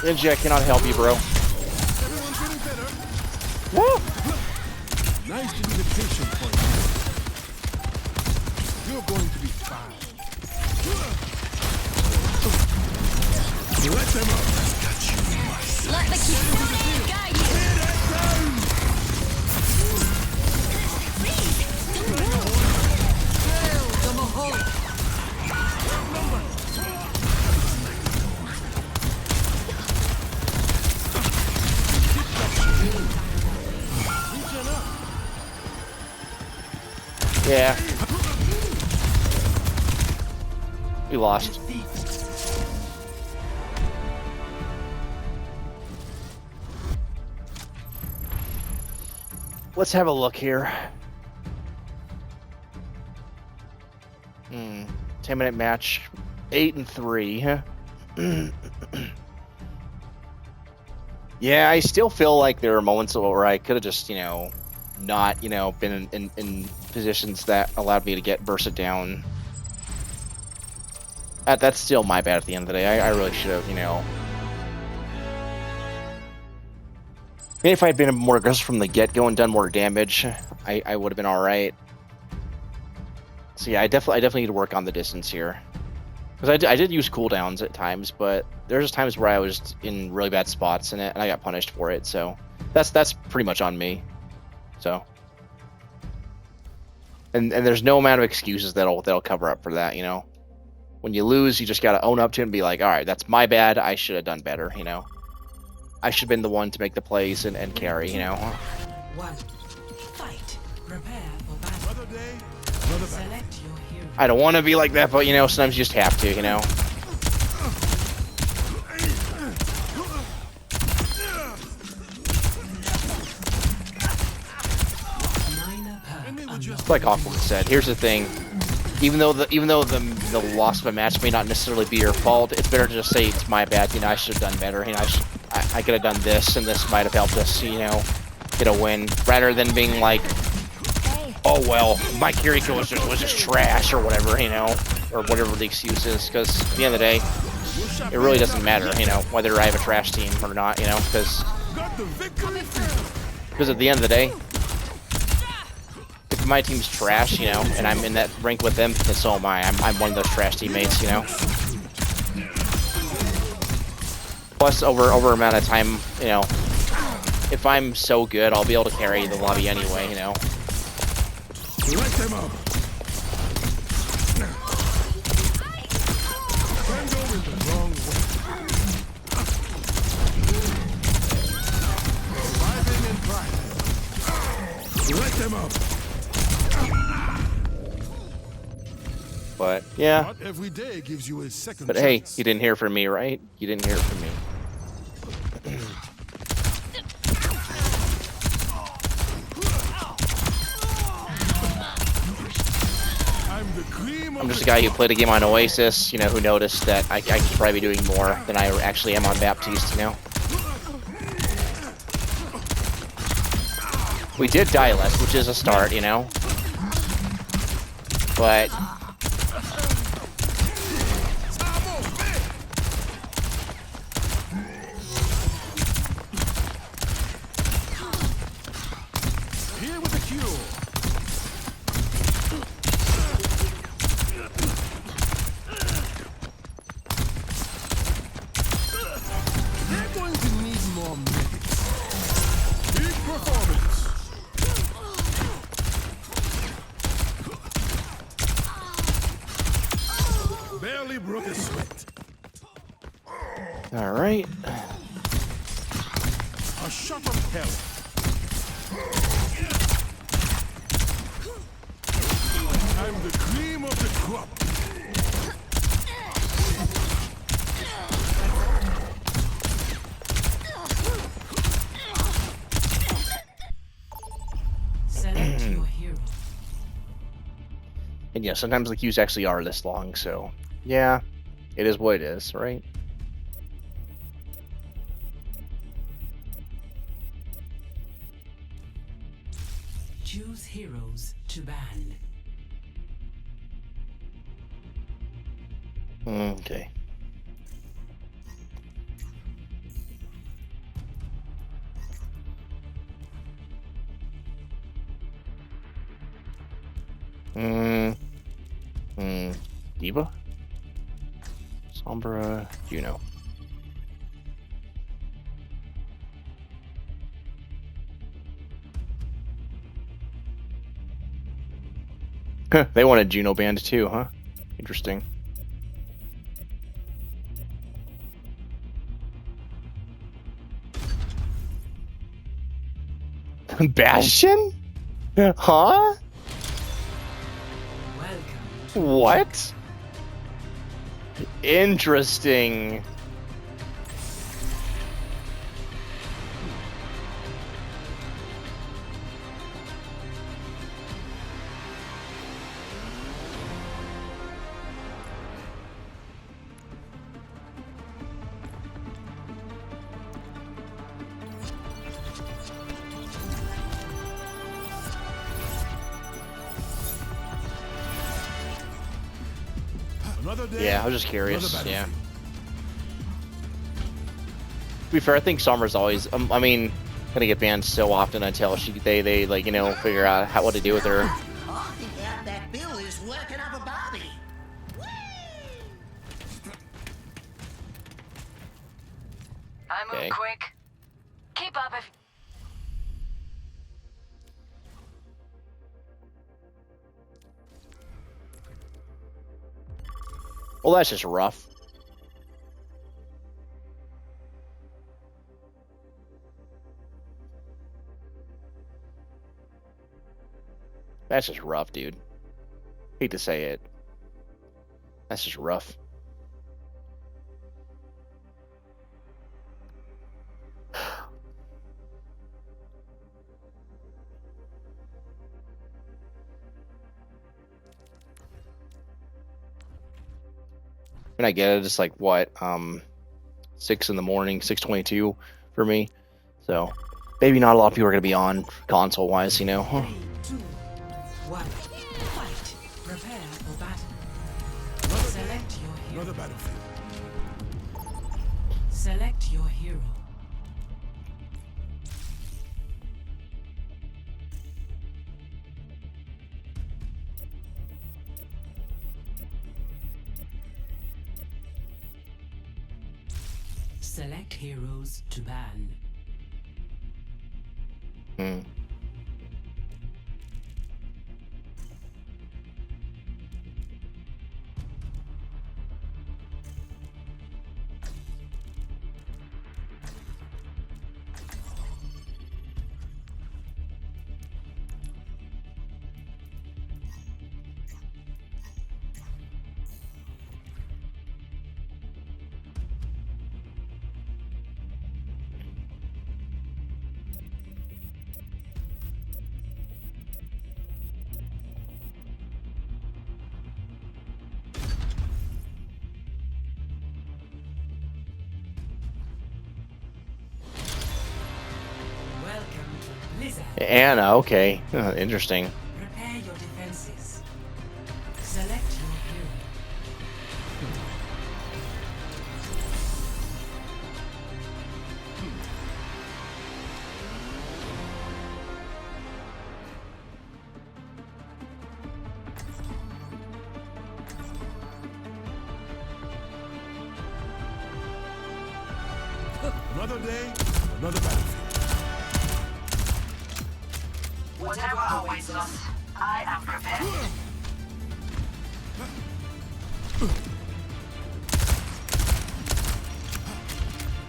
Ninja, I cannot help you, bro. Everyone's getting better. Woo! Nice to be the patient point. You're going to be fine. Let them up. Let the kid guide you. Yeah. We lost. Let's have a look here. 10-minute match. 8-3. Yeah, I still feel like there are moments where I could have just, you know, not, you know, been in positions that allowed me to get bursted down. That's still my bad at the end of the day. I really should have, you know. Maybe if I had been more aggressive from the get-go and done more damage, I would have been all right. So yeah, I definitely need to work on the distance here. Because I did use cooldowns at times, but there's just times where I was in really bad spots in it, and I got punished for it. So that's pretty much on me. So, and there's no amount of excuses that'll cover up for that. You know, when you lose, you just gotta own up to it and be like, all right, that's my bad. I should have done better. You know, I should have been the one to make the plays and carry. You know. One. Fight. Prepare for battle. Another day, another battle. Select your hero. I don't want to be like that, but you know, sometimes you just have to. You know. Minor perk unlocked. Like Hawkwood said, here's the thing. Even though the loss of a match may not necessarily be your fault, it's better to just say it's my bad. You know, I should have done better. You know, I could have done this, and this might have helped us. You know, get a win, rather than being like, oh well, my Kiriko was just trash or whatever. You know, or whatever the excuse is. Because at the end of the day, it really doesn't matter. You know, whether I have a trash team or not. You know, because Got the victory. at the end of the day, if my team's trash, you know, and I'm in that rank with them, then so am I. I'm one of those trash teammates, you know. Plus, over amount of time, you know, if I'm so good, I'll be able to carry the lobby anyway, you know. Let them up. Can't go in the wrong way. Surviving and thriving. Let them up. But yeah. Not every day gives you a second But hey, chance. you didn't hear from me, right? You didn't hear from me. I'm the cream of I'm just the a guy who crop. played a game on Oasis, you know, who noticed that I could probably be doing more than I actually am on Baptiste, you know. We did die less, which is a start, you know. But Here with the cure. They're going to need more medics. Big performance. Barely broke a sweat. all right. A shot of hell. I'm the cream of the crop. Select your hero. And yeah, sometimes the queues actually are this long, so yeah, it is what it is, right? Choose heroes to ban. Okay. Diva? Sombra, Juno. They wanted Juno banned too, huh? Interesting. Bastion? Huh? Welcome. What? Interesting. Another day. Yeah, I was just curious. another Yeah. battlefield. To be fair, I think Summer's always. I mean, gonna get banned so often until they like figure out what to do with her. I think that Bill is working up a Barbie. I move Okay. quick. Keep up if... Well, that's just rough. That's just rough, dude. Hate to say it. That's just rough. And I get it, it's like what, 6 in the morning, 6:22 for me. So maybe not a lot of people are gonna be on console wise, 3, 2, 1. Fight. Prepare for battle. Select your hero. Another battlefield. Select your hero. Select heroes to ban. Hmm. Anna, okay. Interesting. Prepare your defenses. Select your hero. Another day, another battlefield. Whatever awaits us, I am prepared.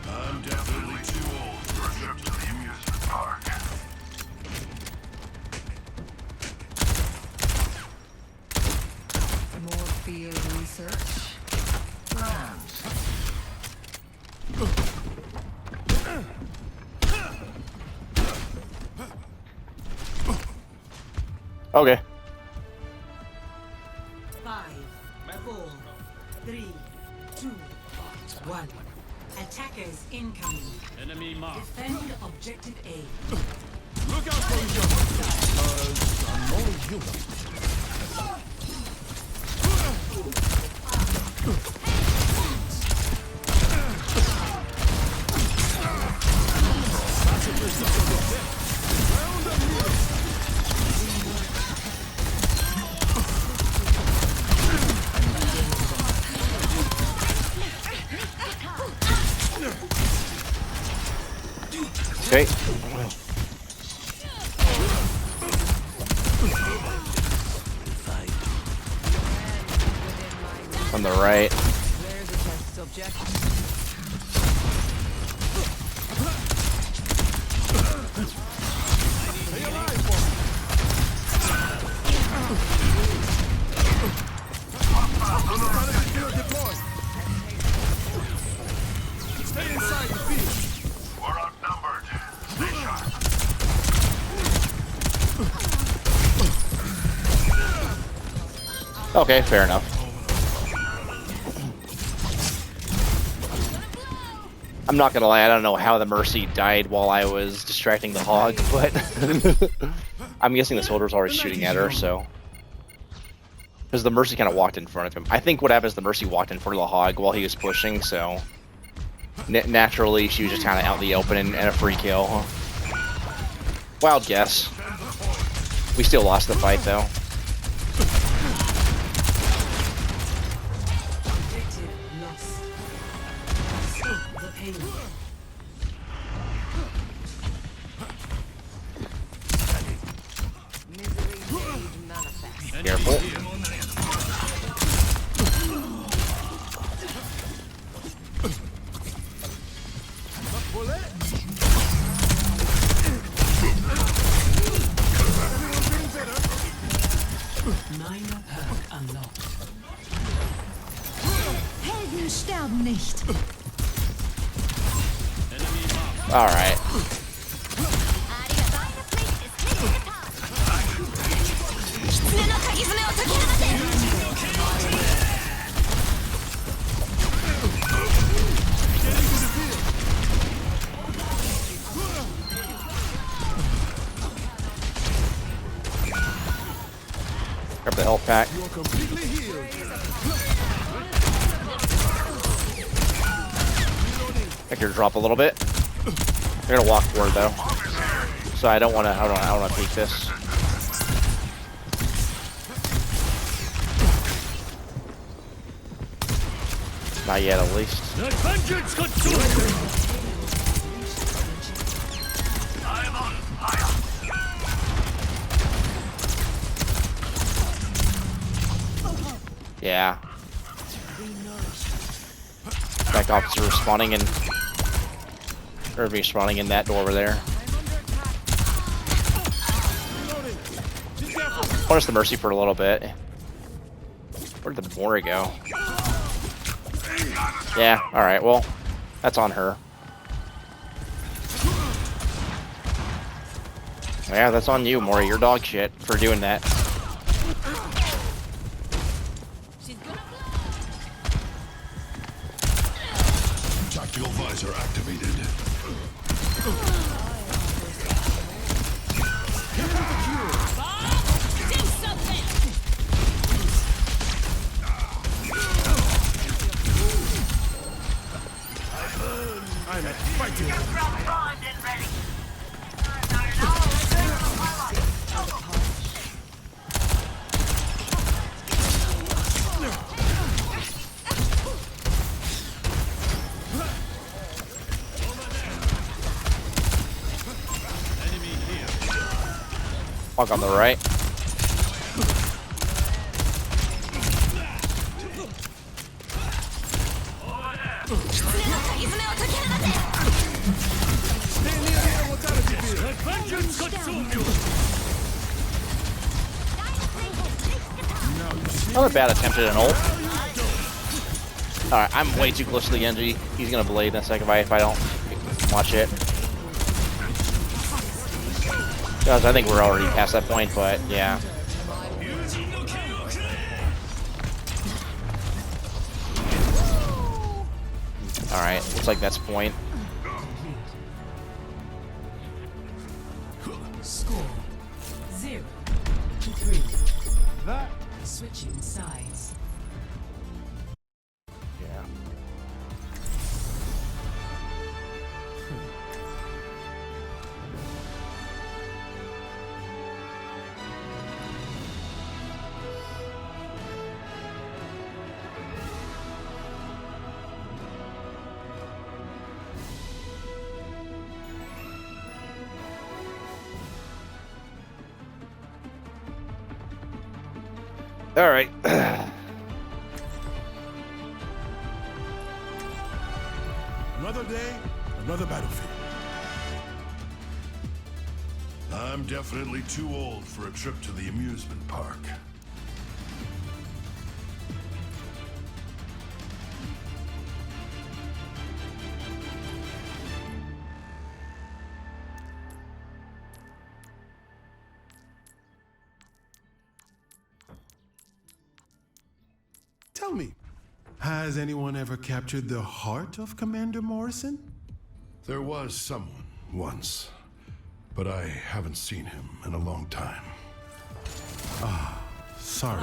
I'm definitely too old for a trip to the amusement park. More field research. Okay. 5, 4, 3, 2, 1. Attackers incoming. Enemy mark. Defend objective A. Look out for each other. I'm only human. Okay. On the right. There's a test subject. Stay alive for me. Automatic killer deployed. Stay inside the field. We're outnumbered. Stay sharp. Okay, fair enough. I'm not gonna lie, I don't know how the Mercy died while I was distracting the hog, but I'm guessing the soldier's already shooting at her, so. Because the Mercy kind of walked in front of him. I think what happened is the Mercy walked in front of the hog while he was pushing, so. Naturally, she was just kind of out in the open and a free kill. Wild guess. We still lost the fight, though. Objective lost. Stop the pain. Misery made manifest. Careful. Minor perk unlocked. Helden sterben nicht. Alright. Grab the health pack. You're completely healed. Make her drop a little bit. They're gonna walk forward though, so I don't want to. I don't want to peek this. Not yet, at least. Yeah. Back officer spawning in. Or be spawning in that door over there. Punish the Mercy for a little bit. Where did the Mori go? Yeah, alright, well, that's on her. Yeah, that's on you, Mori. You're dog shit for doing that. Tactical visor activated. Hog on the right. Not a bad attempt at an ult. Alright, I'm way too close to the Genji. He's gonna blade in a second if I don't watch it. Because I think we're already past that point, but yeah. Alright, looks like that's point. Score 0-3. Switching sides. Yeah. All right. Another day, another battlefield. I'm definitely too old for a trip to the amusement park. Tell me, has anyone ever captured the heart of Commander Morrison? There was someone once, but I haven't seen him in a long time. Sorry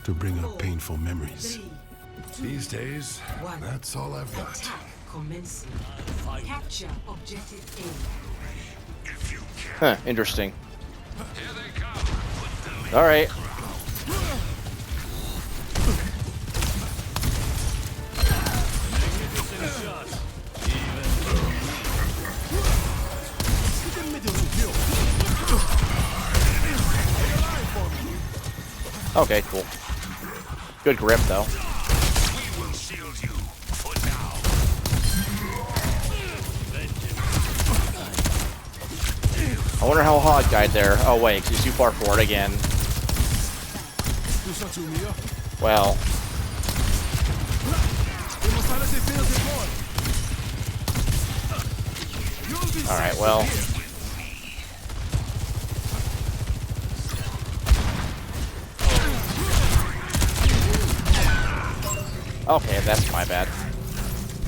to bring up painful memories. 3, These days, 1. that's all I've got. Attack commencing. Capture objective A. Huh, interesting. All right. Okay, cool. Good grip, though. I wonder how Hog died there. Oh, wait, 'cause he's too far forward again. Well. Alright, well. Okay, that's my bad.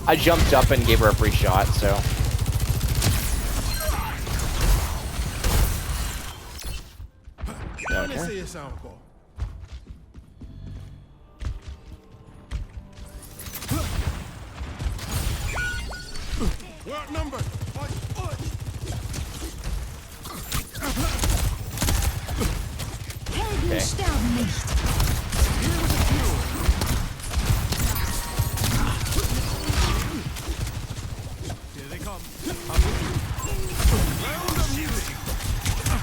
I jumped up and gave her a free shot, so. Okay. We're outnumbered. Okay.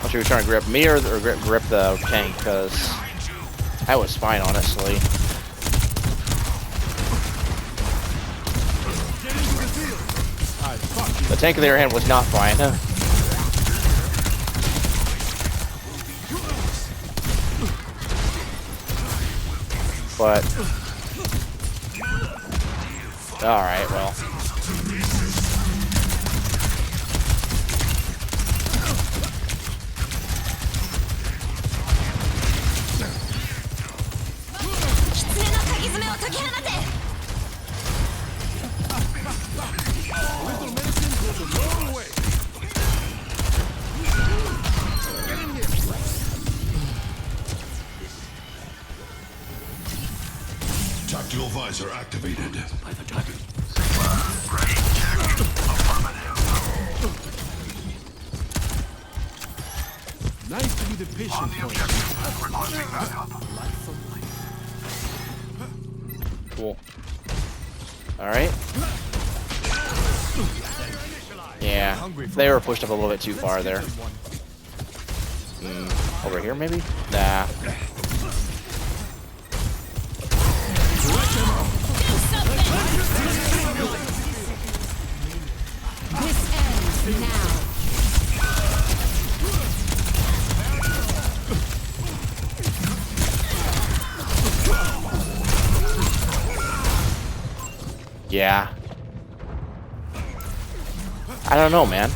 I'm sure you're trying to grip me or grip the tank, because that was fine, honestly. The tank in their hand was not fine. But alright, well. Tactical visor activated. By the target. Nice to be the patient point. Cool. Alright. Yeah, they were pushed up a little bit too far there. Over here, maybe? Nah. This ends now. Yeah. I don't know, man.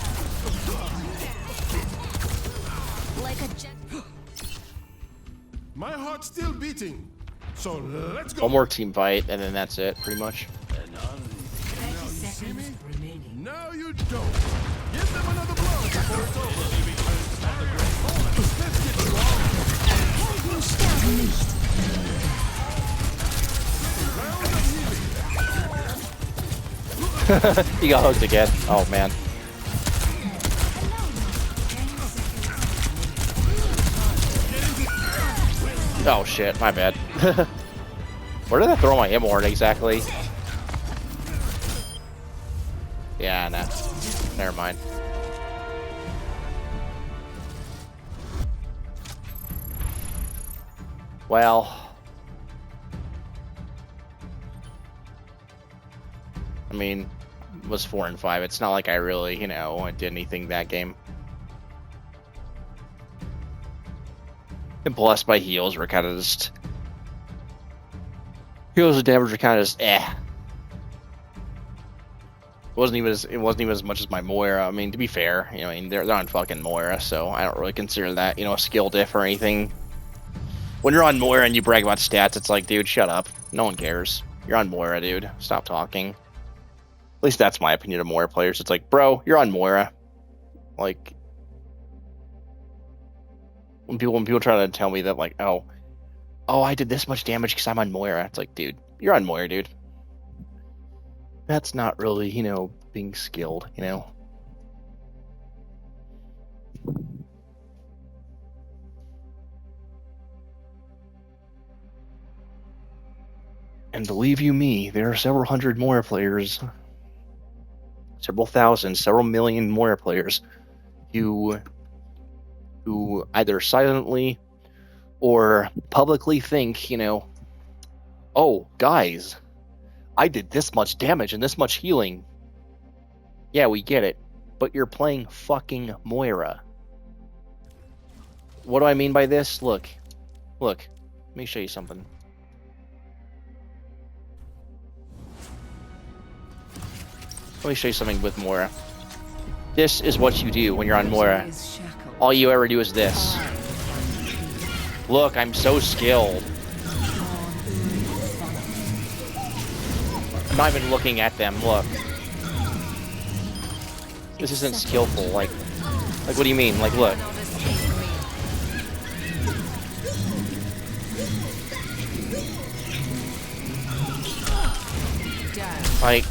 Like a jet. My heart's still beating. So let's go. One more team fight, and then that's it, pretty much. 30 seconds remaining. Now you don't. Give them another blow before it's over. Let's get you all. Round of healing. He got hooked again. Oh, man. Oh, shit. My bad. Where did I throw my Immorn exactly? Yeah, nah. Never mind. Well, I mean, it was 4 and 5. It's not like I really, you know, did anything that game. And plus, my heals were kind of just heals and damage were kind of just eh. It wasn't even as much as my Moira. I mean, to be fair, you know, I mean, they're on fucking Moira, so I don't really consider that, you know, a skill diff or anything. When you're on Moira and you brag about stats, it's like, dude, shut up. No one cares. You're on Moira, dude. Stop talking. At least that's my opinion of Moira players. It's like, bro, you're on Moira. Like, when people try to tell me that, like, oh, I did this much damage because I'm on Moira. It's like, dude, you're on Moira, dude. That's not really, you know, being skilled, you know. And believe you me, there are several hundred Moira players, several thousand, several million Moira players who either silently or publicly think, you know, oh, guys, I did this much damage and this much healing. Yeah, we get it, but you're playing fucking Moira. What do I mean by this? Look, let me show you something. Let me show you something with Moira. This is what you do when you're on Moira. All you ever do is this. Look, I'm so skilled. I'm not even looking at them. Look. This isn't skillful. Like, what do you mean? Like, look. Like,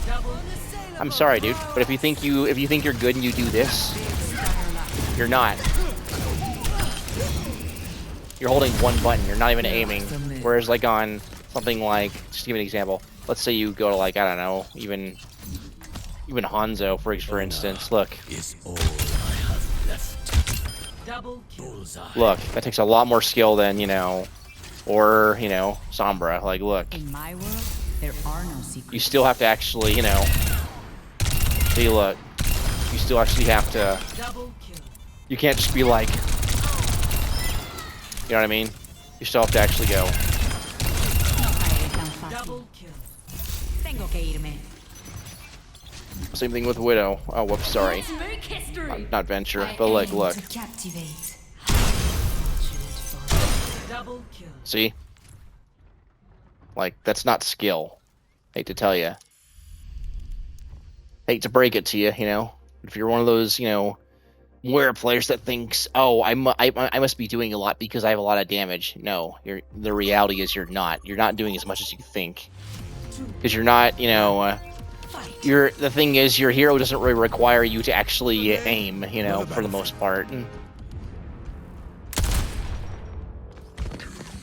I'm sorry, dude, but if you think you're good and you do this, you're not. You're holding one button. You're not even aiming. Whereas, like, on something like, just to give an example, let's say you go to, like, I don't know, even Hanzo, for instance. Look. Look, that takes a lot more skill than, you know, or, you know, Sombra. Like, look. In my world, there are no secrets. You still have to actually, you know, see, look. You still actually have to. You can't just be like. You know what I mean? You still have to actually go. Same thing with Widow. Oh, whoops, sorry. Not Venture, but like, look. See? Like, that's not skill. Hate to tell you. Hate to break it to you, you know? If you're one of those, you know, Moira players that thinks, oh, I must be doing a lot because I have a lot of damage. No, the reality is you're not. You're not doing as much as you think. Because you're not, you know, the thing is, your hero doesn't really require you to actually aim, you know, for the most part.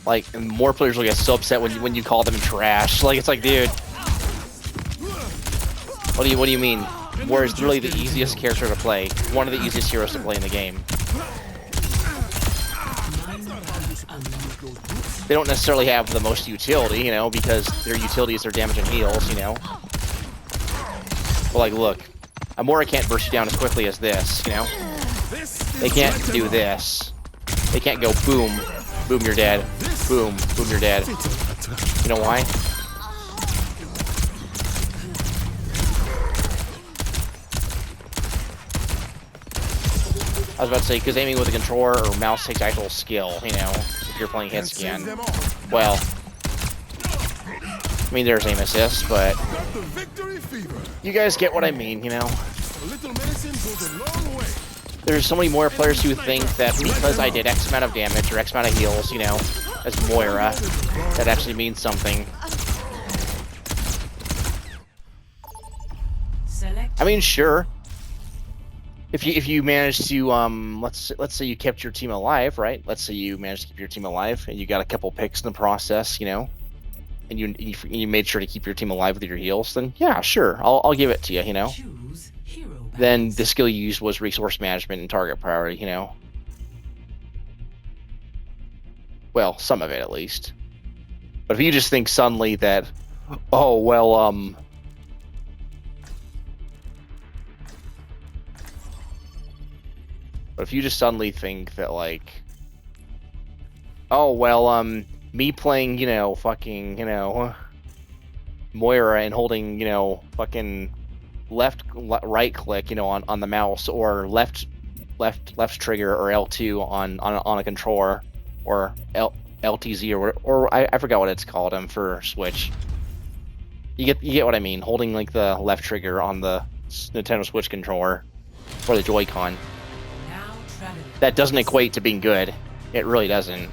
Like, and more players will get so upset when you call them trash. Like, it's like, dude, what do you mean? War is literally the easiest character to play, one of the easiest heroes to play in the game. they don't necessarily have the most utility, you know, because their utilities are damage and heals, you know. But like, look, a Moira can't burst you down as quickly as this, you know. They can't do this. They can't go boom, boom, you're dead. Boom, boom, you're dead. You know why? I was about to say, because aiming with a controller or mouse takes actual skill, you know, if you're playing hit scan. Well, I mean, there's aim assist, but you guys get what I mean, you know. There's so many more players who think that because I did X amount of damage or X amount of heals, you know, as Moira, that actually means something. I mean, sure. If you manage to let's say you kept your team alive, right? Let's say you managed to keep your team alive and you got a couple picks in the process, you know, and you made sure to keep your team alive with your heals, then yeah, sure, I'll give it to you, you know. Then the skill you used was resource management and target priority, you know. Well, some of it at least. But if you just think suddenly that, oh well, but if you just suddenly think that, like, oh, well, me playing, you know, fucking, you know, Moira and holding, you know, fucking right click, you know, on the mouse, or left trigger or L2 on a controller, or LTZ or I forgot what it's called for Switch. You get what I mean, holding like the left trigger on the Nintendo Switch controller or the Joy-Con. That doesn't equate to being good. It really doesn't.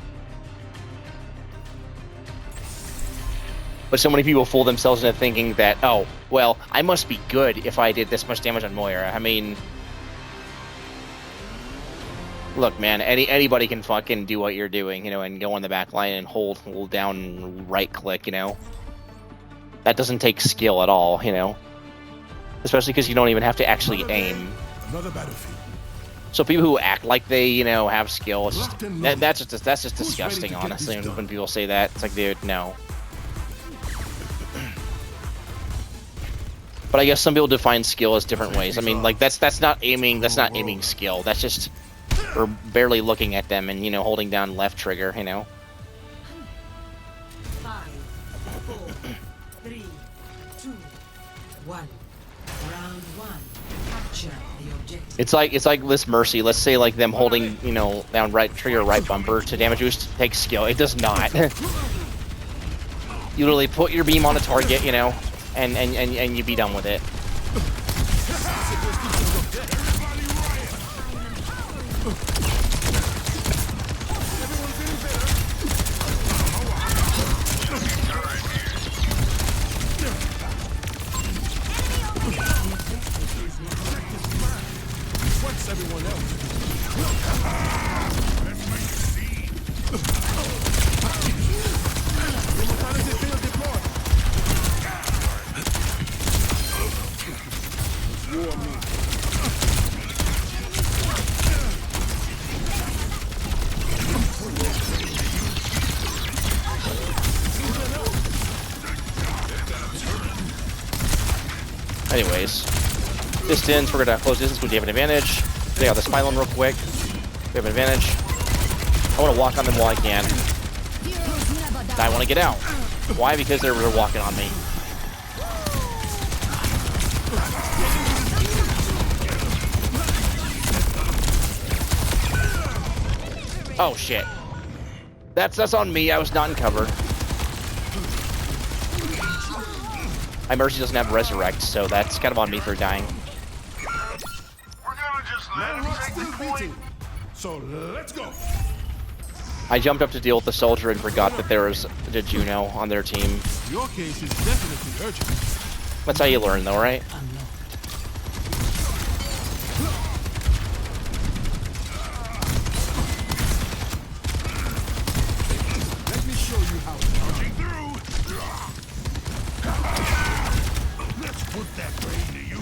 But so many people fool themselves into thinking that, oh, well, I must be good if I did this much damage on Moira. I mean, look, man, anybody can fucking do what you're doing, you know, and go on the back line and hold down and right click, you know. That doesn't take skill at all, you know. Especially because you don't even have to actually aim. Another battlefield. So people who act like they, you know, have skill, it's just, that's just disgusting, honestly. When people say that, it's like, dude, no. But I guess some people define skill as different ways. I mean, like, that's not aiming skill. That's just or barely looking at them and, you know, holding down left trigger, you know. 5, 4, 3, 2, 1. Round 1. Capture the objective. It's like this Mercy. Let's say like them holding, you know, down right trigger, right bumper to damage boost takes skill. It does not. You literally put your beam on a target, you know, and you be done with it. Everyone else. Anyways, distance, we're gonna close distance. We have an advantage. Take out this pylon real quick. We have an advantage. I want to walk on them while I can. I want to get out. Why? Because they're walking on me. Oh shit. That's on me. I was not in cover. My Mercy doesn't have Resurrect, so that's kind of on me for dying. So let's go. I jumped up to deal with the soldier and forgot that there was a Juno on their team. Your case is definitely urgent. That's how you learn, though, right? Let me show you how it's charging through. Let's put that brain to use.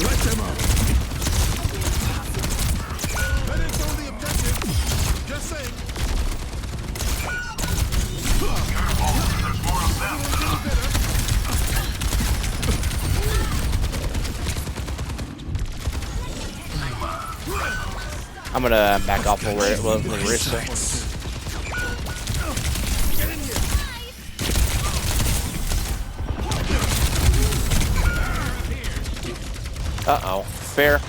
Let them out. Medics on the objective. I'm gonna back off where Larissa. Uh-oh. Fair.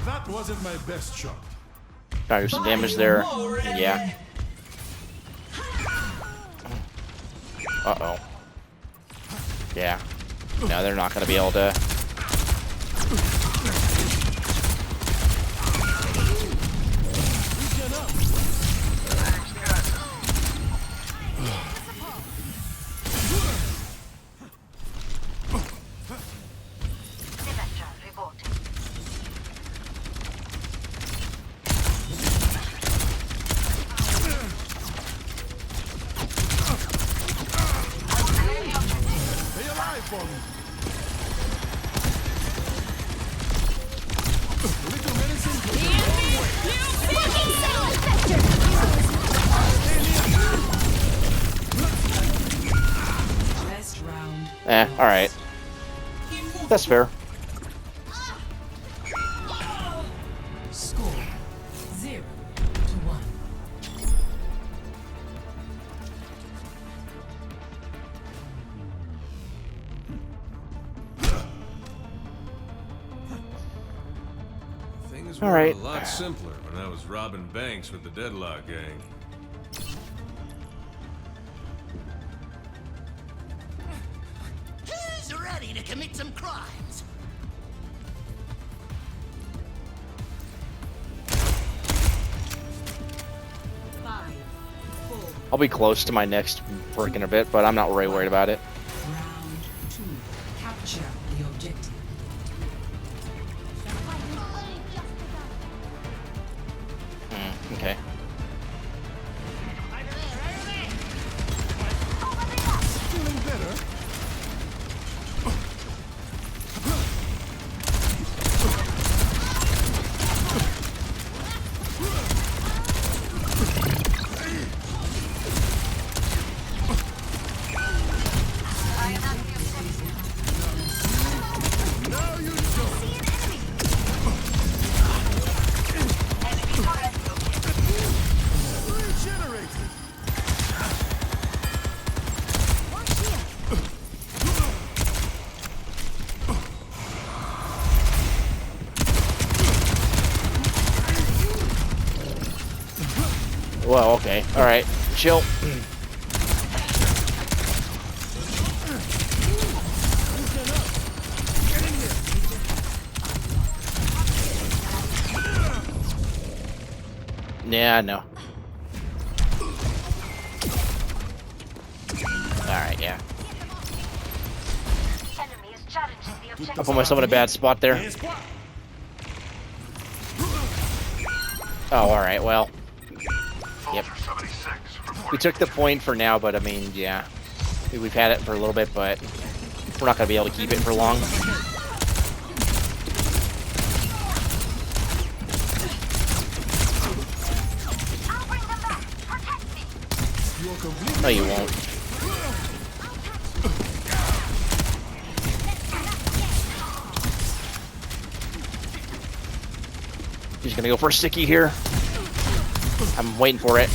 That wasn't my best shot. Try to do some damage there. Yeah. Uh-oh. Yeah. No, they're not gonna be able to. Alright. That's fair. Score 0-1. Things All were right. a lot simpler when I was robbing banks with the Deadlock gang. Who's ready to commit some crimes? I'll be close to my next break in a bit, but I'm not really worried about it. Round 2. Capture the objective. Okay. Feeling better? Now you regenerated. Well, okay. Alright. Chill. Yeah, no. Alright, yeah. Enemy is challenging the objective. I put myself in a bad spot there. Oh, alright, well. Yep. We took the point for now, but I mean, yeah. We've had it for a little bit, but we're not going to be able to keep it for long. I'll bring them back. Protect me. No, you won't. He's going to go for a sticky here. I'm waiting for it.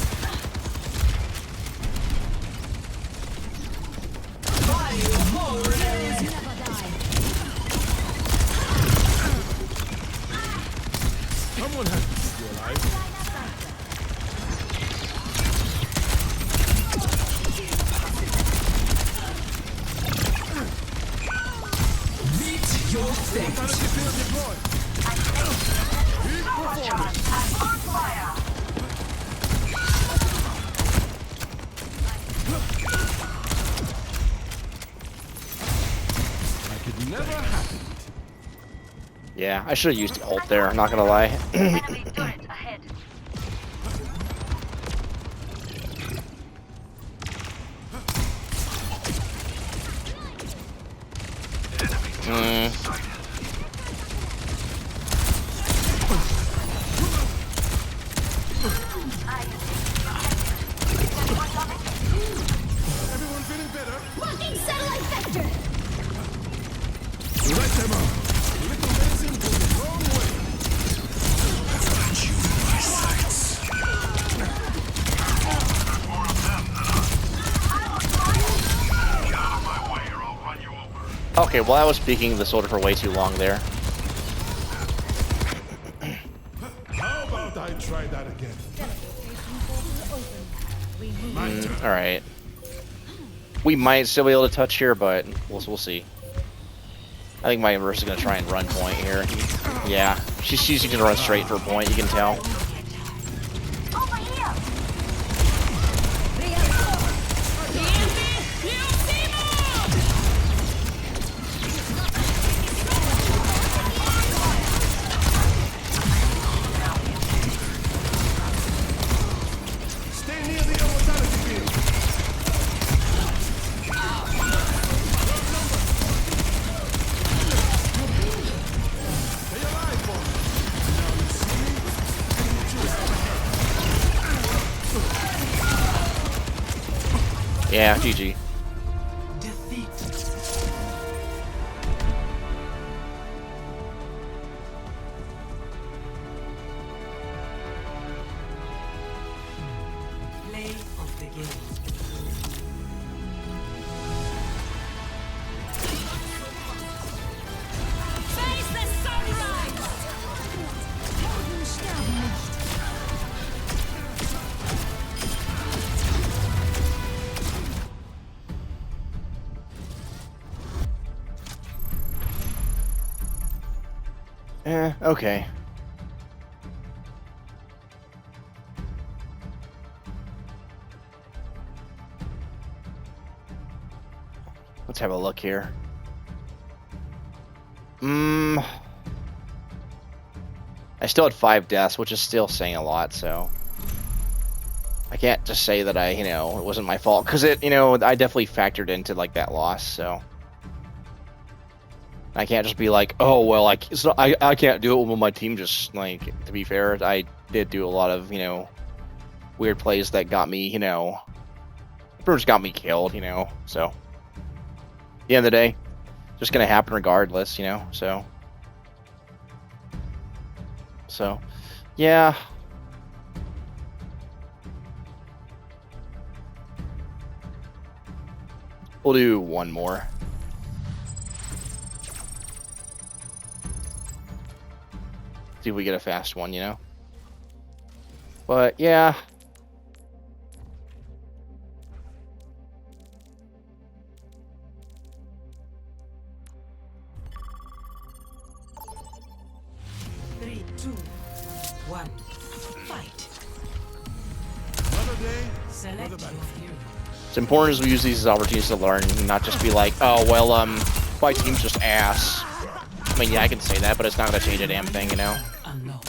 Someone has to keep you alive. Meet your fate. Like it never happened. Yeah, I should have used the ult there, I'm not going to lie. Enemy turret ahead. Everyone feeling better? Walking satellite vector! Okay, well I was speaking the soldier for way too long there. How about I try that again? My turn. All right. We might still be able to touch here, but we'll see. I think my Inverse is gonna try and run point here. Yeah, she's gonna run straight for a point. You can tell. Over here! Stay near the immortality field. Stay alive, boy. Now you see me? Yeah, GG. Defeat. Play of the game. Face the sunrise! Helden sterben nicht. Okay. Let's have a look here. I still had 5 deaths, which is still saying a lot, so I can't just say that it wasn't my fault, because I definitely factored into like that loss, so I can't just be like, oh well, I can't do it when my team just like. To be fair, I did do a lot of weird plays that got me pretty much got me killed, so at the end of the day, just gonna happen regardless, so yeah. We'll do one more. See if we get a fast one, But yeah. Three, two, one. Fight. Another day, Select another your battle. hero. It's important as we use these as opportunities to learn and not just be like, oh, well, my team's just ass. I mean, yeah, I can say that, but it's not going to change a damn thing, Unlock.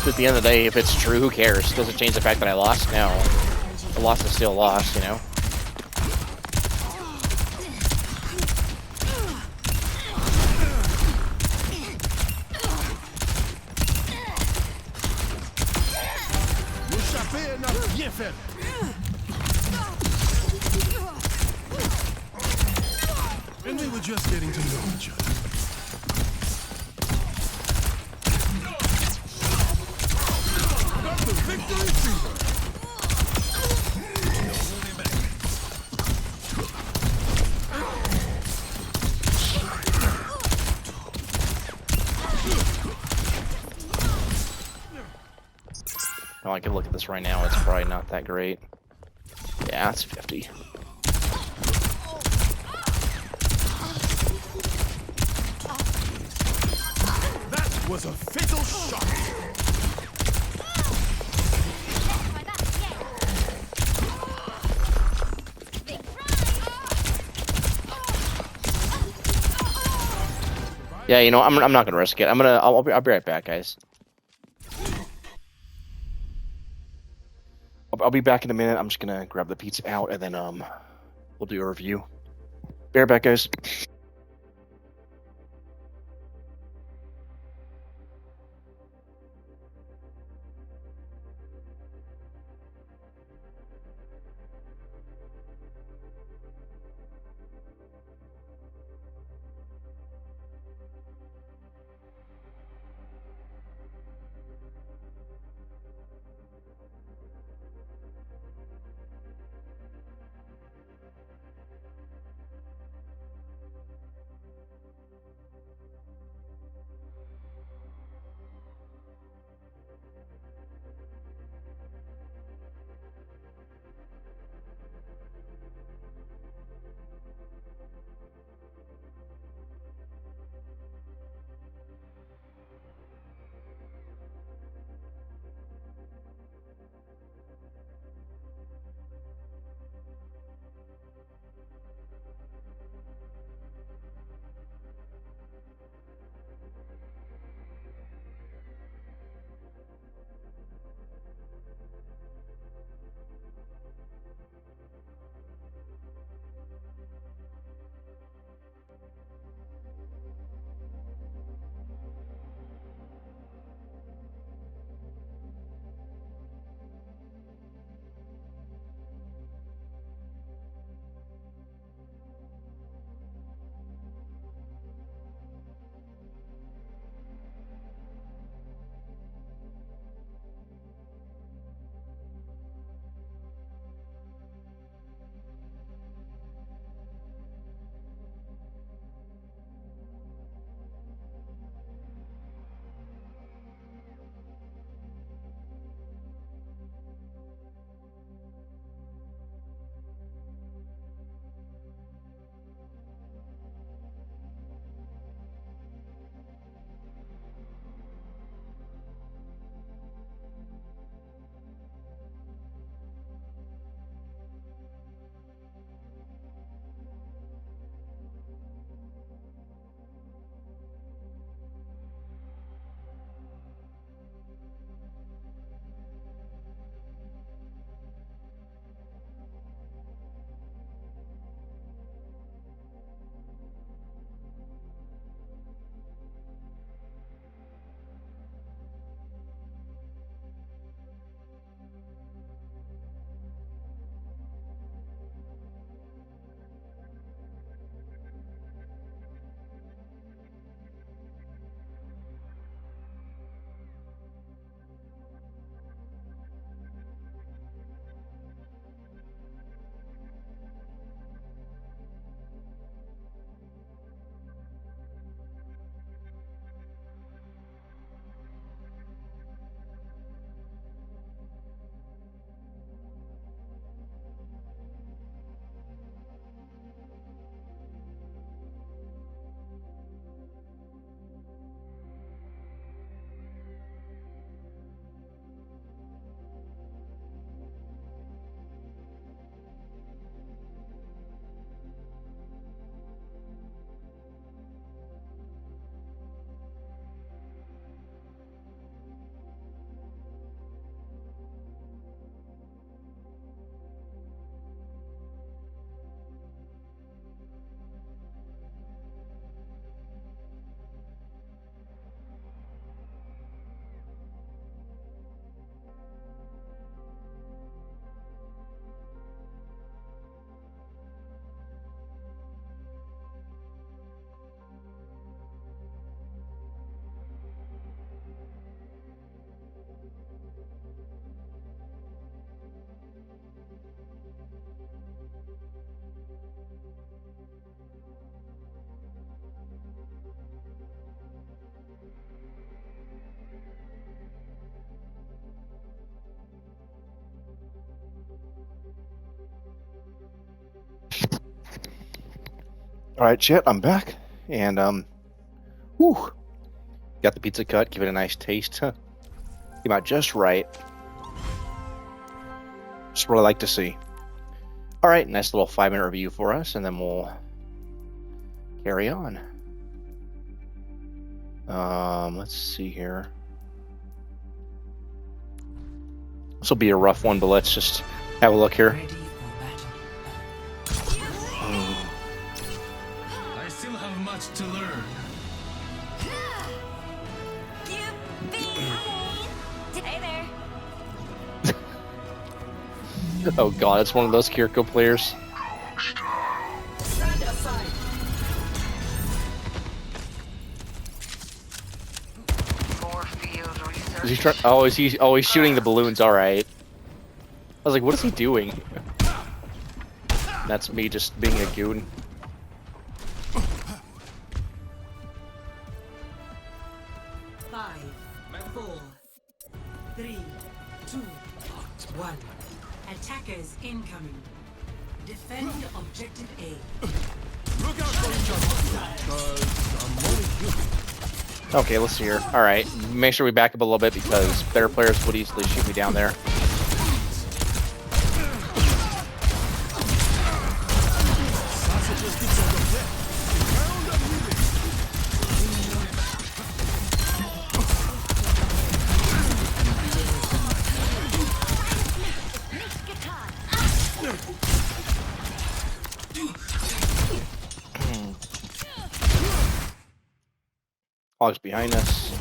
At the end of the day, if it's true, who cares? Does it change the fact that I lost? No. The loss is still lost, L'échappée n'a rien fait. And we were just getting to know each other. Got the victory fever. No holding back. Oh, I can look at this right now. It's probably not that great. Yeah, it's 50. That was a fatal shot. Yeah, I'm not gonna risk it. I'll be right back, guys. I'll be back in a minute. I'm just gonna grab the pizza out and then we'll do a review. Be right back, guys. All right, chat, I'm back, and whew, got the pizza cut. Give it a nice taste. Huh. Came out just right. Just what I like to see. All right, nice little 5-minute review for us, and then we'll carry on. Let's see here. This will be a rough one, but let's just have a look here. Ready for battle. I still have much to learn. Hey there. Oh god, it's one of those Kiriko players. Stand aside. More field research. Is he trying? Oh, is he? Oh, he's shooting the balloons. All right. I was like, what is he doing? That's me just being a goon. Five, 4, 3, 2, 1. Attackers incoming. Defend objective A. Look out for each other. 'Cause I'm only human. Okay, let's see here. All right, make sure we back up a little bit because better players would easily shoot me down there. Sausages keeps on the deck. Round of healing. Hog's behind us.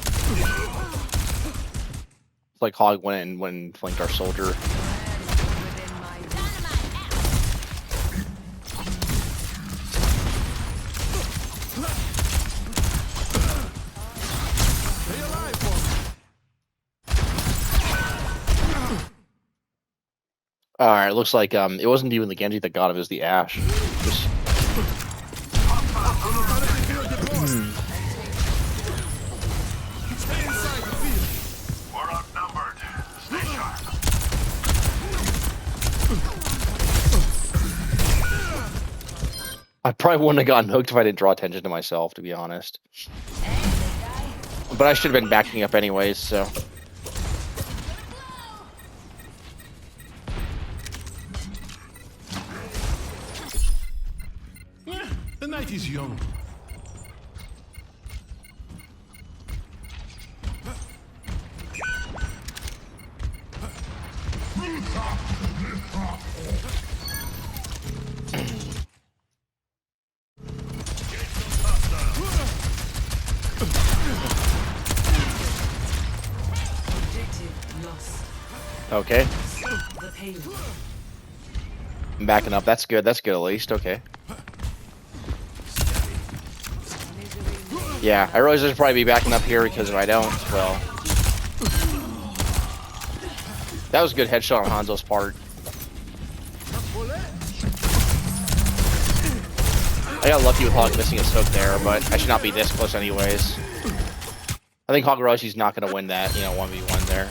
It's like Hog went and flanked our soldier. Stay alive for me. All right, looks like it wasn't even the Genji that got him; it was the Ashe. Just- Battlefield deployed. Stay inside the field. We're outnumbered. Stay sharp. I probably wouldn't have gotten hooked if I didn't draw attention to myself, to be honest. But I should have been backing up anyways, so. The night is young. Objective lost. Okay, The payload. I'm backing up. That's good. That's good at least. Okay. Yeah, I realize I should probably be backing up here because if I don't, well. That was a good headshot on Hanzo's part. I got lucky with Hog missing his hook there, but I should not be this close anyways. I think Hog realized he's not going to win that, 1v1 there.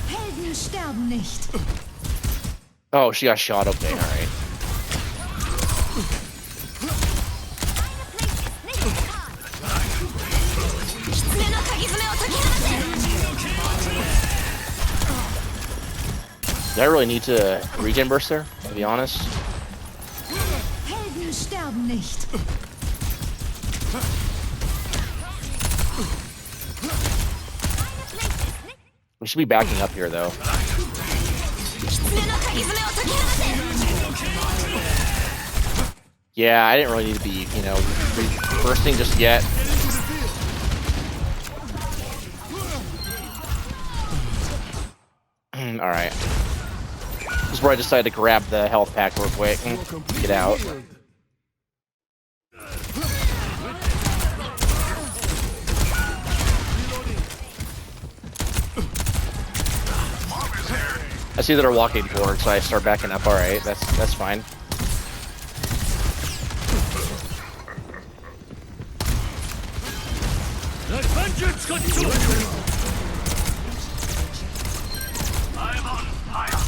Helden sterben nicht. Oh, she got shot. Okay, alright. Did I really need to regen burst there, to be honest? Helden sterben nicht. We should be backing up here, though. Yeah, I didn't really need to be, bursting just yet. Alright. This is where I decided to grab the health pack real quick and get out. I see that they're walking forward, so I start backing up. All right, that's fine. I'm on fire.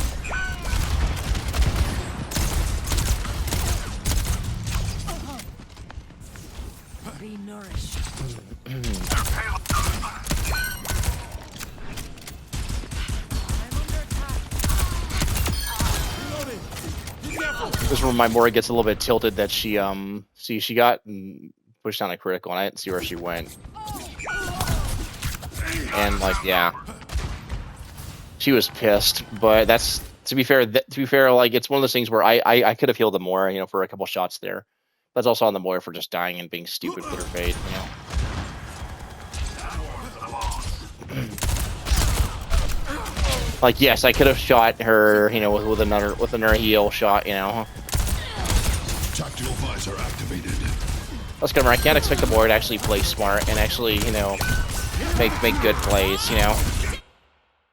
Be nourished. This is where my Mora gets a little bit tilted that she she got pushed down a critical, and I didn't see where she went. And like, yeah, she was pissed. But that's to be fair. Like it's one of those things where I could have healed the Mora, you know, for a couple shots there. That's also on the Mora for just dying and being stupid with her fate, you know. Like, yes, I could have shot her, you know, with another heal shot, you know. Tactical visor activated. Let's go. I can't expect the board to actually play smart and actually, you know, make good plays, you know.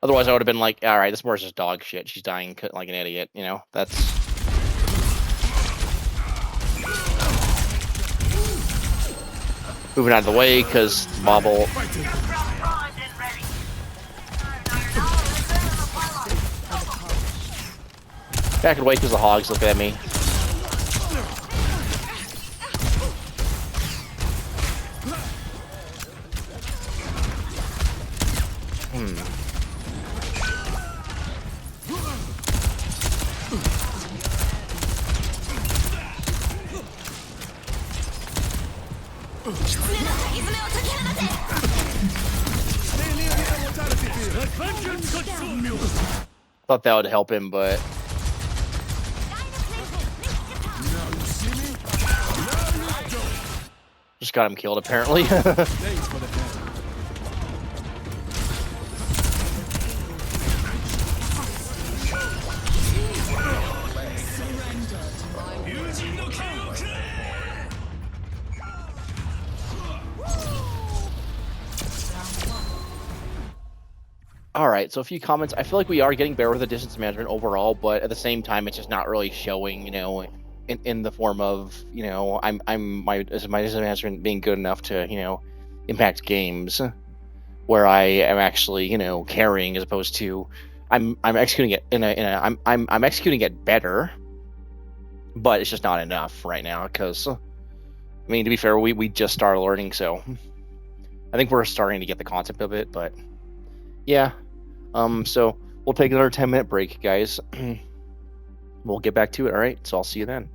Otherwise, I would have been like, all right, this Moira's just dog shit. She's dying like an idiot, you know. That's moving out of the way because Bobble. Back away because the hogs look at me. Thought that would help him, but just got him killed apparently. All right, so a few comments. I feel like we are getting better with the distance management overall, but at the same time, it's just not really showing, you know, in the form of, you know, my distance management being good enough to, you know, impact games where I am actually, you know, carrying as opposed to I'm executing it I'm executing it better, but it's just not enough right now because, I mean, to be fair, we just started learning, so I think we're starting to get the concept of it, but yeah. So we'll take another 10-minute break, guys. We'll get back to it. All right. So I'll see you then.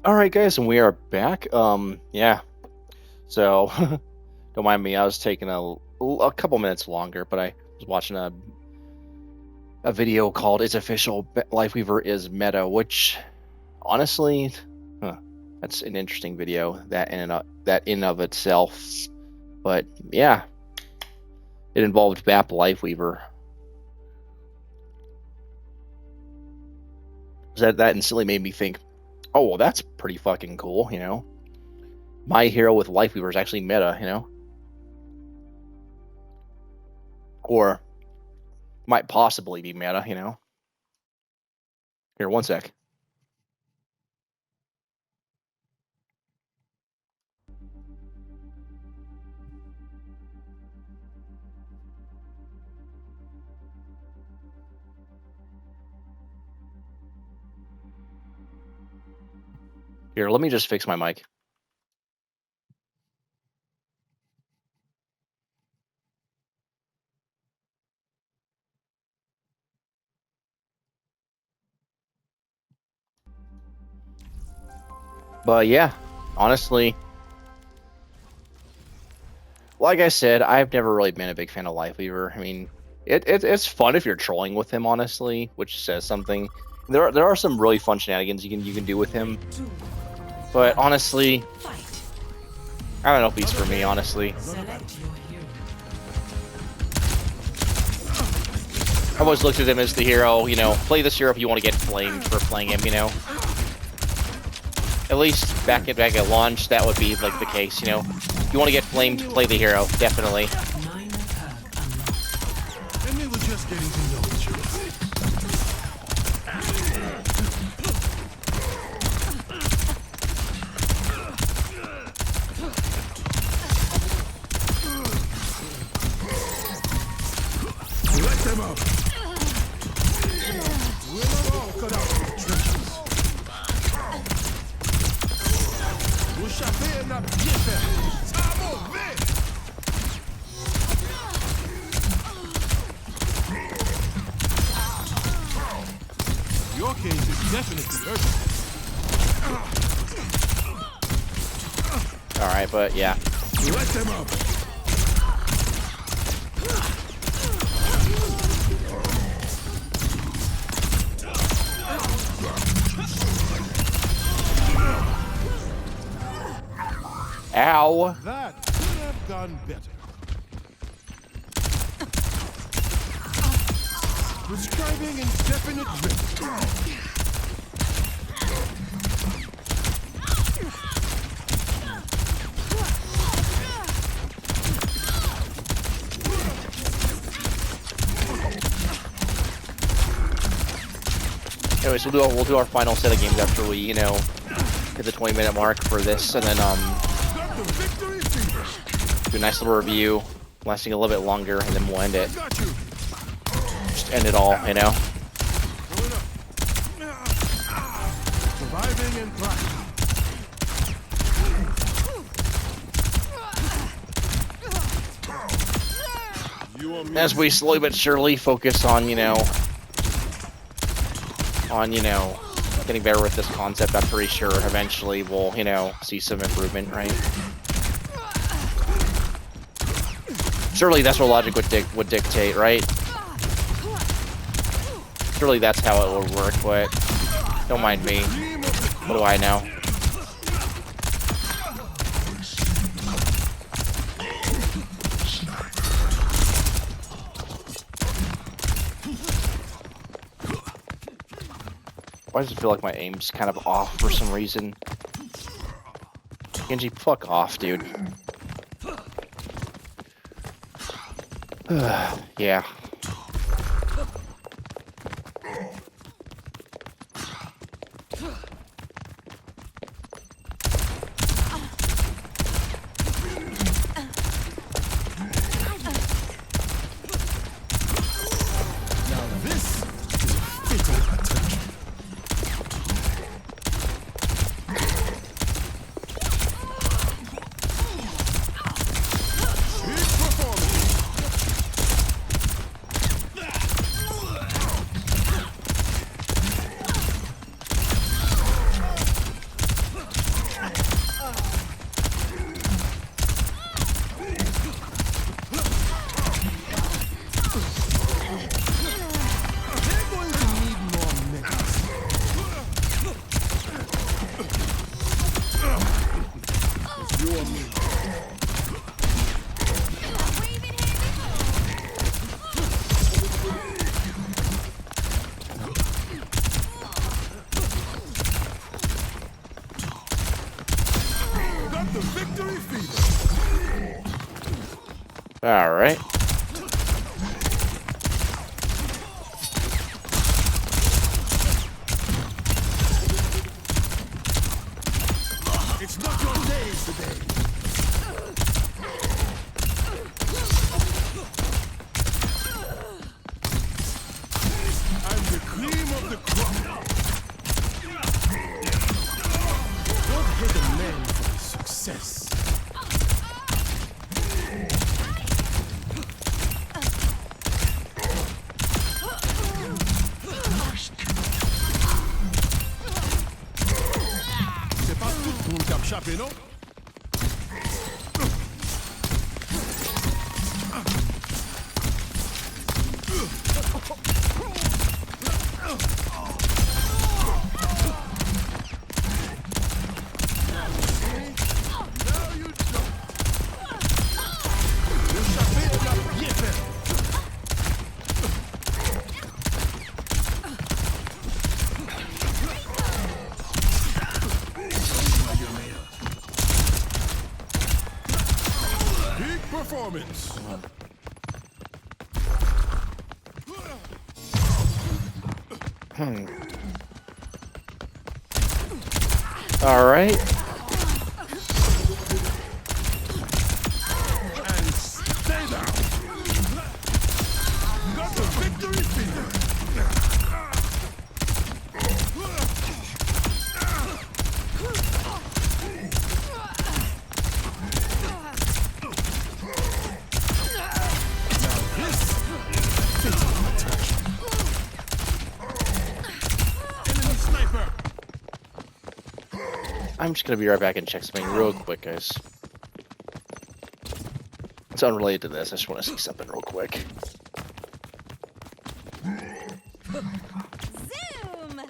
All right, guys, and we are back. Yeah. So, don't mind me. I was taking a couple minutes longer, but I was watching a video called "It's Official: Lifeweaver is Meta," which, honestly, that's an interesting video that in of itself. But yeah, it involved BAP Lifeweaver. That instantly made me think, oh, well, that's pretty fucking cool, you know? My hero with Lifeweaver is actually meta, you know? Or might possibly be meta, you know? Here, one sec. Here, let me just fix my mic. But yeah, honestly, like I said, I've never really been a big fan of Lifeweaver. I mean, it's fun if you're trolling with him, honestly, which says something. There are some really fun shenanigans you can do with him. But honestly, I don't know if he's for me, honestly. I've always looked at him as the hero, you know, play this hero if you want to get flamed for playing him, you know. At least back at launch, that would be like the case, you know. If you want to get flamed, play the hero, definitely. And they were just getting to know each other. Let them up. We're not all cut out for the trenches. Vous savez la bien faire. Ça va vite. Your case is definitely urgent. Alright, but yeah. Let them up. Ow! That could have gone better. Prescribing indefinite rest. Anyways, we'll do our final set of games after we, you know, hit the 20-minute mark for this, and then do a nice little review, lasting a little bit longer, and then we'll end it. Just end it all, you know. Surviving and thriving. As we slowly but surely focus on, getting better with this concept, I'm pretty sure eventually we'll, see some improvement, right? Surely that's what logic would dictate, right? Surely that's how it would work, but don't mind me. What do I know? Why does it feel like my aim's kind of off for some reason? Genji, fuck off, dude. Yeah. the victory fever. All right. It's not your days today. I'm the cream of the crop. Don't hate a man for his success. C'est pas tout pour nous capchaper, non? Performance. All right. And stay down. Got the victory fever. I'm just gonna be right back and check something real quick, guys. It's unrelated to this. I just want to see something real quick. Zoom!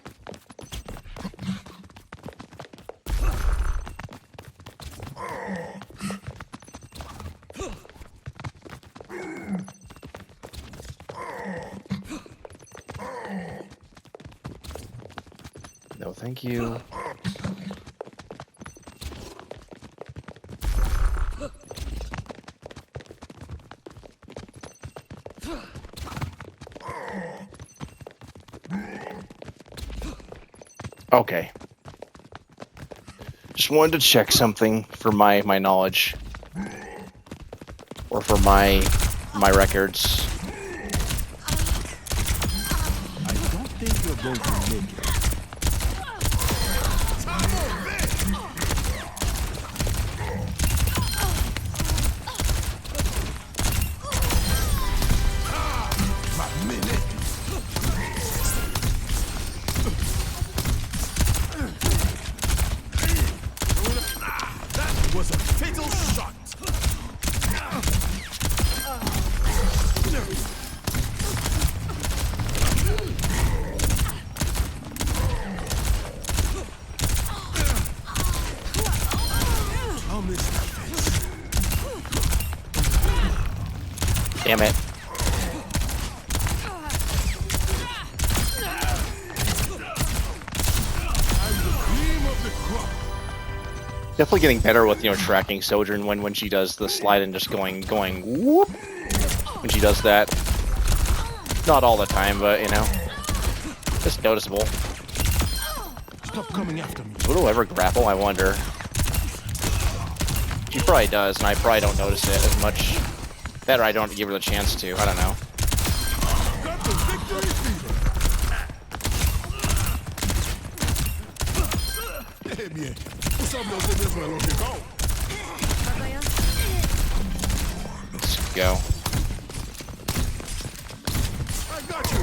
No, thank you. Okay. Just wanted to check something for my knowledge. Or for my records. I don't think you're going to make it. That was a fatal shot. I'll miss that face. Damn it. I'm the cream of the crop. Definitely getting better with, tracking Sojourn when she does the slide and just going whoop when she does that. Not all the time, but just noticeable. Stop coming after me. Would it ever grapple? I wonder. She probably does, and I probably don't notice it as much. Better I don't give her the chance to. I don't know. Got the victory fever. Eh bien, vous semblez aussi bien pour un long décor. Let's go. I got you.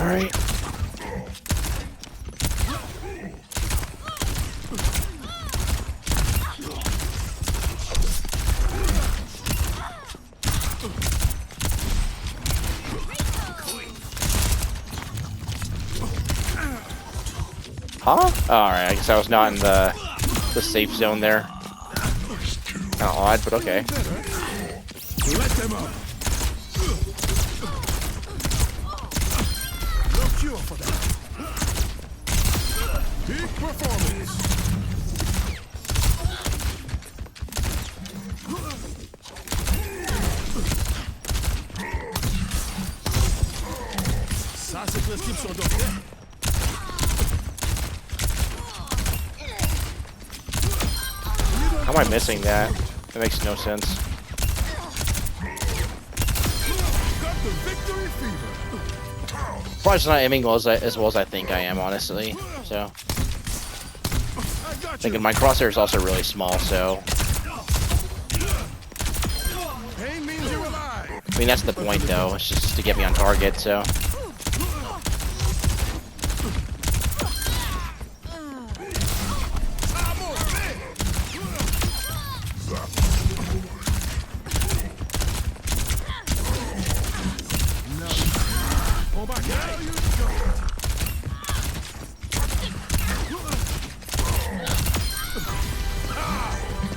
All right. Huh? All right. I guess I was not in the safe zone there. Kind of odd, but okay. Let them up. No cure for that. Peak performance. Sassy keep so down. How am I missing that? That makes no sense. Got the victory fever. Probably just not aiming as well as I think I am, honestly. So, I got you. thinking my crosshair is also really small, so Pain means you're alive. I mean that's the point, though. It's just to get me on target. So, Oh my God.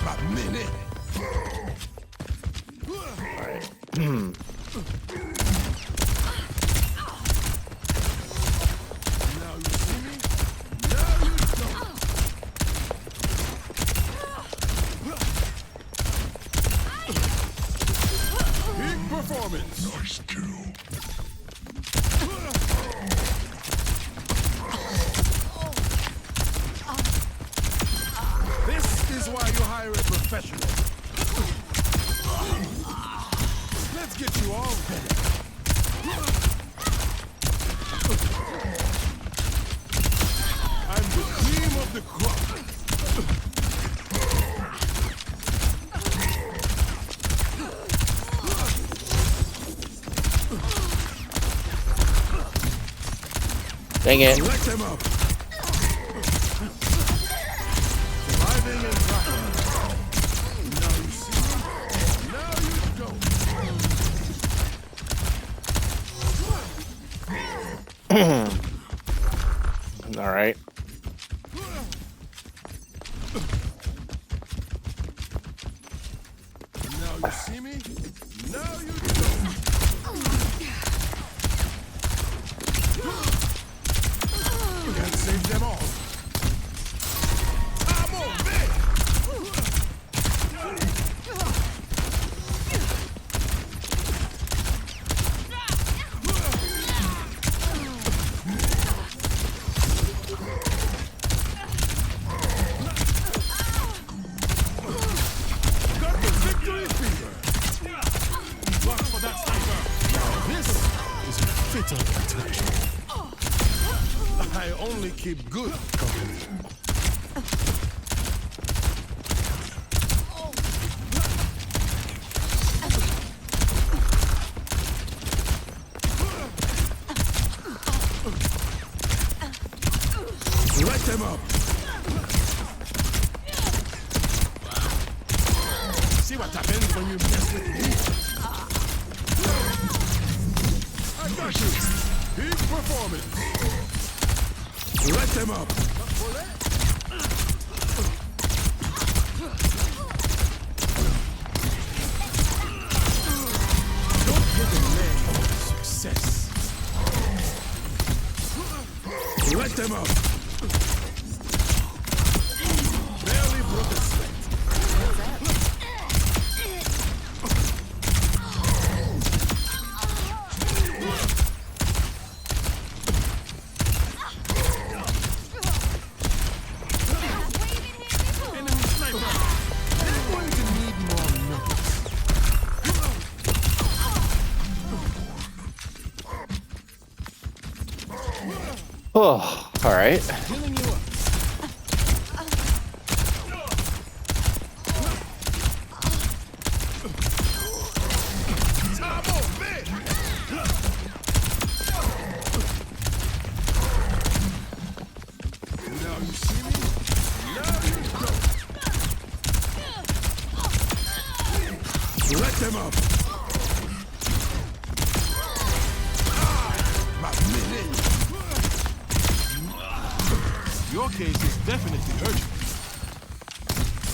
A minute. all right. Now you see me? Now you don't. Big performance. Nice kill. This is why you hire a professional. Let's get you all ready. I'm the cream of the crop. Dang it! Let them up. Surviving and thriving. Now you see. Now you don't. All right. Now you see me. Now you don't. Can't save them all. I'm on it. Got the victory fever. Watch for that sniper. This is a fatal attack. I only keep good company. Let them up. See what happens when you mess with me? I got you. Big performance. Let them up. Don't get a leg of success. Let them up. Barely broke a sweat. Enemy sniper. They're going to need more nuggets. Oh, all right. Healing you up. Time on, man. Now you see me. Now you don't. Let them up. My minute. Your case is definitely urgent.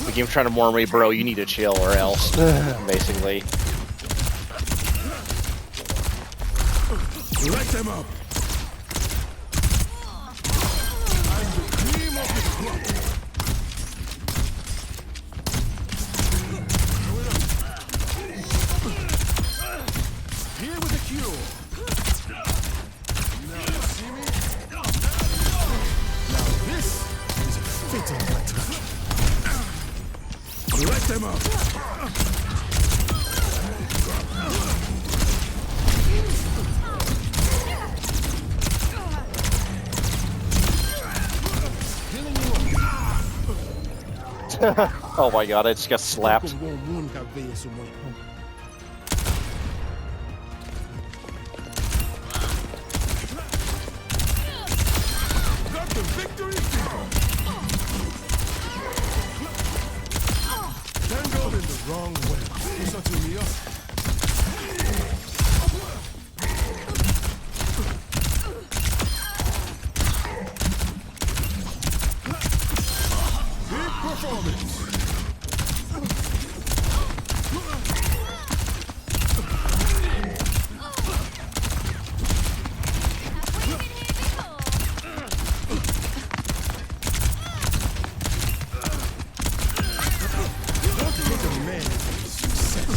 The game's trying to warn me, bro. You need to chill, or else, basically. Light them up. I'm the cream of the crop. Here with the cure. Now you see me? Now this is a fatal attack. Light them up. Oh my god, I just got slapped. Got the victory! Tangled in the wrong way. Listen to me up. Big performance. Don't take a man for success.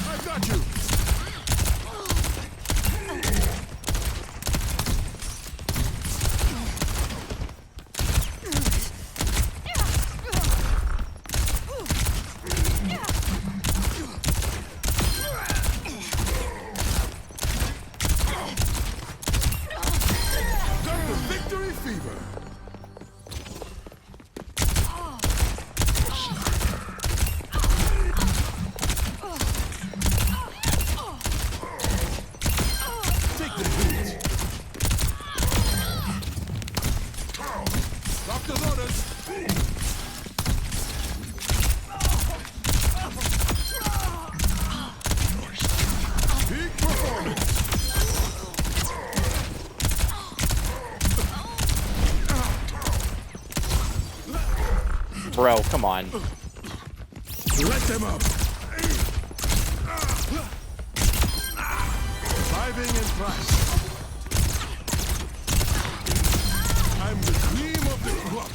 I got you. Got the victory fever. Take the heat. Doctor's orders. Big performance. Bro, come on. Let them up. Surviving and thriving. I'm the cream of the crop.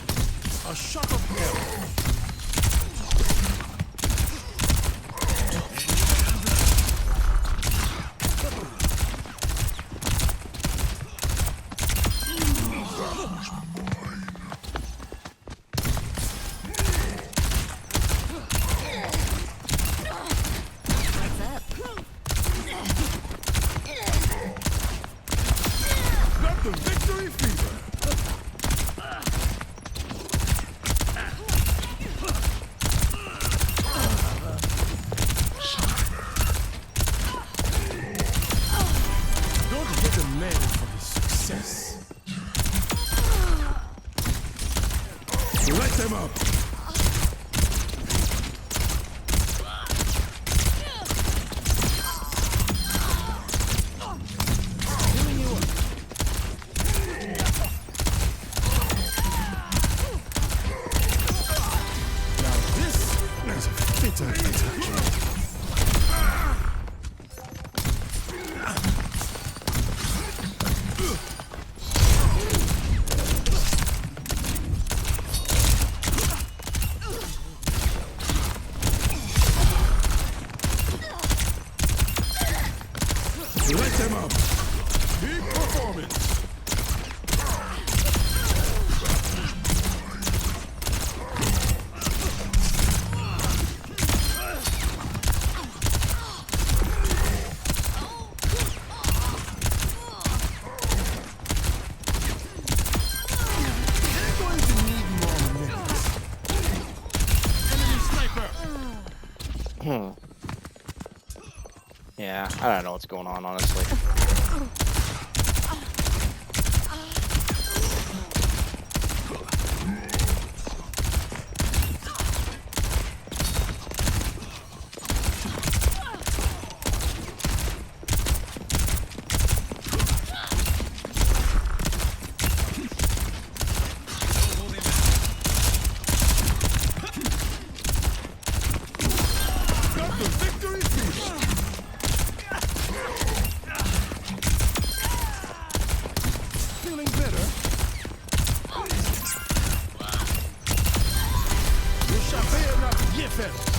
A shot of hell. Got the victory fever. Don't get a man for his success. Light them up. Now this is a fatal attack. Light them up. Big performance. They're going to need more minutes. Enemy sniper. Yeah, I don't know what's going on, honestly. defend.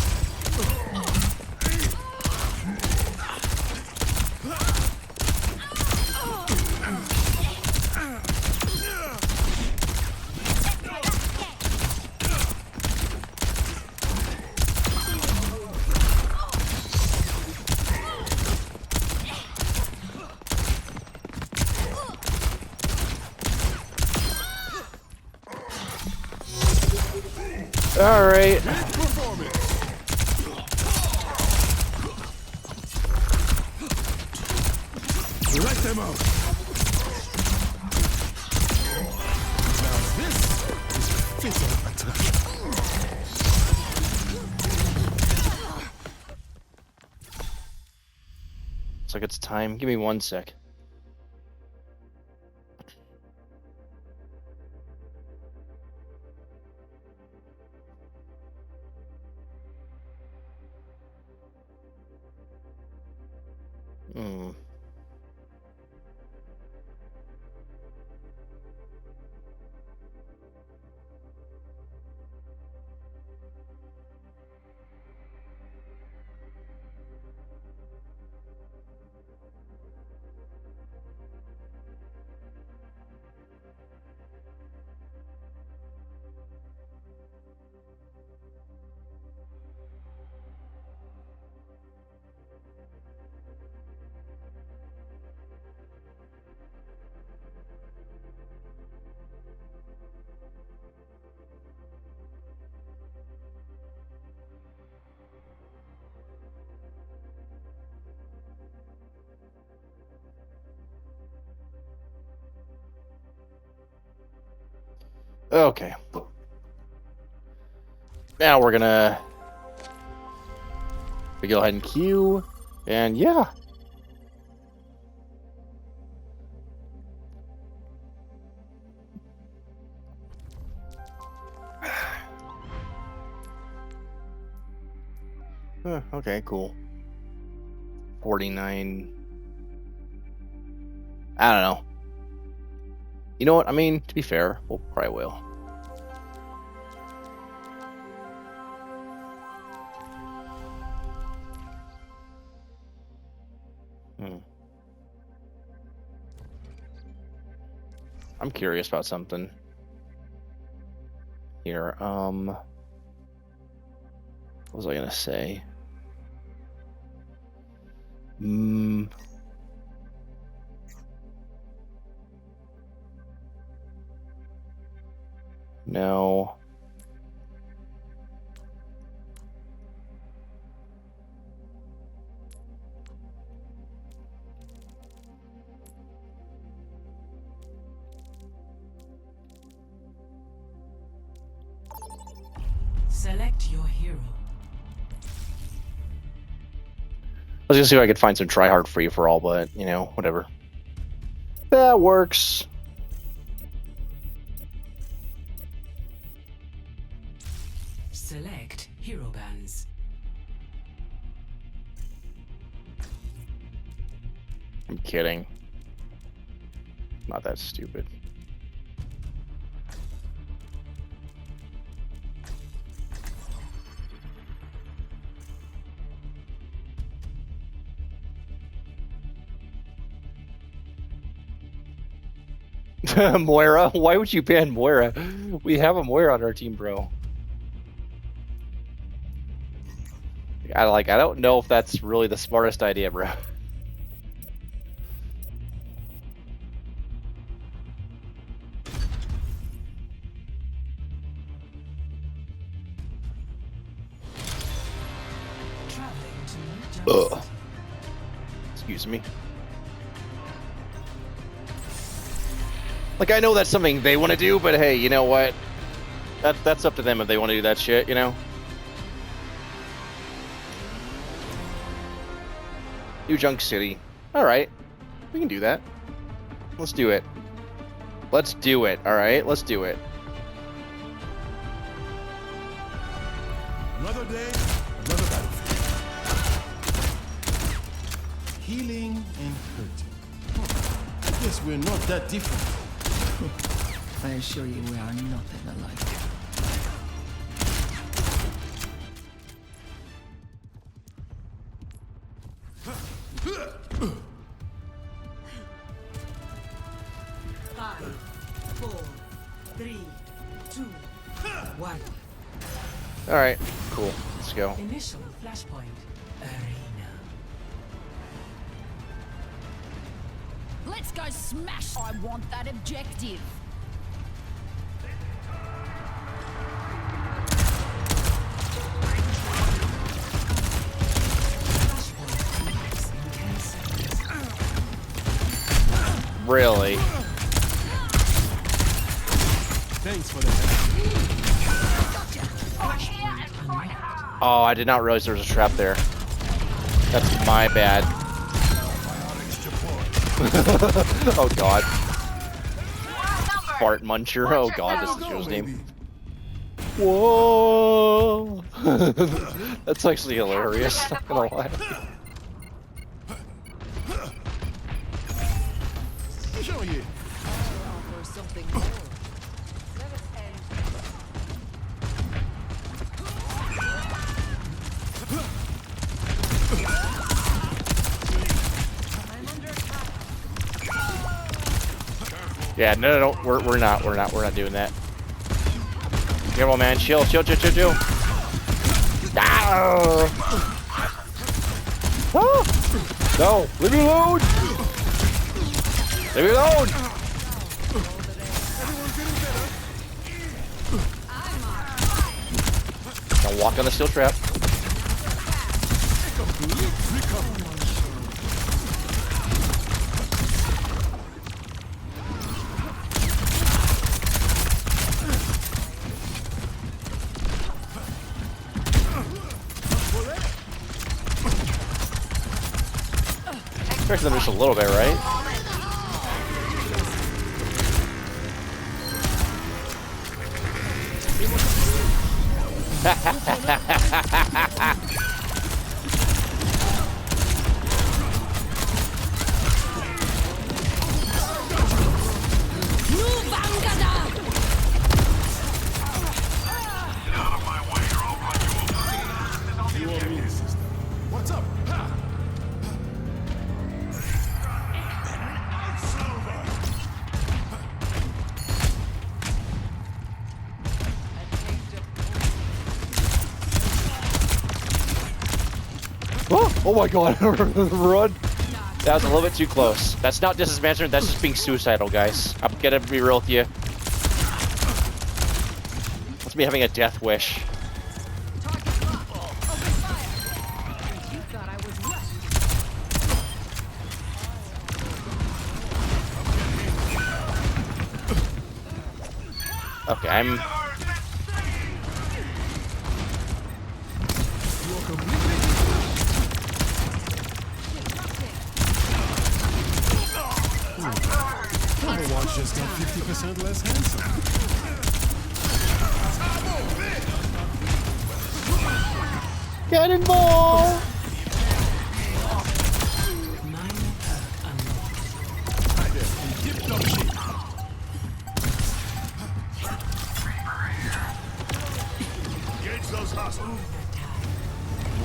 All right. Performance. Let them out. Now this is fatal attraction. Looks like it's time. Give me 1 sec. Hmm. Okay. Now we're gonna go ahead and queue, and yeah. Okay, cool. 49. I don't know. You know what? I mean, to be fair, we'll probably will. I'm curious about something here. What was I gonna say? No. Select your hero. I was gonna see if I could find some tryhard free for all, but you know, whatever. That works. Select hero bands. I'm kidding. Not that stupid. Moira? Why would you ban Moira? We have a Moira on our team, bro. I don't know if that's really the smartest idea, bro. Ugh. Excuse me. Like, I know that's something they want to do, but hey, you know what? That's up to them if they want to do that shit, you know? New Junk City. Alright. We can do that. Let's do it. Let's do it, alright? Let's do it. Another day, another battlefield. Healing and hurting. I guess we're not that different. I assure you we are nothing alike. 3, 2, 1. All right, cool. Let's go. Initial flashpoint. Arena. Let's go smash. I want that objective. Really? Thanks for the help. Oh, I did not realize there was a trap there. That's my bad. Oh god. Fart Muncher. Oh god, this is Joe's name. Whoa! That's actually hilarious. Not gonna lie. Show you. Or something more. Yeah, no, we're not doing that. Careful, man. Chill. Ah! Ah! No, leave me alone. Leave me alone. Don't walk on the steel trap. Expect them just a little bit, right? What's up? Ha! Oh my god, run! That was a little bit too close. That's not disadvantage, that's just being suicidal, guys. I'm gonna be real with you. That's me having a death wish. Okay, I'm... Overwatch just got 50% less handsome. Cannonball!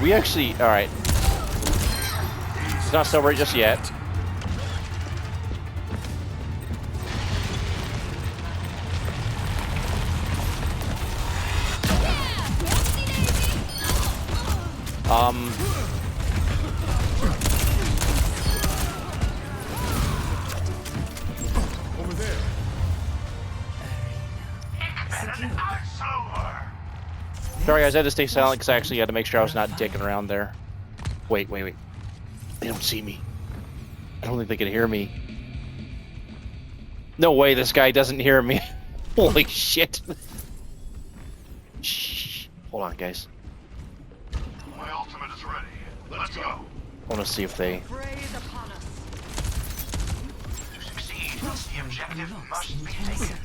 We actually... Alright. It's not sober just yet. Over there. Sorry guys, I had to stay silent because I actually had to make sure I was not dicking around there. Wait. They don't see me. I don't think they can hear me. No way this guy doesn't hear me. Holy shit. Shh. Hold on, guys. My ultimate is ready. Let's go. I want to see if they... Praise upon us. To succeed, the objective must be taken.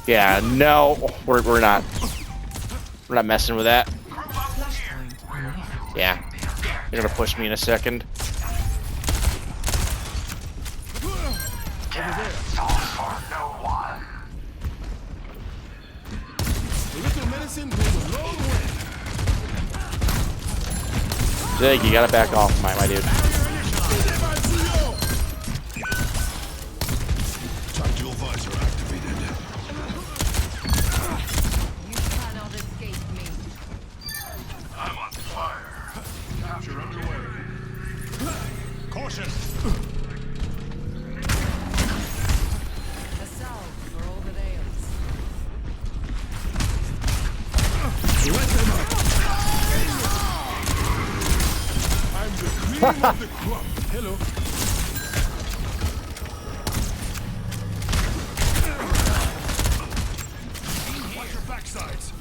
Yeah, no. We're not messing with that. Yeah. You're gonna push me in a second. Jake, you gotta back off, my dude. of the crop. Hello. Watch your backsides.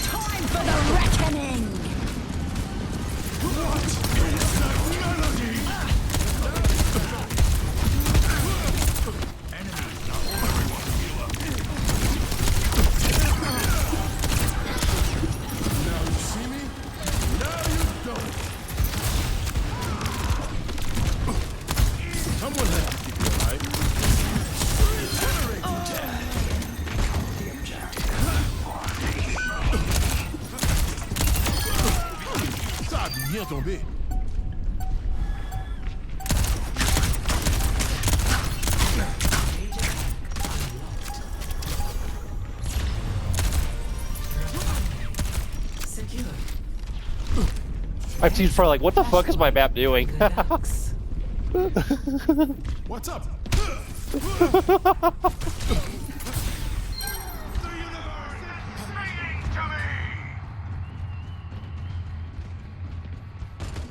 Time for the reckoning! Now you see me? Now you don't. Someone has to keep you alive. Ça a bien tombé. Secure. My team's probably like, what the fuck is my map doing? Relax. What's up?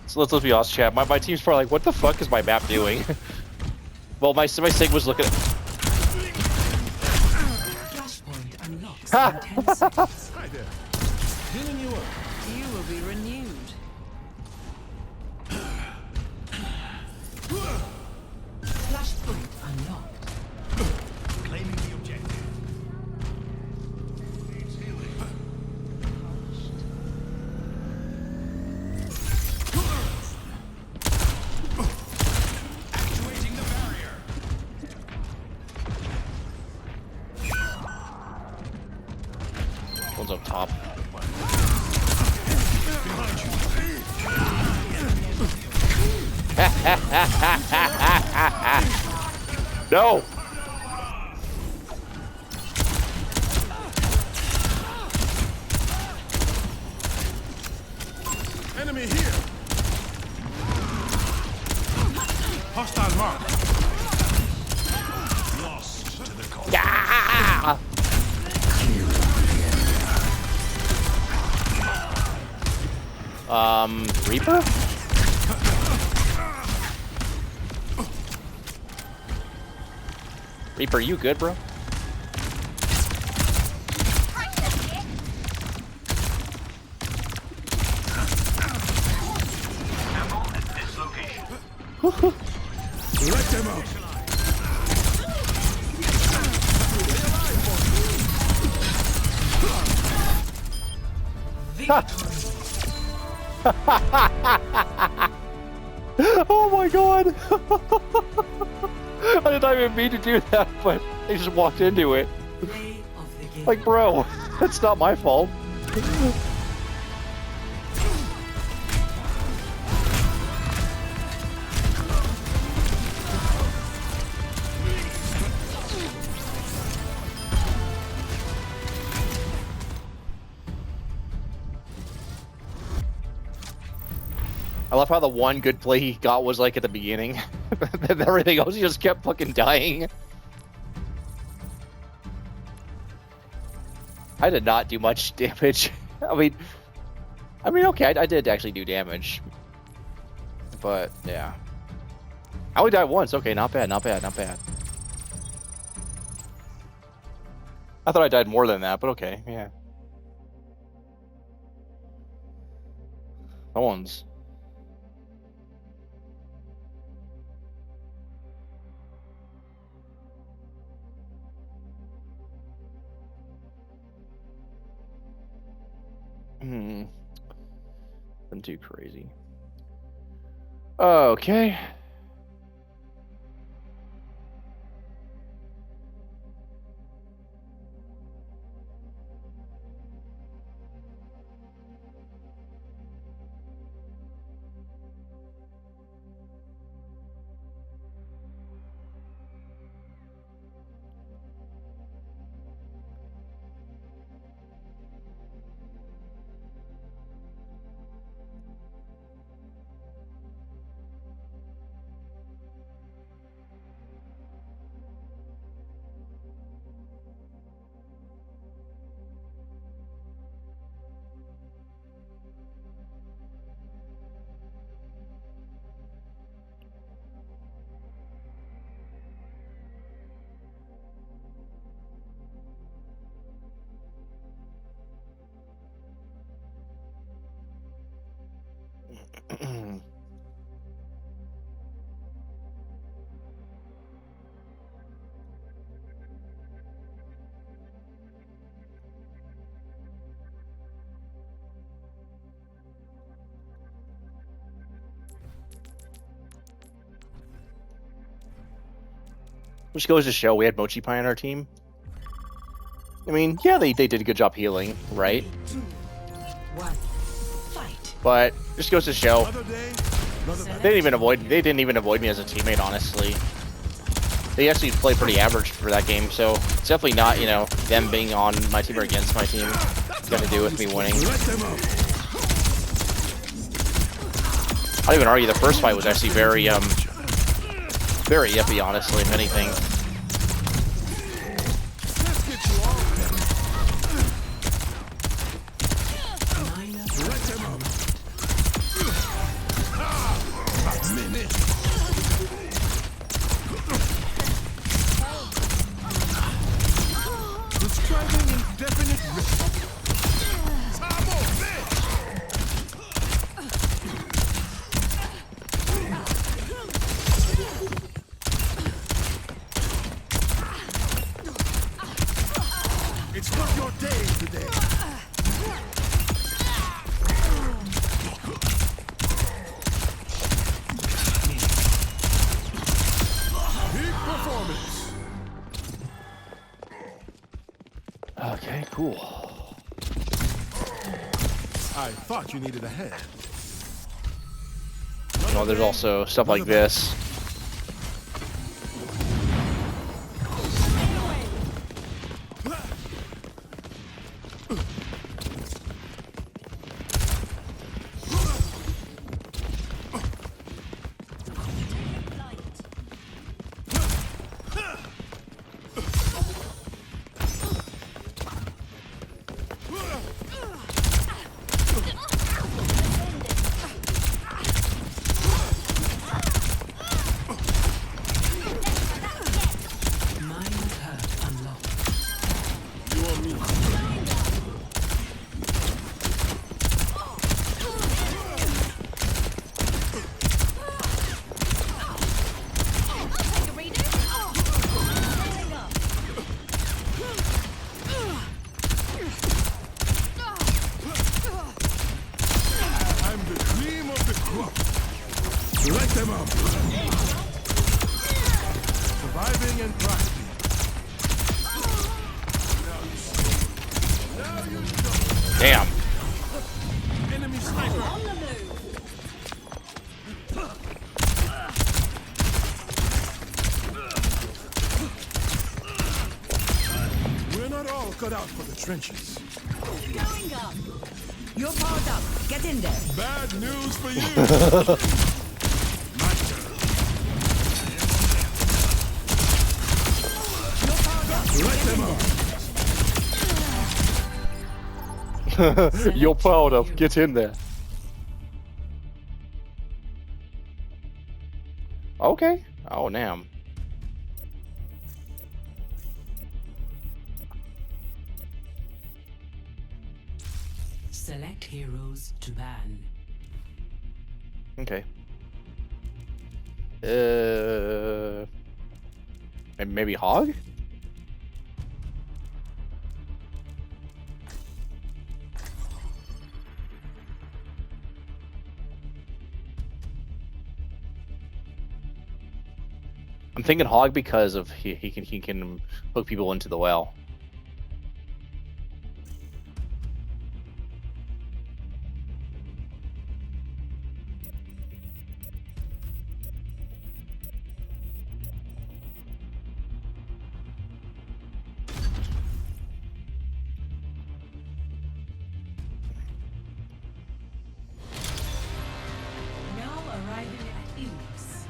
So let's be honest, chat. My team's probably like, what the fuck is my map doing? Well, my Sig was looking at. Flashpoint unlocks Ha! in 10 seconds. Hi there. Healing you up. You will be renewed. Flashpoint unlocked. Claiming the objective. Needs healing. Actuating the barrier. One's up top. No! Enemy here. Hostile mark. Lost to the cause. Yeah! Reaper? Reaper, you good, bro? Let them out. Oh my god! I did not even mean to do that, but they just walked into it. Play of the game. Like, bro, that's not my fault. I love how the one good play he got was like at the beginning. Then everything else he just kept fucking dying. I did not do much damage. I mean, okay, I did actually do damage. But, yeah. I only died once. Okay, not bad, not bad, not bad. I thought I died more than that, but okay, yeah. That one's... Nothing too crazy. Okay. Which goes to show we had Mochi Pie on our team. I mean, yeah, they did a good job healing, right? 1. Fight. But just goes to show Another day, another battle. they didn't even avoid me as a teammate, honestly. They actually played pretty average for that game, so it's definitely not, you know, them being on my team or against my team. It's got to do with me winning. Let them up. I'd even argue the first fight was actually very iffy, honestly, if anything. Let's get you all. Minus Let them up. A minute. Describing indefinite risk. Time on this. It's not your day today. Peak performance. Okay, cool. I thought you needed a hand. Well, there's also stuff like this. minor hurt unlocked. You or me? I'm the cream of the crop. Let them up. Surviving and thriving. Now you know. Damn. Enemy sniper. We're not all cut out for the trenches. You're powered up. Get in there. Bad news for you. My turn. Let them up. You're proud of. Get in there. Okay. Oh, damn. Select heroes to ban. Okay. Maybe Hog? I'm thinking Hog because of he can hook people into the well. Now arriving at Elix.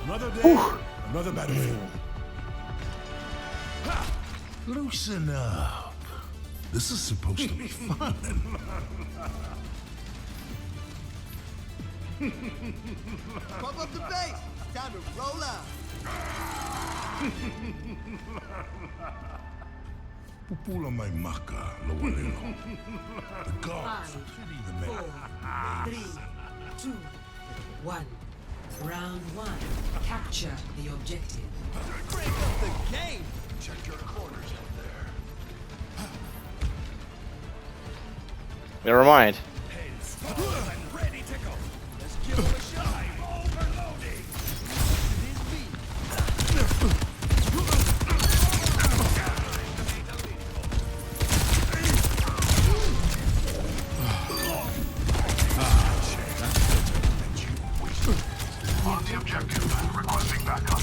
Another day, another battlefield. Loosen up. This is supposed to be fun. Pump up the bass. It's time to roll out. Pupula may maka lawalilo. The gods 5, pity the men. 4, 3, 2, 1. Round 1. Capture the objective. Break up the game. Check your corners out there. Never mind. Heads full and ready to go. Let's give it a shot. Overloading. On the objective, requesting backup. I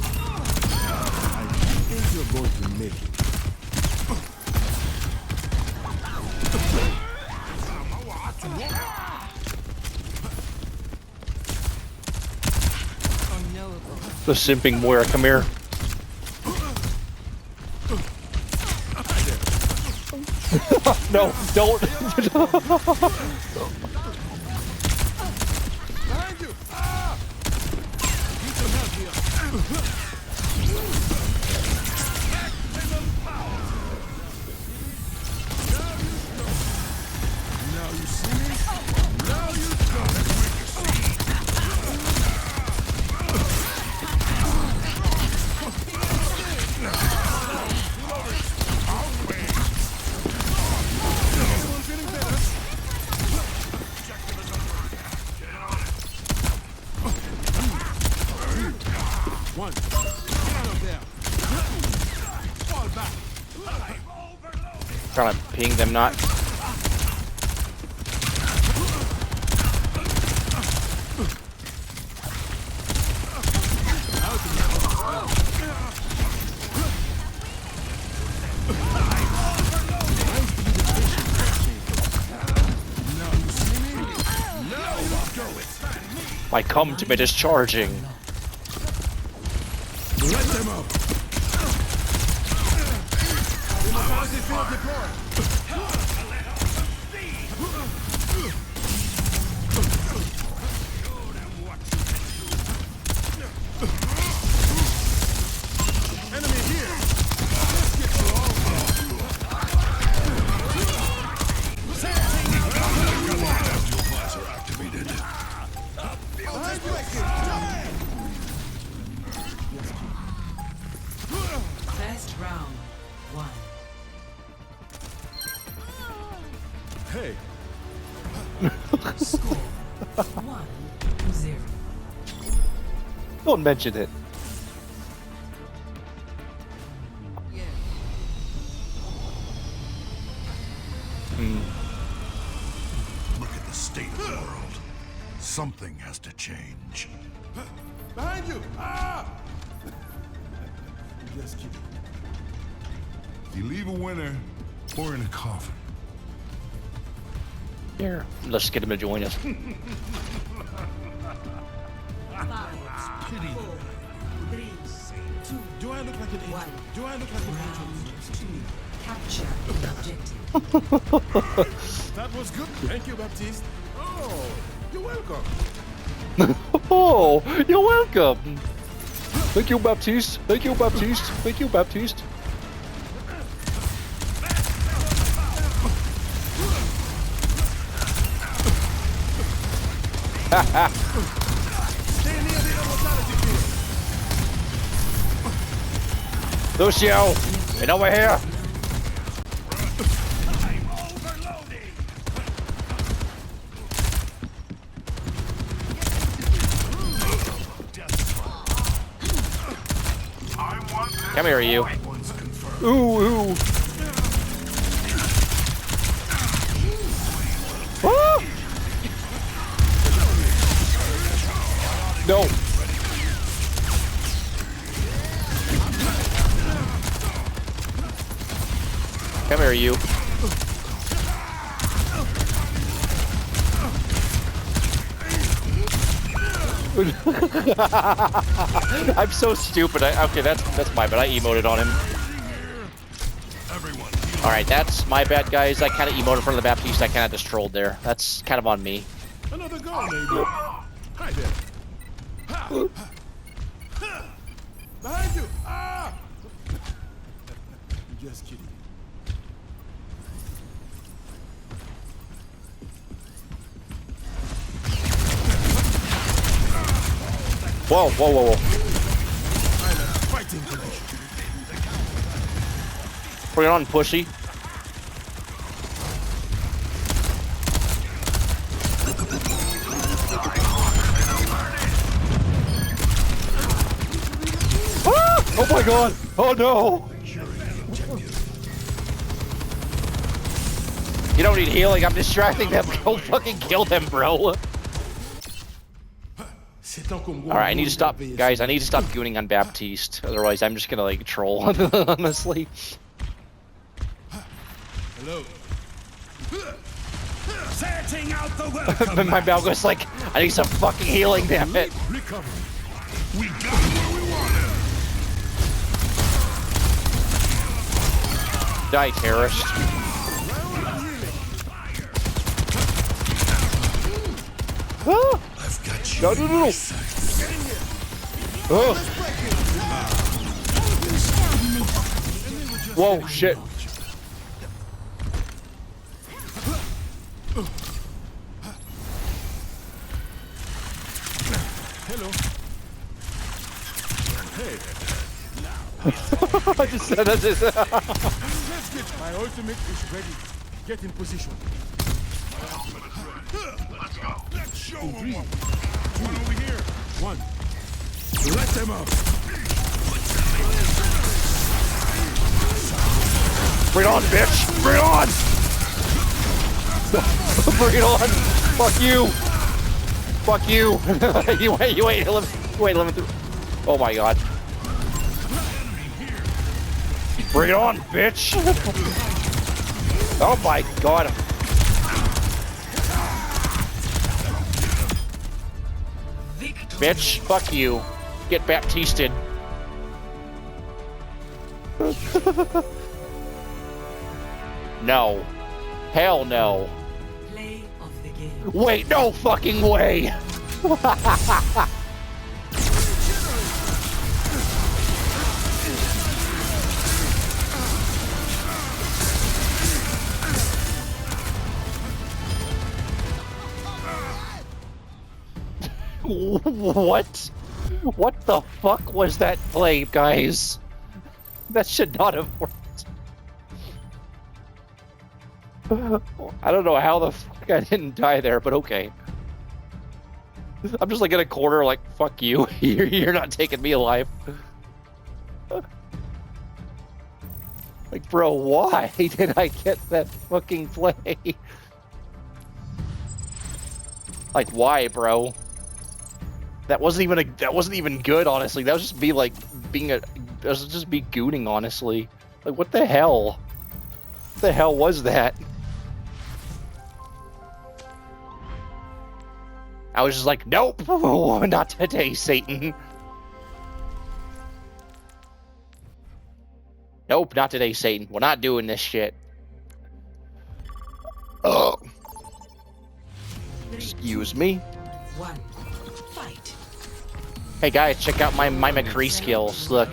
think you're going to make it. The simping Moira, come here. No, don't. Behind you! Ah! Need some help here. Maximum power. Now you see me? Now you Everyone's getting better. One. Get out of there. Fall back. Trying to ping them, not. I come to be discharging. Let them up. Kamikaze field deployed. Enemy here. Let's get you all. Visor activated. First round 1. Hey, Score 1-0. Don't mention it. Look at the state of the world. Something has to change. behind you! Ah! Just kidding. You leave a winner or in a coffin. Here, let's get him to join us. 5, 4, 3, 2, Do I look like an angel? One. Do I look like an angel? round 2. Capture the objective. That was good. Thank you, Baptiste. Oh, you're welcome. Oh, you're welcome. Thank you, Baptiste. Thank you, Baptiste. Thank you, Baptiste. Stay near the immortality field. Lucio, get over here. Come here, you. Ooh, ooh. Ah! No. Come here, you. I'm so stupid. Okay, that's my bad. I emoted on him. All right, that's my bad, guys. I kind of emoted in front of the Baptiste. I kind of just trolled there. That's kind of on me. Another goal, maybe. Hi there. Ha. Ha. Behind you. Ah! Just kidding. Whoa, whoa, whoa, whoa. I'm in fighting condition. Bring it on, pussy. Ah! Oh my god! Oh no! You don't need healing, I'm distracting them. Go fucking kill them, bro. Alright, I need to stop, guys, I need to stop gooning on Baptiste. Otherwise, I'm just gonna, like, troll, honestly. Hello. Setting out the welcome. My Balgo's like, I need some fucking healing, damn it. Recovery. We got where we wanted. Die, terrorist. Ah! I've got you. No, no, no, no. Oh. Whoa, shit. Hello. I just said that. Let's get my ultimate is ready. Get in position. Let's go. Let's show them. 3, 2, over here. 1. Let them up. Bring it on, bitch! Bring it on! Bring it on! Fuck you! Fuck you! you wait, let me through. Oh my god. Bring it on, bitch! Oh my god. Bitch, fuck you. Get baptisted. No. Hell no. Play of the game. Wait, no fucking way! What? What the fuck was that play, guys? That should not have worked. I don't know how the fuck I didn't die there, but okay. I'm just like in a corner like, fuck you. You're not taking me alive. Like, bro, why did I get that fucking play? Like, why, bro? That wasn't even good, honestly. That was just be like that was just be gooning, honestly. Like, what the hell? What the hell was that? I was just like, nope, not today, Satan. Nope, not today, Satan. We're not doing this shit. Oh. Excuse me. 1. Fight. Hey guys, check out my McCree skills. Look.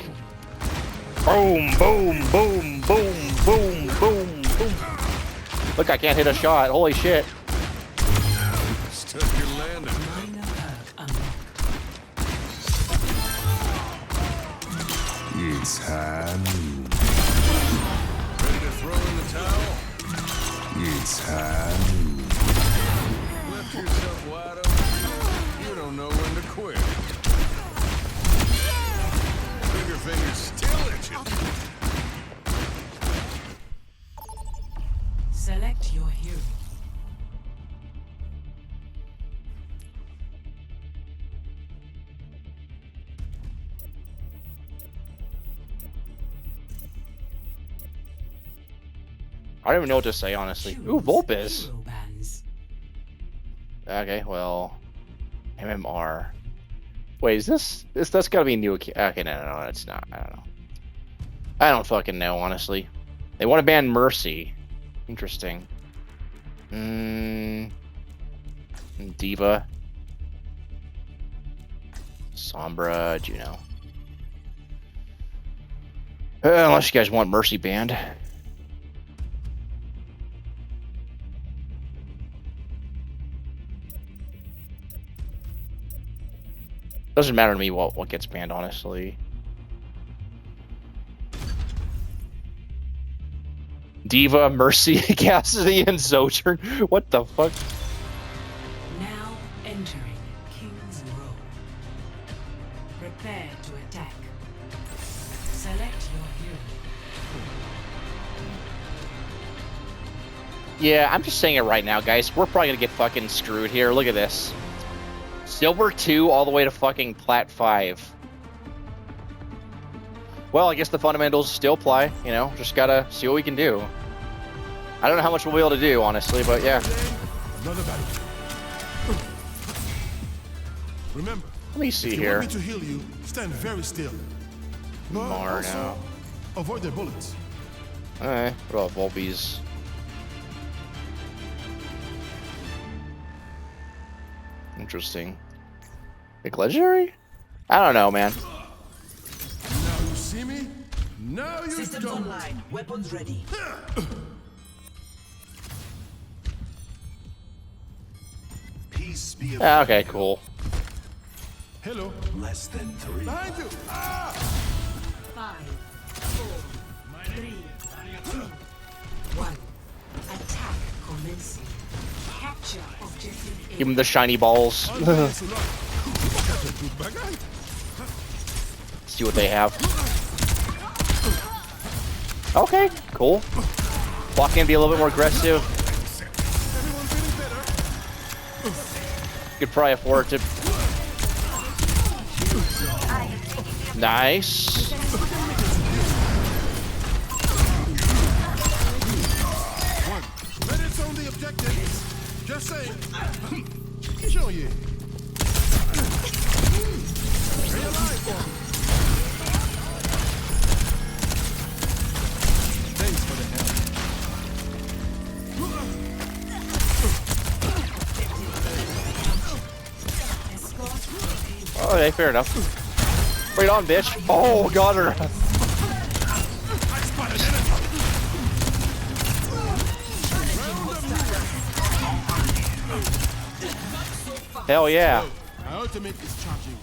Boom, boom, boom, boom, boom, boom, boom. Look, I can't hit a shot. Holy shit. Stuck your landing. Minor perk unlocked. It's time. Ready to throw in the towel? It's time. Left yourself wide open. You don't know when to quit. Finger fingers still itching. Select your hero. I don't even know what to say, honestly. Ooh, Vulpes. Hero bands. Okay, well, MMR. Wait, is this that's gotta be new? Okay, no, it's not. I don't know. I don't fucking know, honestly. They want to ban Mercy. Interesting. Diva. Sombra, Juno. Unless you guys want Mercy banned. Doesn't matter to me what gets banned, honestly. Diva, Mercy, Cassidy, and Sojourn. What the fuck? Now entering King's Row. Prepare to attack. Select your hero. Yeah, I'm just saying it right now, guys. We're probably gonna get fucking screwed here. Look at this. Silver 2 all the way to fucking Plat 5. Well, I guess the fundamentals still apply, you know, just gotta see what we can do. I don't know how much we'll be able to do, honestly, but yeah. Another battle. Remember, Let me see if you here. want me to heal you, stand very still. But Marno. also, avoid their bullets. Alright, what about Volbeez? Interesting. Like legendary? I don't know, man. Now you see me? Now you Systems don't. online. Weapons ready. Peace be upon Ah, okay, cool. Hello. less than 3. Behind you. Ah! 5, 4, 3, 2, 1. Attack commencing. Capture objective A. Give him the shiny balls. Unbalanced enough. Bagay. See what they have. Okay, cool. Block can be a little bit more aggressive. Everyone feeling better? Could probably afford to. Nice. One. Reddit's on the objective. Just saying. Show you. Stay alive for me. Thanks for the help. Okay, fair enough. Right on, bitch. Oh, got her. I spotted enemy. Hell yeah. My ultimate is charging.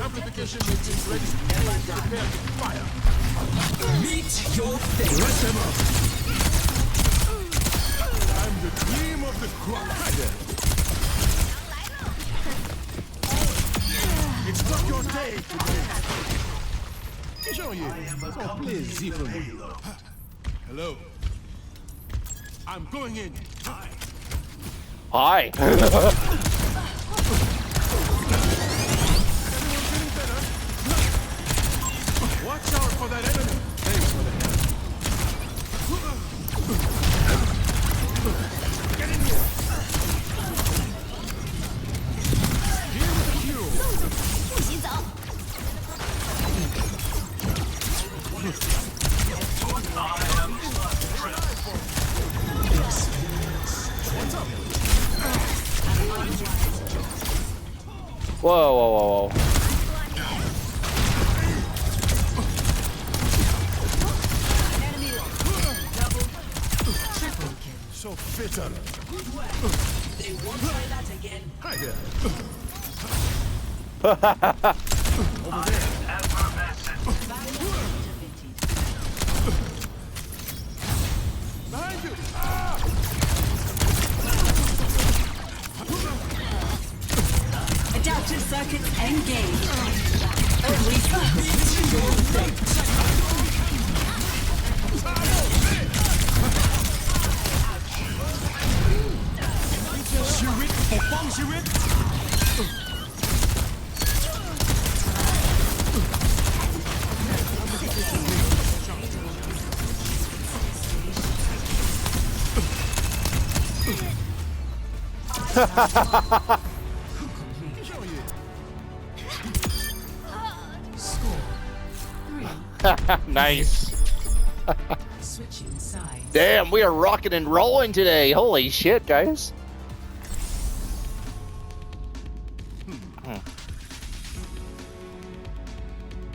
Amplification matrix ready. Prepare to fire. Meet your fate. Let them up. I'm the cream of the crop. Hi there. It's not your day today. Show you. So please, even. Hello. I'm going in. Hi. Watch out for that enemy. Thanks for the help. Get in here. Here with the hero. Whoa, whoa, whoa, whoa. So bitter. They won't try that again. Hi there. Behind you. Ah! Adaptive circuits engaged. Unleash your fate. Nice. Switching sides. Damn, we are rocking and rolling today. Holy shit, guys.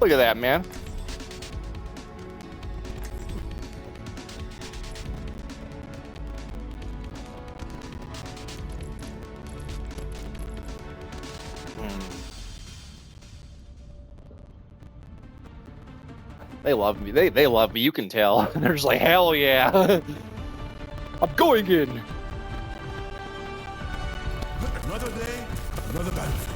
Look at that, man. They love me. They love me. You can tell. They're just like, hell yeah. I'm going in. Another day, another battlefield.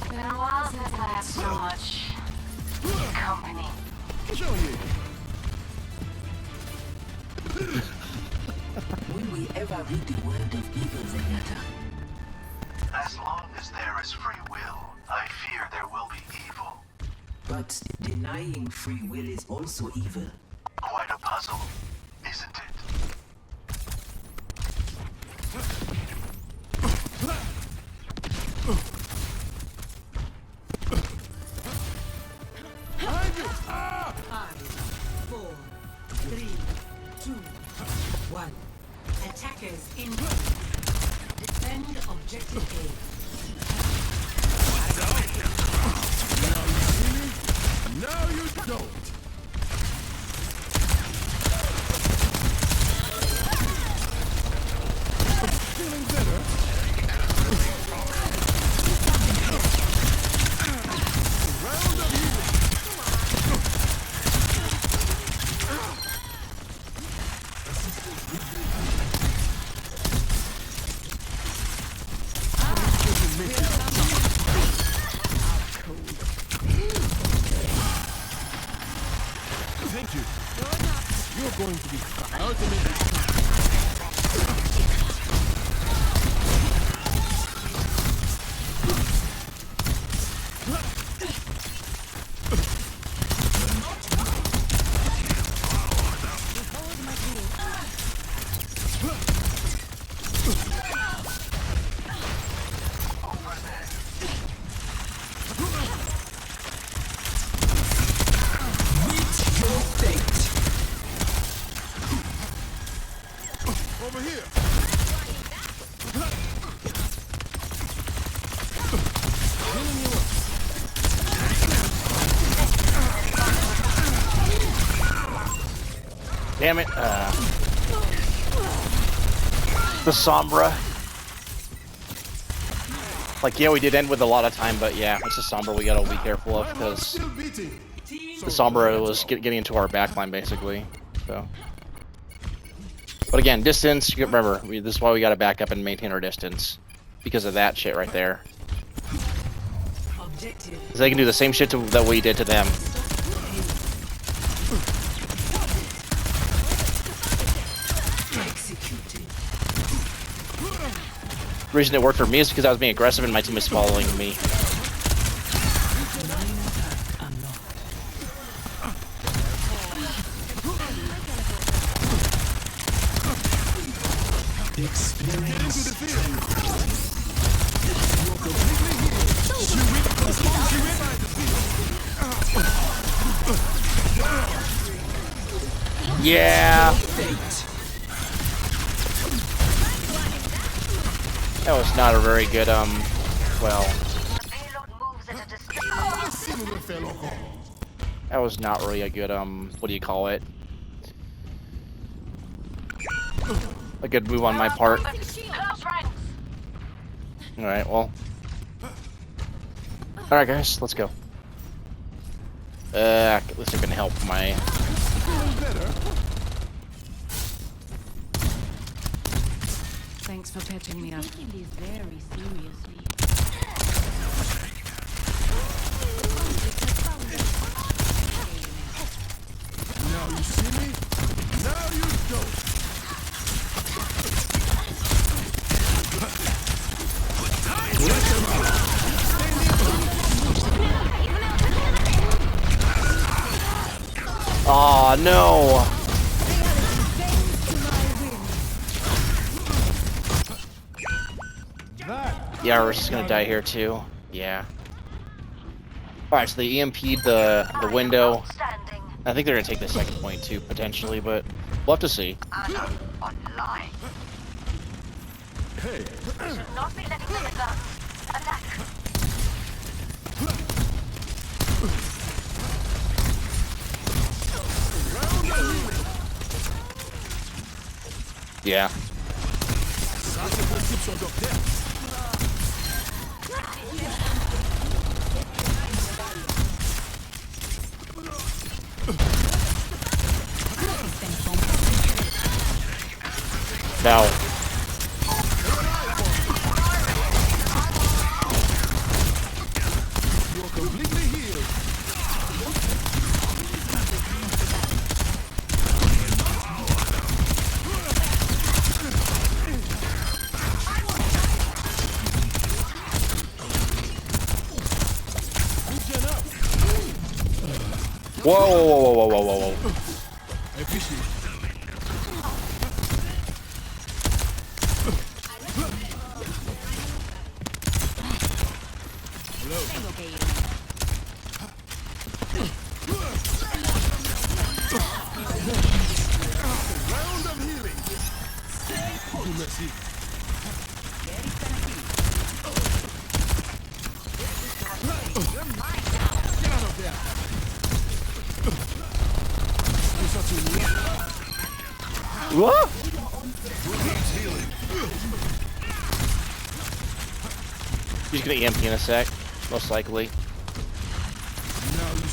Been a while since I had so much company. Show you. Will we ever rid the world of evil, Zenyatta? As long as there is free will, I fear there will be evil. But denying free will is also evil. Quite a puzzle, isn't it? Behind you! Ah! 5, 4, 3, 2, 1. Attackers incoming. Defend objective Now you don't. Feeling better? Round of healing. Thank you. You're going to be ultimate. Over here. Healing you up. Damn it. The Sombra. Like, yeah, we did end with a lot of time, but yeah, it's a Sombra we gotta be careful of, because Still beating. the Sombra was getting into our backline, basically. So. But again, distance, you remember, this is why we gotta back up and maintain our distance. Because of that shit right there. objective. 'Cause they can do the same shit that we did to them. Executed. The reason it worked for me is because I was being aggressive and my team was following me. Yeah. That was not a very good, well, that was not really a good, what do you call it? A good move on my part. Alright, well. Alright, guys, let's go. At least I can help my... Thanks for patching me up. Taking this very seriously. Now you see me? Now you don't. Aw, no! Yeah, we're just gonna die here too. Yeah. Alright, so they EMP'd the window. Standing. I think they're gonna take the second point too, potentially, but we'll have to see. Anna online. Hey, Should not be letting them advance. Attack. Yeah. ça c'est prescription docteur. Now, You're completely healed. Regen up. whoa, whoa, whoa, whoa, whoa, whoa. I appreciate it. Round of healing. Oh, merci. Get out of there. You're such a Whoa! He's gonna EMP in a sec, most likely.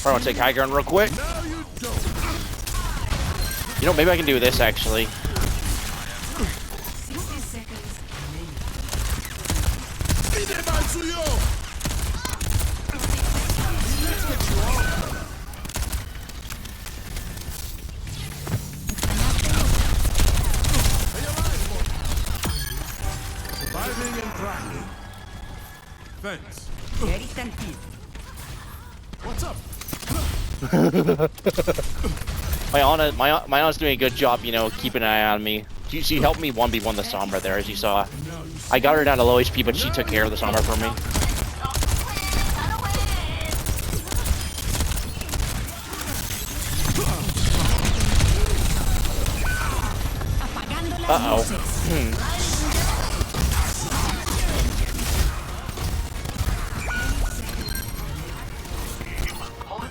Or I'll take high ground real quick. Now you don't. You know, maybe I can do this actually. 60 seconds remaining. Ide Matsuyo! Surviving and thriving. Thanks. Very tempting. What's up? My Ana's doing a good job, you know, keeping an eye on me. She helped me 1v1 the Sombra there, as you saw. I got her down to low HP, but she took care of the Sombra for me. Uh-oh.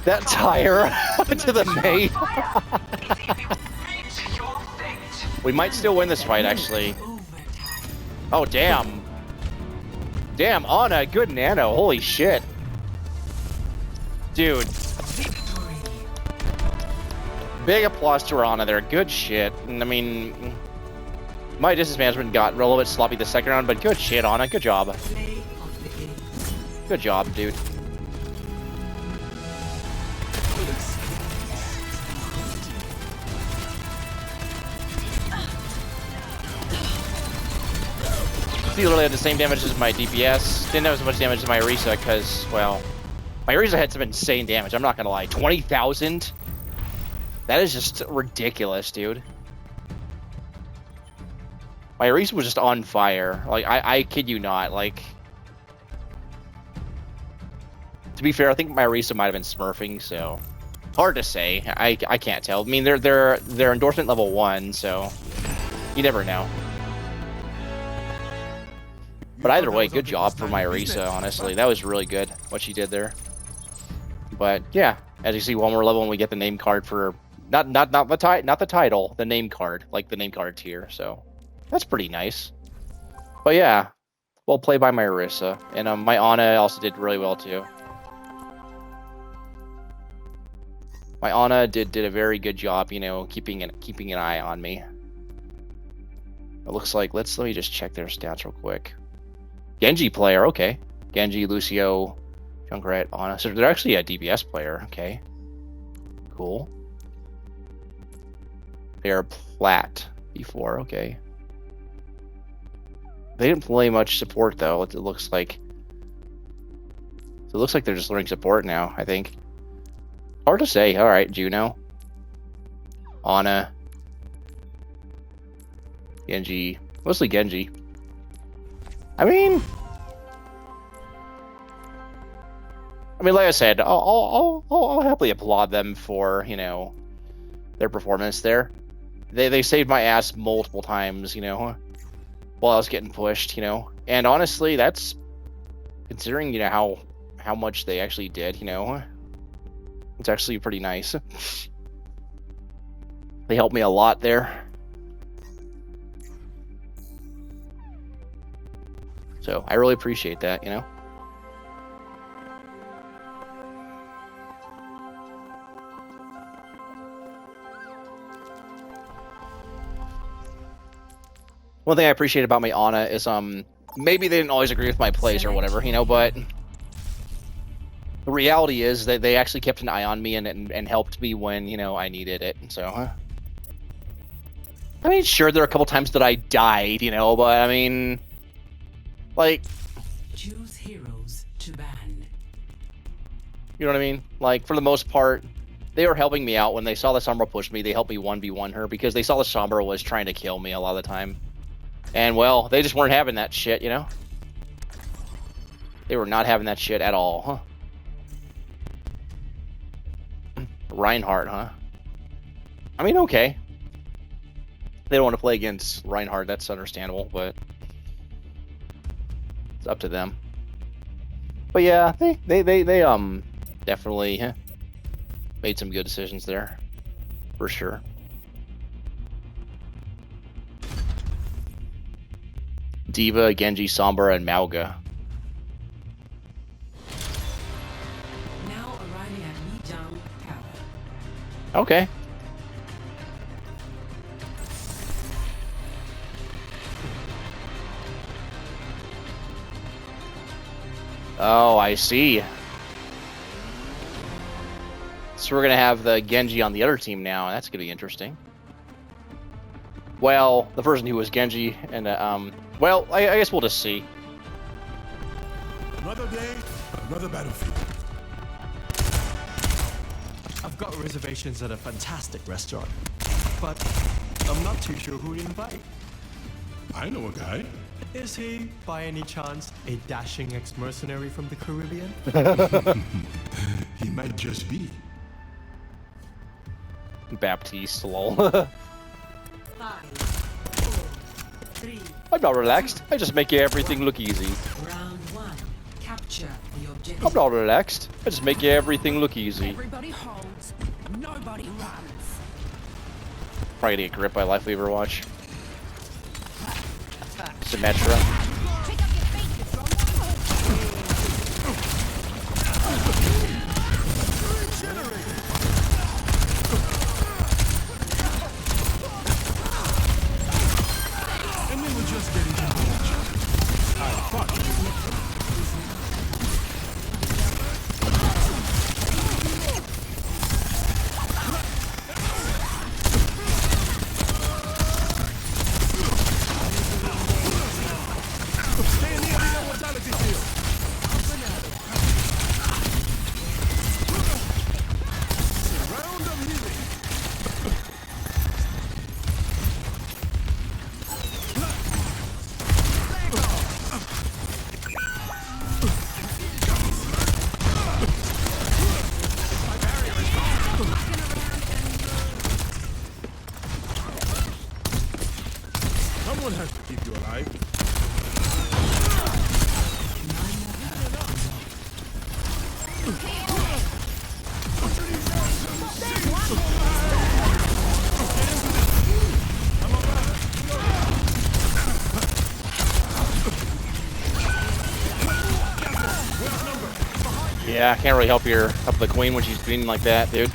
That tire to the main. We might still win this fight, actually. Oh, damn. Damn, Ana, good nano. Holy shit. Dude. Big applause to Ana there. Good shit. And, I mean, my distance management got a little bit sloppy the second round, but good shit, Ana. Good job. Good job, dude. He literally had the same damage as my DPS. Didn't have as much damage as my Orisa because, well, my Orisa had some insane damage. I'm not gonna lie. 20,000? That is just ridiculous, dude. My Orisa was just on fire. Like, I kid you not. Like, to be fair, I think my Orisa might have been smurfing, so hard to say. I can't tell. I mean, they're endorsement level 1, so you never know. But either way, good job for my Orisa, honestly. That was really good, what she did there. But yeah, as you see, one more level and we get the name card for not the title, the name card, like the name card tier. So that's pretty nice. But yeah, well played by my Orisa, and my Ana also did really well too. My Ana did a very good job, you know, keeping an eye on me. It looks like let me just check their stats real quick. Genji player, okay. Genji, Lucio, Junkrat, Ana. So they're actually a DPS player, okay. Cool. They're plat before, okay. They didn't play much support though, it looks like. So it looks like they're just learning support now, I think. Hard to say. Alright, Juno. Ana. Genji. Mostly Genji. I mean, I mean, like I said, I'll happily applaud them for, you know, their performance there. They saved my ass multiple times, you know, while I was getting pushed, you know. And honestly, that's considering, you know, how much they actually did, you know. It's actually pretty nice. They helped me a lot there. So I really appreciate that, you know. One thing I appreciate about my Ana is maybe they didn't always agree with my plays or whatever, you know, but the reality is that they actually kept an eye on me and helped me when, you know, I needed it. So I mean, sure, there are a couple times that I died, you know, but I mean, like, Choose heroes to ban. you know what I mean? Like, for the most part, they were helping me out. When they saw the Sombra push me, they helped me 1v1 her because they saw the Sombra was trying to kill me a lot of the time. And, well, they just weren't having that shit, you know? They were not having that shit at all, huh? Reinhardt, huh? I mean, okay. They don't want to play against Reinhardt, that's understandable, but it's up to them. But yeah, they definitely made some good decisions there, for sure. D.Va, Genji, Sombra, and Mauga. Now arriving at Lijiang Tower. Okay. Oh, I see. So we're gonna have the Genji on the other team now. That's gonna be interesting. Well, the person who was Genji and well, I guess we'll just see. Another day, another battlefield. I've got reservations at a fantastic restaurant, but I'm not too sure who to invite. I know a guy. Is he, by any chance, a dashing ex-mercenary from the Caribbean? He might just be. Baptiste, lol. 5, 4, 3. I'm not relaxed. I just make everything look easy. Round 1. Capture the objective. I'm not relaxed. I just make everything look easy. Everybody holds, nobody runs. Probably gonna get gripped by Lifeweaver Watch. Symmetra. Pick up your feet. And then we're just getting into action. Fuck. Stay in the area mortality field. Round of healing. Someone has to keep you alive. Yeah, I can't really help the queen when she's being like that, dude.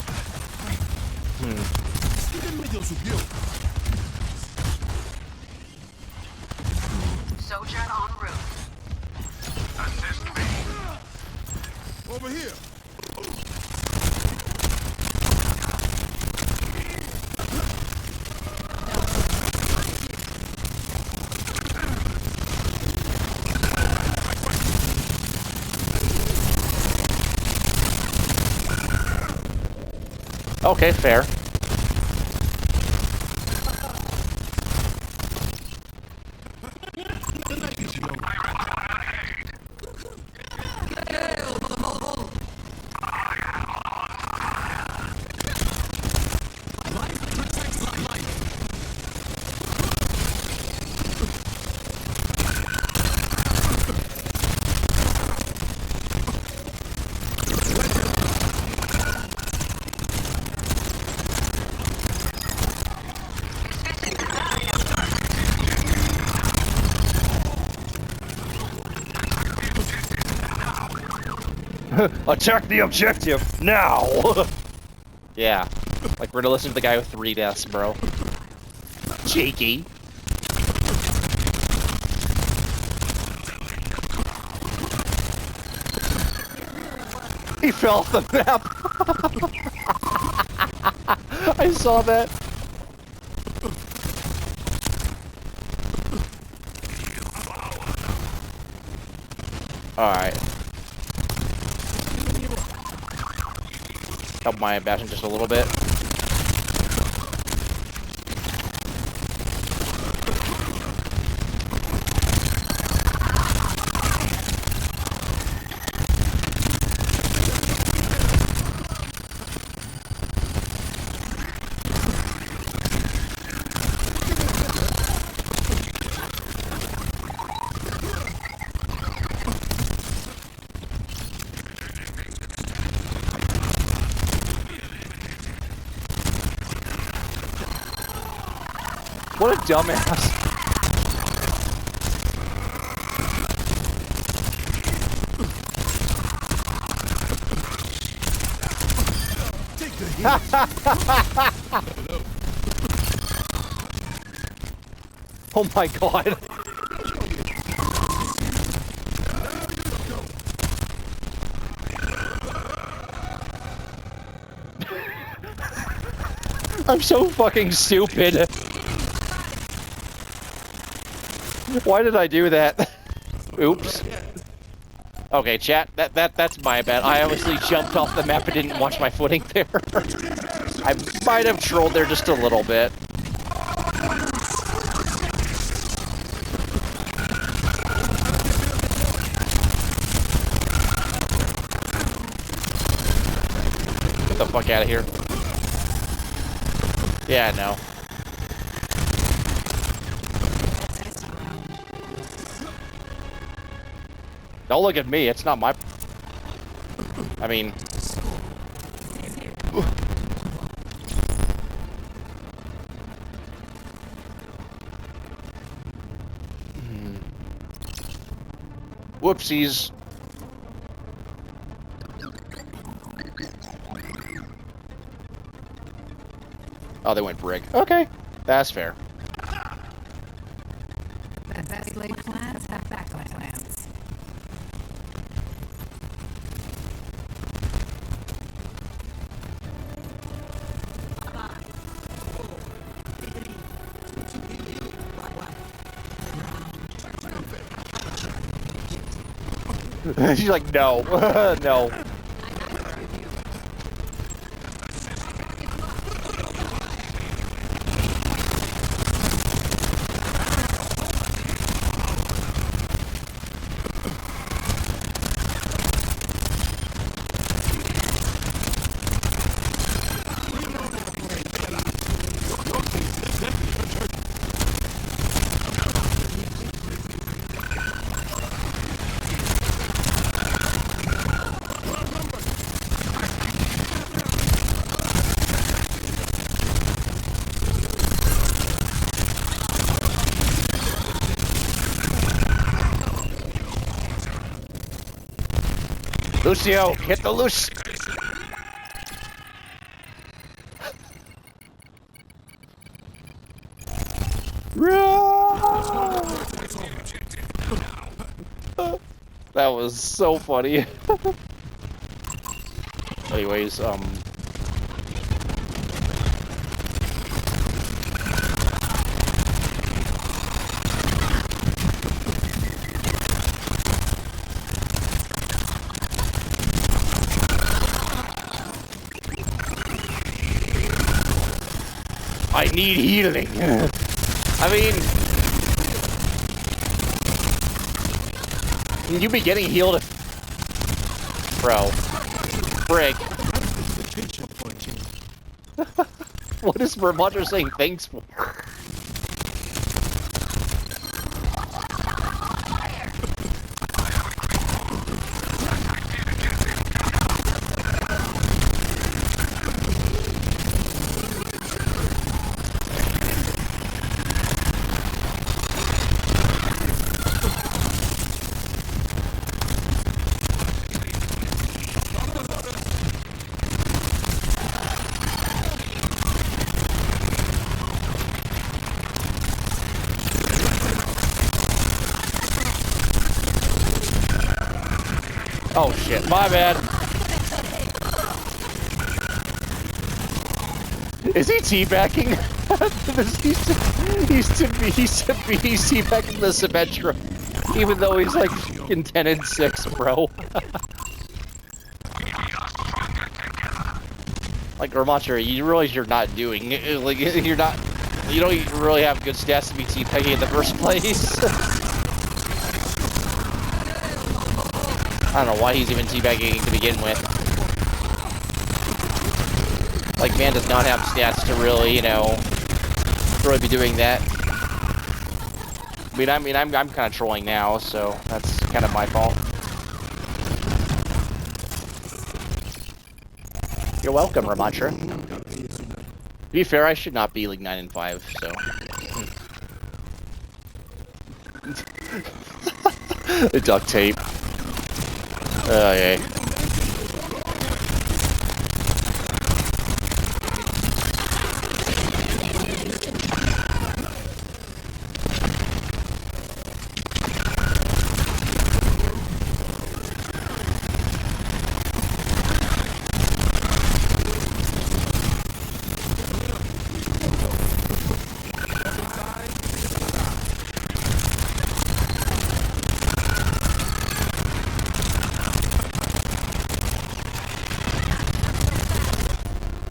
Sojourn en route. Assist me. Over here. Okay, fair. Attack the objective now. Yeah, like we're gonna listen to the guy with 3 deaths, bro. Cheeky. He fell off the map. I saw that. Alright. Help my Bastion just a little bit. What a dumbass. Take the hit. Oh my god. I'm so fucking stupid. Why did I do that? Oops. Okay, chat. That's my bad. I obviously jumped off the map and didn't watch my footing there. I might have trolled there just a little bit. Get the fuck out of here. Yeah, no. Don't look at me, it's not my... I mean... Whoopsies. Oh, they went brig. Okay, that's fair. The best laid plans have backup plans. She's like, no, no. Lucio, hit the loose. That was so funny. Anyways, I need healing. I mean, can you be getting healed? Bro. Frick. What is Vermonter saying thanks for? Oh shit, my bad. Is he teabagging? he's teabagging the Symmetra, even though he's like fucking 10 and 6, bro. Like Ramatra, you realize you're not doing like you don't really have good stats to be teabagging in the first place. I don't know why he's even teabagging to begin with. Like, man does not have stats to really, you know, really be doing that. I mean, I'm kind of trolling now, so that's kind of my fault. You're welcome, Ramatra. To be fair, I should not be like 9 and 5, so. The duct tape. Okay.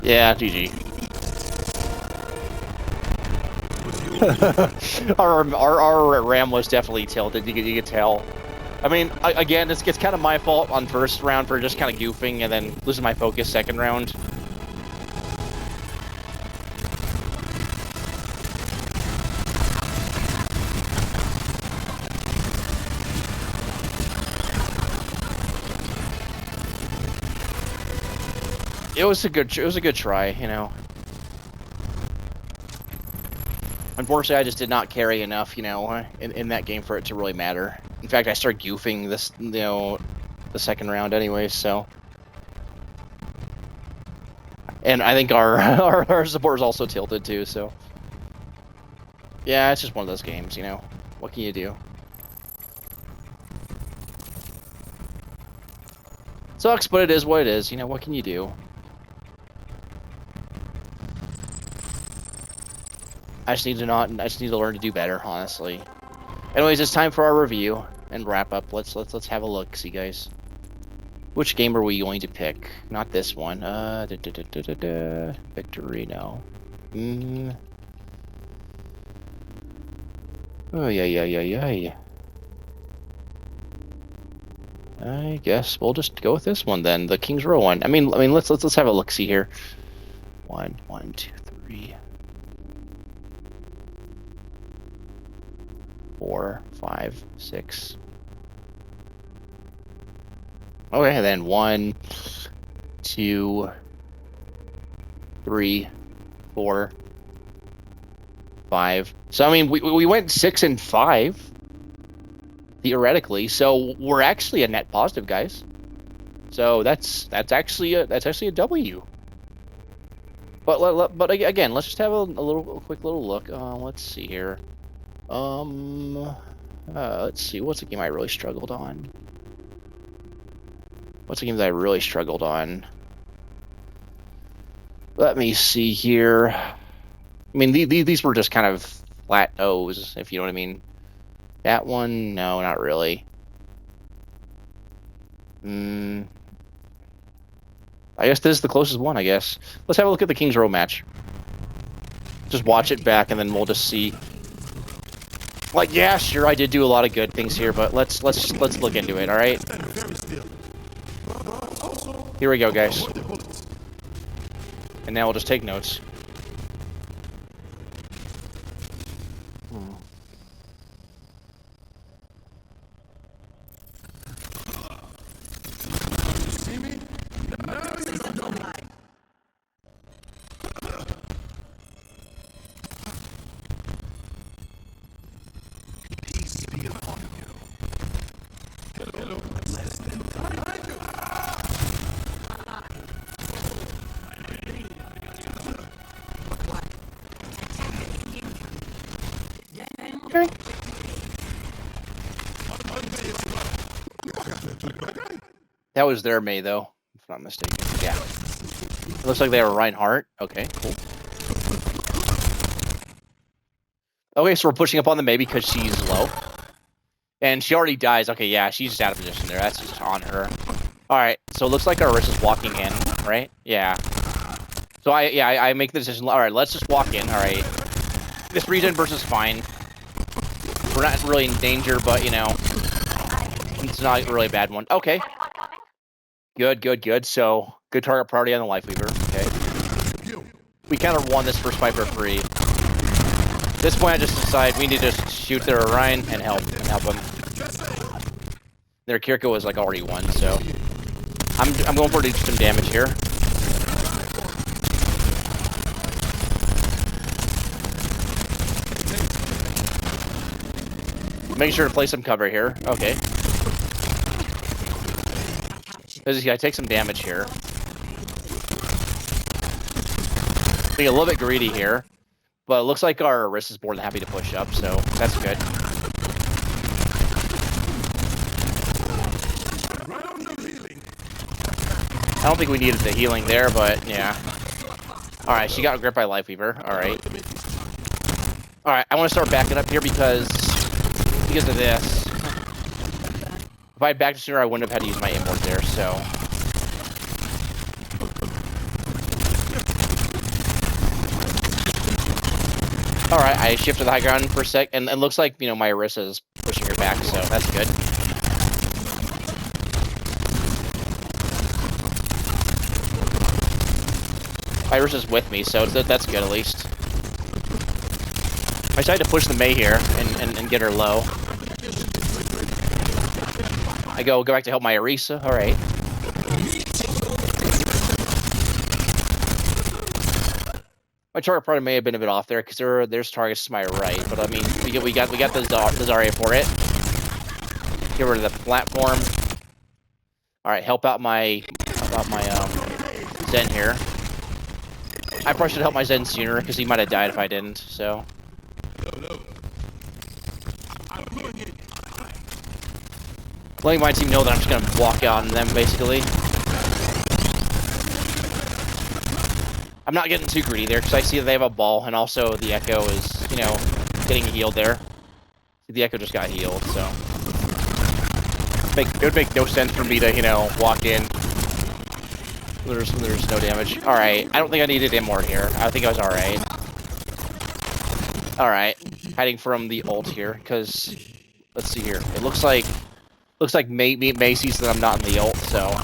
Yeah, GG. our RAM was definitely tilted. You could tell. I mean, again, it's kind of my fault on first round for just kind of goofing and then losing my focus second round. It was a good try, you know. Unfortunately, I just did not carry enough, you know, in that game for it to really matter. In fact, I started goofing this, you know, the second round anyway, so. And I think our support is also tilted too, so. Yeah, it's just one of those games, you know. What can you do? Sucks, but it is what it is. You know, what can you do? I just need to learn to do better, honestly. Anyways, it's time for our review and wrap up. Let's have a look, see guys. Which game are we going to pick? Not this one. Victorino. Oh yeah. I guess we'll just go with this one then, the King's Row one. I mean, let's have a look. See here. 1, 2, 3, 4, 5, 6. Okay, then 1, 2, 3, 4, 5. So I mean, we went 6 and 5. Theoretically, so we're actually a net positive, guys. So that's actually a W. But again, let's just have a quick little look. Let's see here. Let's see. What's a game I really struggled on? What's a game that I really struggled on? Let me see here. I mean, these were just kind of flat O's, if you know what I mean. That one, no, not really. I guess this is the closest one, I guess. Let's have a look at the King's Row match. Just watch it back, and then we'll just see. Like, yeah, sure, I did do a lot of good things here, but let's look into it, all right? Here we go, guys. And now we'll just take notes. That was their May, though, if I'm not mistaken. Yeah. It looks like they were Reinhardt. Okay, cool. Okay, so we're pushing up on the May because she's low. And she already dies. Okay, yeah, she's just out of position there. That's just on her. Alright, so it looks like our Orissa's walking in, right? Yeah. So I make the decision. Alright, let's just walk in. Alright. This regen burst is fine. We're not really in danger, but, you know, it's not really a bad one. Okay. Good. So, good target priority on the Lifeweaver. Okay. We kind of won this first fight for free. At this point, I just decide we need to just shoot their Orion and help them. Their Kiriko was like already won, so I'm going for some damage here. Making sure to play some cover here. Okay. I take some damage here. Being a little bit greedy here. But it looks like our Orisa is more than happy to push up, so that's good. I don't think we needed the healing there, but yeah. Alright, she got gripped by Lifeweaver. Alright. Alright, I want to start backing up here because of this. If I had backed sooner, I wouldn't have had to use my import there, so. Alright, I shifted the high ground for a sec, and it looks like, you know, my Orisa is pushing her back, so that's good. My Orisa's with me, so that's good at least. I decided to push the Mei here and get her low. I go back to help my Orisa. Alright. My target probably may have been a bit off there because there's targets to my right, but I mean we got the Zarya for it. Get rid of the platform. All right, help out my Zen here. I probably should help my Zen sooner because he might have died if I didn't. So. Letting my team know that I'm just gonna walk out on them basically. I'm not getting too greedy there because I see that they have a ball, and also the Echo is, you know, getting healed there. The Echo just got healed, so it would make no sense for me to, you know, walk in. There's no damage. All right, I don't think I needed Immort here. I think I was all right. All right, hiding from the ult here because let's see here. It looks like Mei sees that I'm not in the ult, so.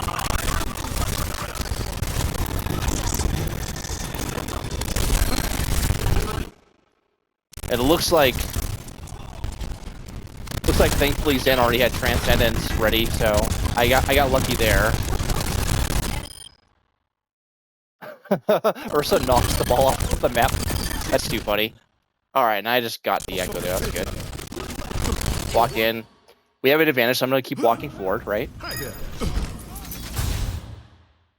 And it looks like thankfully Zen already had Transcendence ready, so I got lucky there. Ursa knocks the ball off the map. That's too funny. Alright, and I just got the Echo there, that's good. Walk in. We have an advantage, so I'm gonna keep walking forward, right?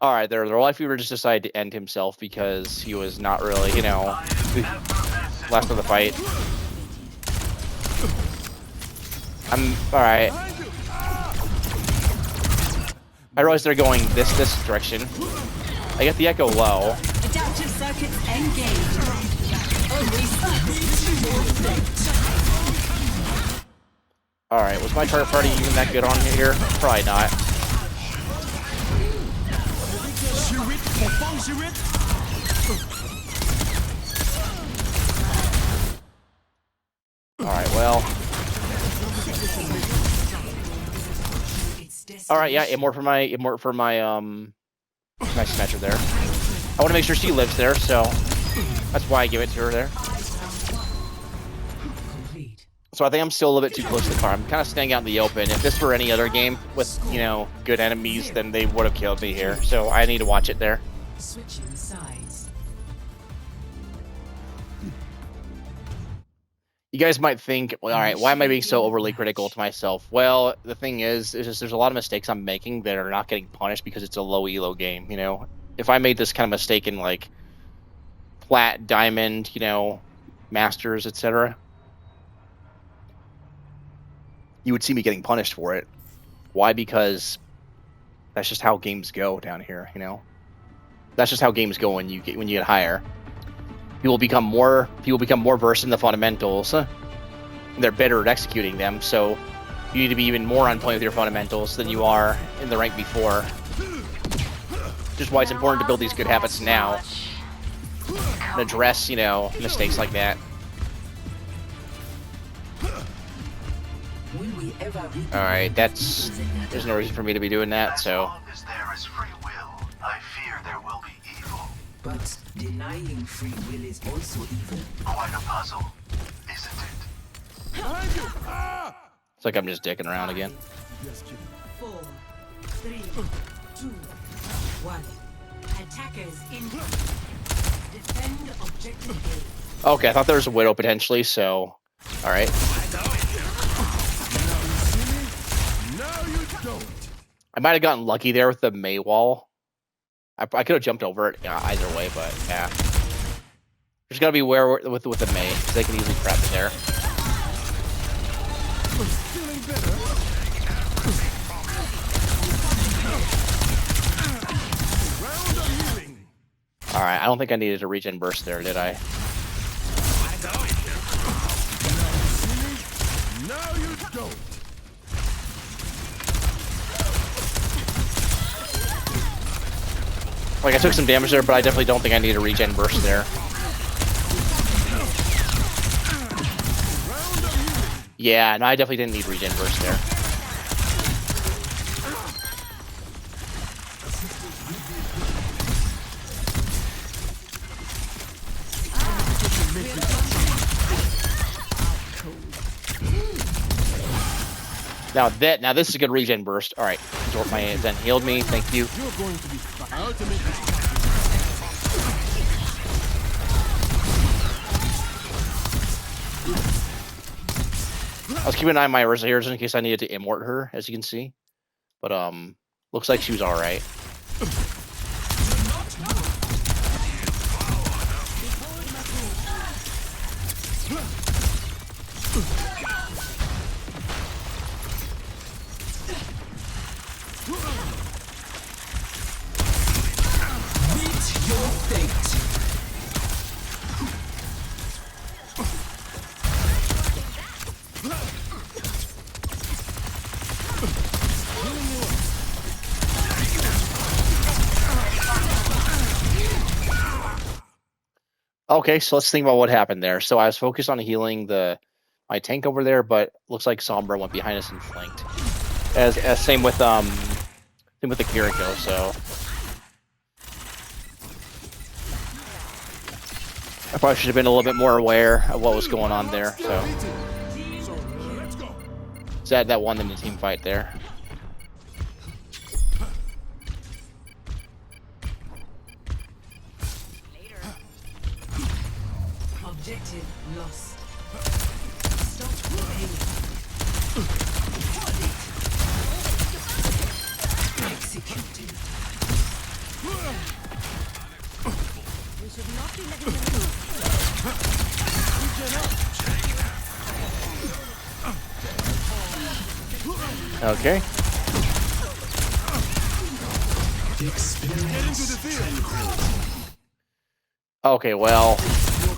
Alright, their Lifeweaver just decided to end himself because he was not really, you know, left of the fight. I'm alright. I realize they're going this direction. I get the Echo low. Adaptive circuits engaged. Alright, was my target party even that good on here? Probably not. Alright, well. Alright, yeah, Immort for my nice smasher there. I want to make sure she lives there, so that's why I give it to her there. So I think I'm still a little bit too close to the car. I'm kind of staying out in the open. If this were any other game with, you know, good enemies, then they would have killed me here. So I need to watch it there. Switching sides. You guys might think, well, all right, why am I being so overly critical to myself? Well, the thing is just there's a lot of mistakes I'm making that are not getting punished because it's a low elo game, you know? If I made this kind of mistake in, like, Plat, Diamond, you know, Masters, etc., you would see me getting punished for it. Why? Because That's just how games go down here, you know. That's just how games go when you get higher. People become more versed in the fundamentals. And they're better at executing them, so you need to be even more on point with your fundamentals than you are in the rank before. Just why it's important to build these good habits now and address, you know, mistakes like that. Alright, there's no reason for me to be doing that, so. As long as there is free will, I fear there will be evil. But denying free will is also evil. Quite a puzzle, isn't it? Behind you! Ah! It's like I'm just dicking around again. 4, 3, 2, 1. Attackers in. Defend objective A. Okay, I thought there was a Widow potentially, so. Alright. Now you don't. I might have gotten lucky there with the Mei wall. I could have jumped over it either way, but yeah. Just gotta be aware with the Mei, because they can easily prep there. Feeling better? Round of healing. Alright, I don't think I needed to regen burst there, did I? Now you don't. Like, I took some damage there, but I definitely don't think I need a regen burst there. Yeah, no, I definitely didn't need regen burst there. Now this is a good regen burst. All right, my Zen healed me. Thank you. You're going to be ultimate. I was keeping an eye on my Urza here just in case I needed to immort her, as you can see. But looks like she was all right. Okay, so let's think about what happened there. So I was focused on healing my tank over there, but looks like Sombra went behind us and flanked. As same with the Kiriko, so I probably should have been a little bit more aware of what was going on there. So Zed that won in the team fight there. Objective lost. Stop playing. Executed. We should not be letting them Okay. Okay, well,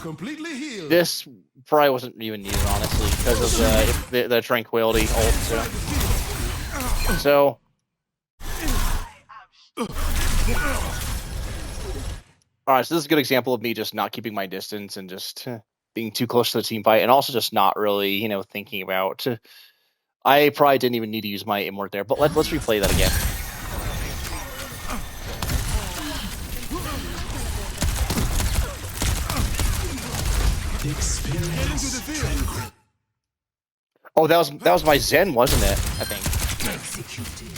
Completely healed. this probably wasn't even needed, honestly, because of the Tranquility ult. So alright, so this is a good example of me just not keeping my distance and just being too close to the team fight, and also just not really, thinking about. I probably didn't even need to use my immort there, but let's replay that again. Oh, that was my Zen, wasn't it? I think. Executed.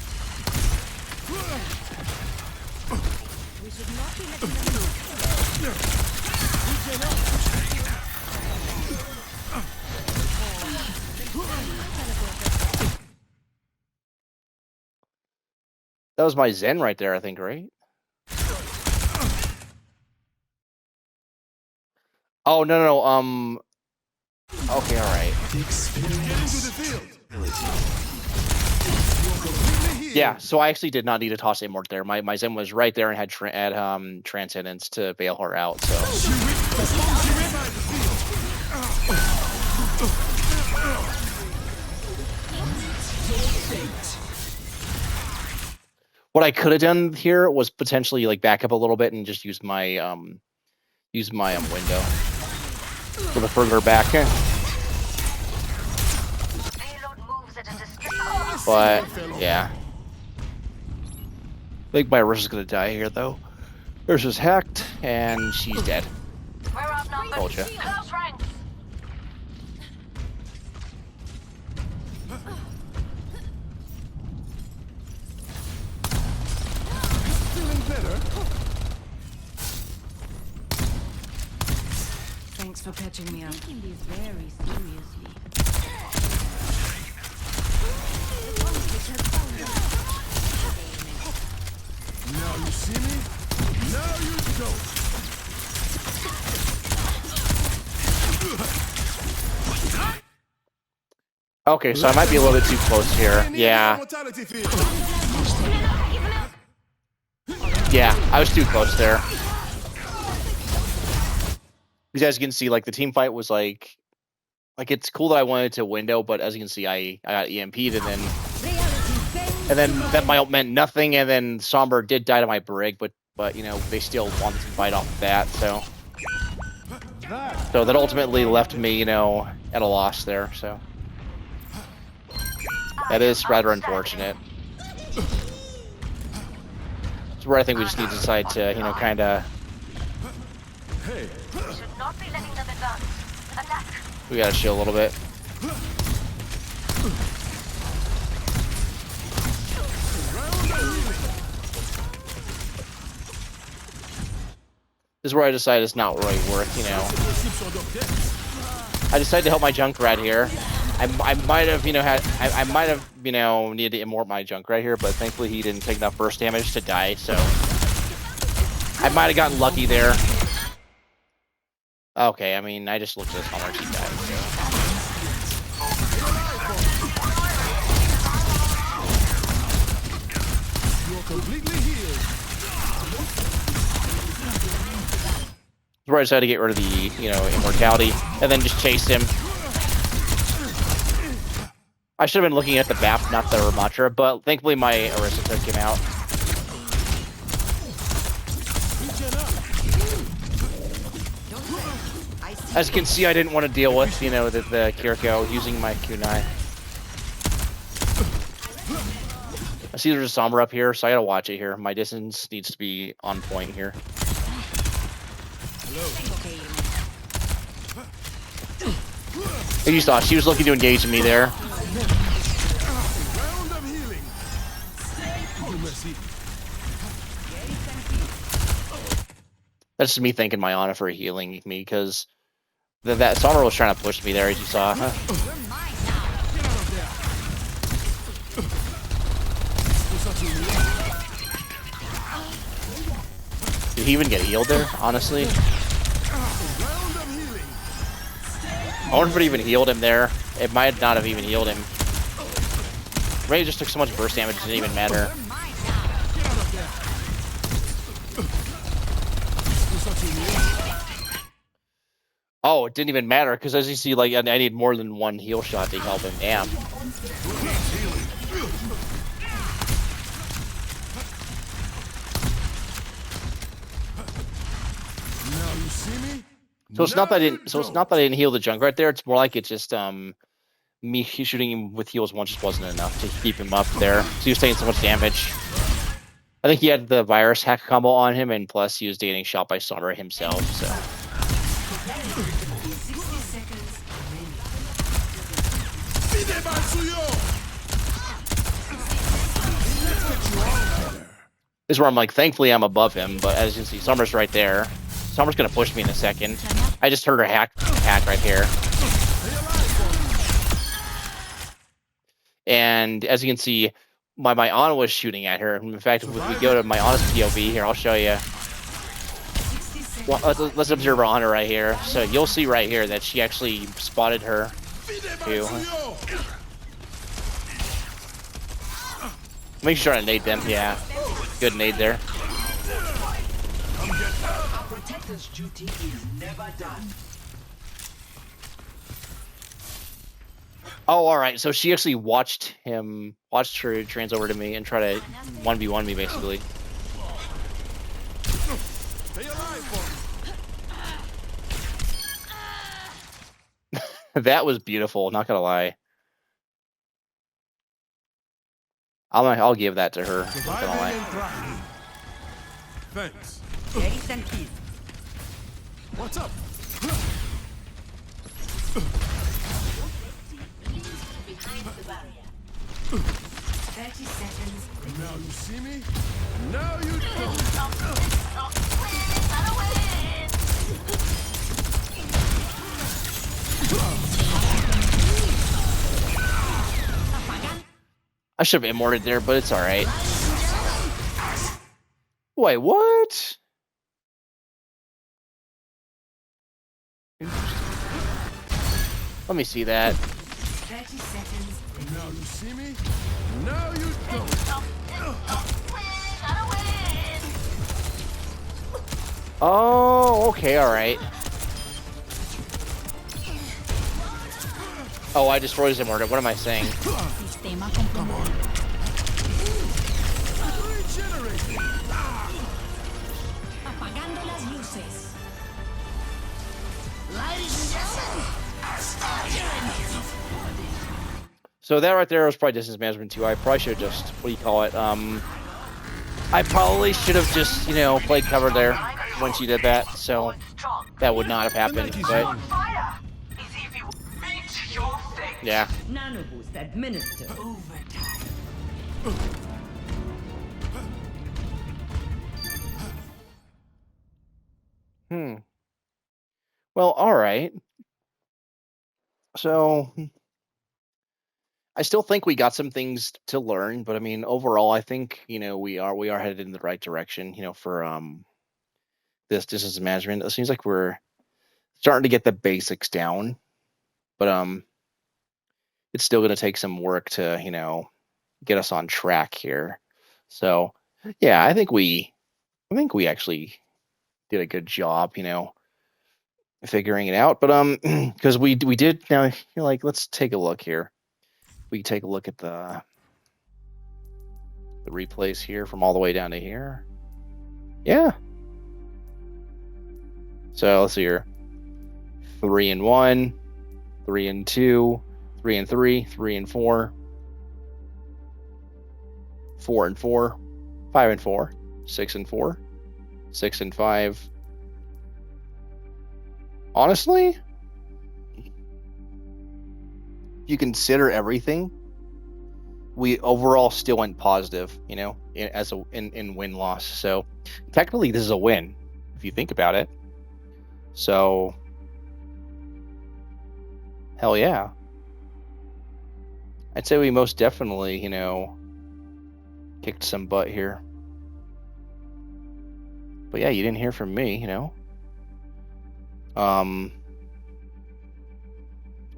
We should not be letting them That was my Zen right there, I think, right? Oh, no. Okay, all right. Get into the field. You're completely Yeah, so I actually did not need to toss Immort there. My Zen was right there and had Transcendence to bail her out. So what I could have done here was potentially like back up a little bit and just use my window for the further back. But yeah, I think my Ursa's gonna die here though. Ursa's hacked and she's dead. Told ya. Feeling better? Thanks for patching me up. Taking this very seriously. Now you see me? Now you don't. Okay, so I might be a little bit too close here. Yeah. Yeah, I was too close there. Because as you can see, like the team fight was like it's cool that I wanted to window, but as you can see, I got EMP'd and then that my ult meant nothing, and then Sombra did die to my Brig, but you know they still wanted to fight off of that, so that ultimately left me, you know, at a loss there. So that is rather unfortunate. It's where I think we just need to decide to, you know, kind of. Hey. We gotta chill a little bit. This is where I decided it's not really worth, you know. I decided to help my Junkrat here. I might have, you know, I might have, you know, needed to immort my Junkrat here, but thankfully he didn't take enough burst damage to die, so I might have gotten lucky there. Okay, I mean, I just looked at how much he died, so. You're completely healed. Where I decided to get rid of the, you know, immortality, and then just chase him. I should have been looking at the BAP, not the Ramattra, but thankfully my Orisa took him out. As you can see, I didn't want to deal with, you know, the Kiriko using my kunai. I see there's a Sombra up here, so I gotta watch it here. My distance needs to be on point here. You saw, she was looking to engage me there. That's just me thanking my Ana for healing me, because that Sombra was trying to push me there, as you saw. Did he even get healed there, honestly? I wonder if it even healed him there. It might not have even healed him. Ray just took so much burst damage, it didn't even matter. Oh, it didn't even matter, because as you see, like, I need more than one heal shot to help him. Damn. Now you see me? So it's not that I didn't. So it's not that I didn't heal the Junkrat right there. It's more like it's just me shooting him with heals once just wasn't enough to keep him up there. So he was taking so much damage. I think he had the virus hack combo on him, and plus he was getting shot by Sombra himself. So. This is where I'm like, thankfully I'm above him, but as you can see, Sombra's right there. Sombra's gonna push me in a second. I just heard her hack right here. And as you can see, my Ana was shooting at her. In fact, if we go to my Ana's POV here, I'll show you. Well, let's observe her Ana right here. So you'll see right here that she actually spotted her too. Make sure to nade them. Yeah. Good nade there. Our protector's duty is never done. Oh, alright. So she actually watched her trans over to me and try to 1v1 me, basically. Stay alive, boy. That was beautiful, not gonna lie. I'll give that to her. Not gonna lie. Thanks. What's up? Behind the barrier. 30 seconds. Now you see me? Now you don't. I should have immorted there, but it's alright. Wait, what? Let me see that. 30 seconds. Now you see me? Now you don't. Oh, okay, alright. Oh, I destroyed his immortal. What am I saying? Sistema comprometido. Apagando las luces. Ladies and gentlemen, So that right there was probably distance management too. I probably should have just, what do you call it? I probably should have just, you know, played cover there when she did that. So that would not have happened. But yeah. Nanoboost administered. Overtime. Well, all right. So I still think we got some things to learn, but I mean, overall, I think, you know, we are headed in the right direction, you know, for this distance management. It seems like we're starting to get the basics down, but it's still going to take some work to, you know, get us on track here. So yeah, I think we actually did a good job, you know, figuring it out. But because we did, now you're like, let's take a look here. We can take a look at the replays here from all the way down to here. Yeah. So let's see here. 3 and 1, 3 and 2, 3 and 3, 3 and 4, 4 and 4, 5 and 4, 6 and 4, 6 and 5. Honestly, if you consider everything, we overall still went positive, you know, in win-loss. So technically this is a win if you think about it. So hell yeah. I'd say we most definitely, you know, kicked some butt here. But yeah, you didn't hear from me, you know. What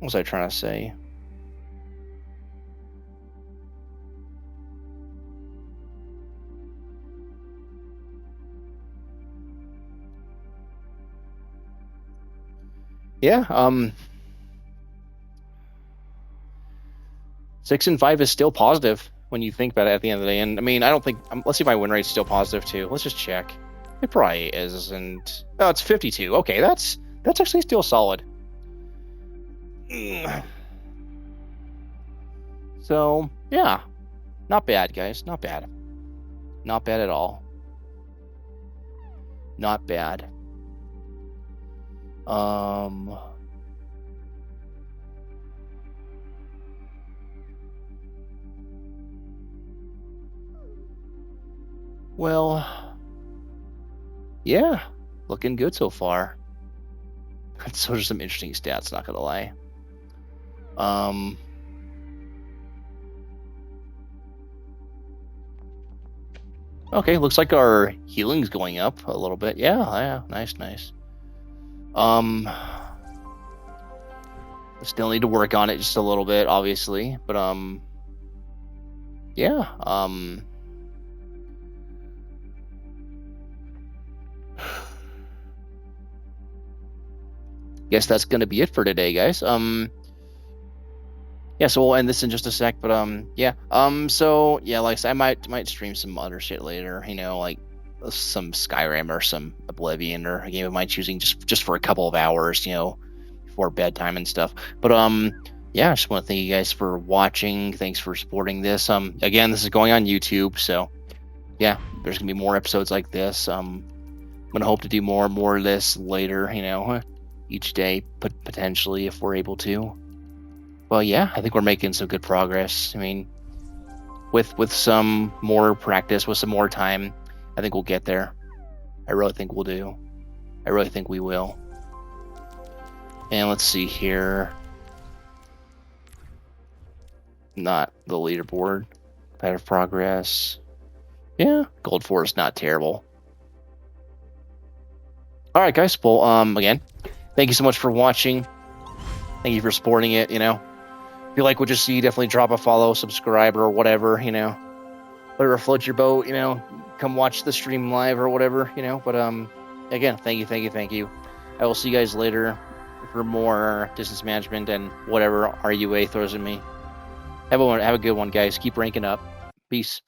was I trying to say? Yeah, 6 and 5 is still positive when you think about it at the end of the day. And I mean, I don't think, let's see if my win rate's still positive too. Let's just check. It probably is, and oh, it's 52. Okay, that's actually still solid. So yeah, not bad, guys. Not bad. Not bad at all. Not bad. Well, yeah, looking good so far. So there's some interesting stats, not gonna lie. Okay, looks like our healing's going up a little bit. Yeah, nice. Still need to work on it just a little bit, obviously, but yeah, guess that's gonna be it for today, guys. Yeah, so we'll end this in just a sec, but yeah, so yeah, like I said, I might stream some other shit later, you know, like some Skyrim or some Oblivion or a game of my choosing, just for a couple of hours, you know, before bedtime and stuff. But yeah, I just want to thank you guys for watching. Thanks for supporting this. Again, this is going on YouTube, so yeah, there's gonna be more episodes like this. I'm gonna hope to do more and more of this later, you know, each day, potentially if we're able to. Well, yeah, I think we're making some good progress. I mean, with some more practice, with some more time, I think we'll get there. I really think we'll do. I really think we will. And let's see here. Not the leaderboard. Better progress. Yeah, Gold 4 is not terrible. Alright, guys. Well, again, thank you so much for watching. Thank you for supporting it, you know. If you like what you see, definitely drop a follow, subscribe, or whatever, you know. Whatever floats your boat, you know. Come watch the stream live or whatever, you know. But, again, thank you. I will see you guys later for more distance management and whatever RUA throws at me. Have a good one, guys. Keep ranking up. Peace.